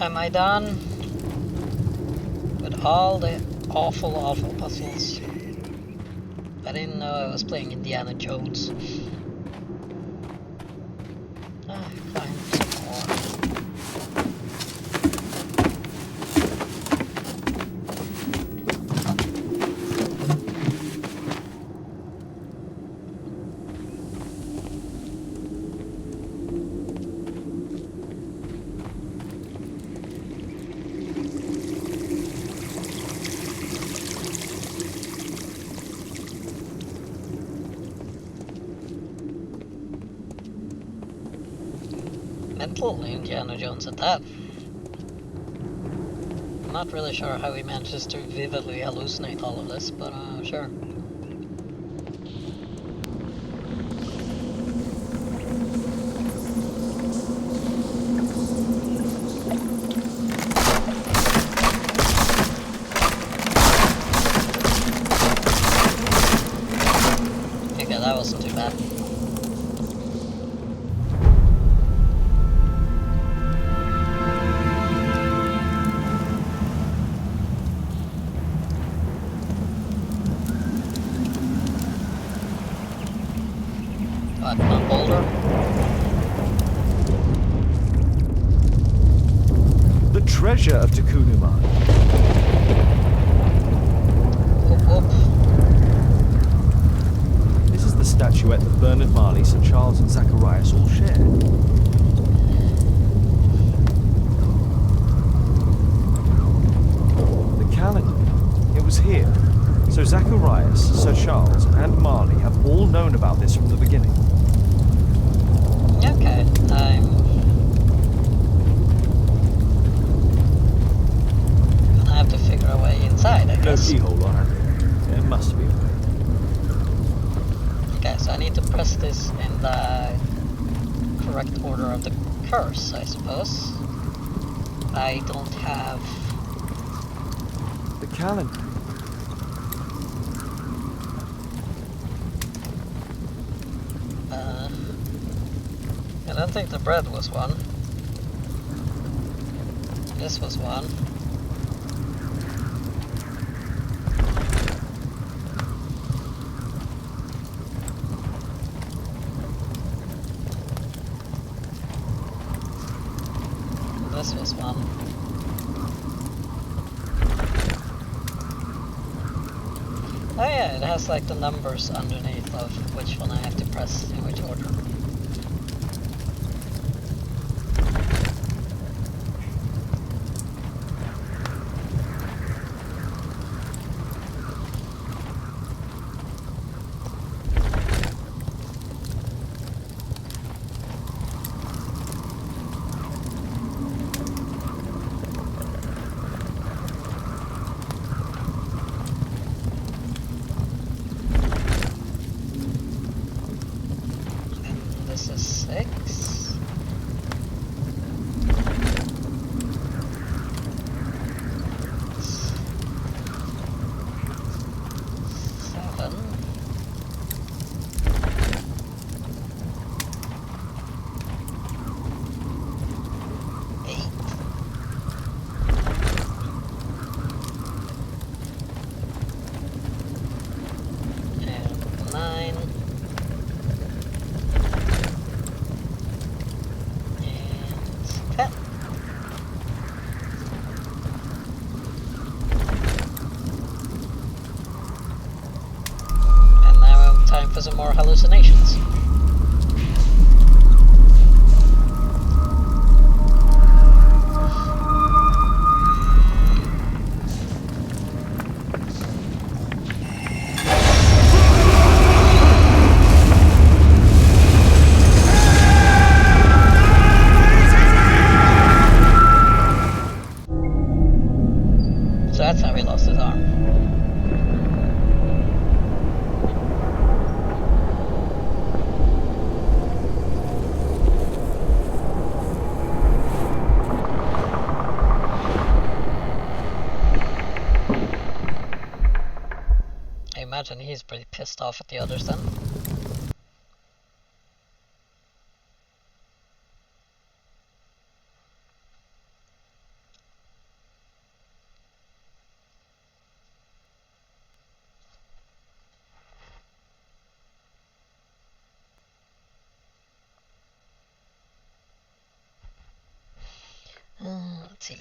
Am I done with all the awful puzzles? I didn't know I was playing Indiana Jones. Fine, some more. Mental Indiana Jones at that. I'm not really sure how he manages to vividly hallucinate all of this, but sure. Okay, that wasn't too bad. The treasure of Takunuman. This is the statuette that Bernard Marley, Sir Charles and Zacharias all shared. The calendar. It was here. So Zacharias, Sir Charles and Marley have all known about this from the beginning. Okay, I'm gonna have to figure a way inside, I guess. No keyhole or anything. There must be a way. Okay, so I need to press this in the correct order of the curse, I suppose. I don't have the calendar. I don't think the bread was one. This was one. This was one. Oh yeah, it has like the numbers underneath of which one I have to press in which order. time for some more hallucinations. So that's how he lost his arm. I imagine he's pretty pissed off at the others then. Let's see.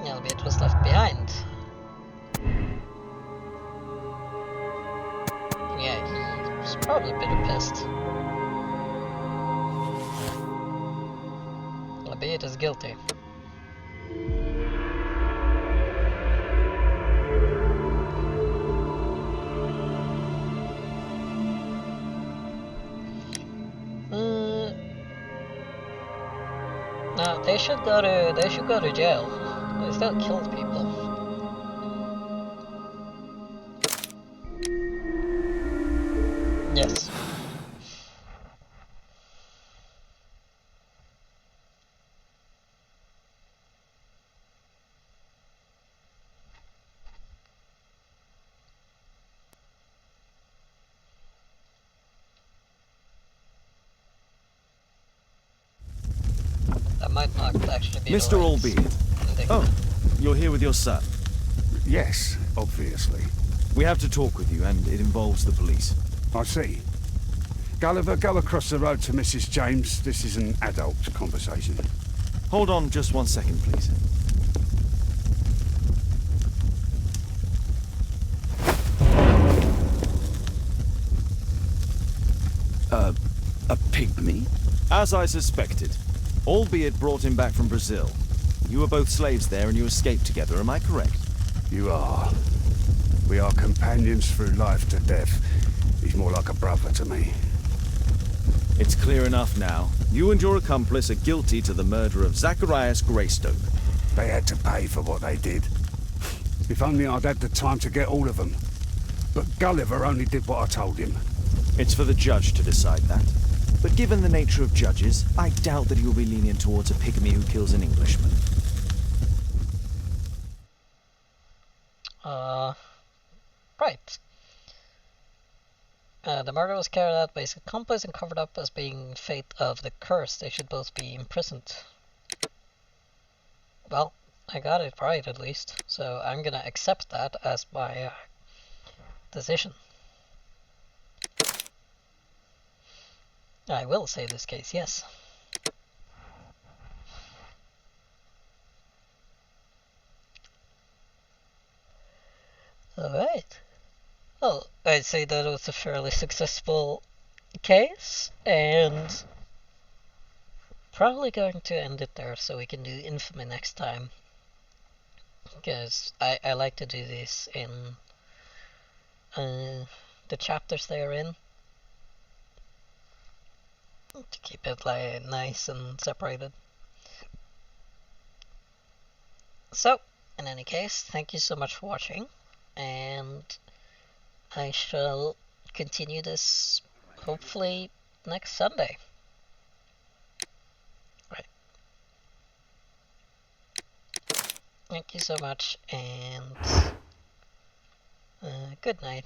Albeit was left behind. Yeah, he was probably a bit pissed. Albeit is guilty. No, they should go to jail. They still killed people. Yes. That might not actually be Mr. the right Albeit. Oh, you're here with your son. Yes, obviously. We have to talk with you, and it involves the police. I see. Gulliver, go across the road to Mrs. James. This is an adult conversation. Hold on just 1 second, please. A pygmy? As I suspected. Albeit brought him back from Brazil. You were both slaves there and you escaped together, am I correct? You are. We are companions through life to death. He's more like a brother to me. It's clear enough now. You and your accomplice are guilty to the murder of Zacharias Greystoke. They had to pay for what they did. If only I'd had the time to get all of them. But Gulliver only did what I told him. It's for the judge to decide that. But given the nature of judges, I doubt that he will be lenient towards a pygmy who kills an Englishman. Right. The murder was carried out by his accomplice and covered up as being fate of the curse. They should both be imprisoned. Well, I got it right at least, so I'm gonna accept that as my decision. I will say this case, yes. Alright. Well, I'd say that it was a fairly successful case, and probably going to end it there so we can do Infamy next time. Because I like to do this in the chapters they're in. To keep it like nice and separated. So, in any case, thank you so much for watching, and I shall continue this hopefully next Sunday. Right. Thank you so much, and good night.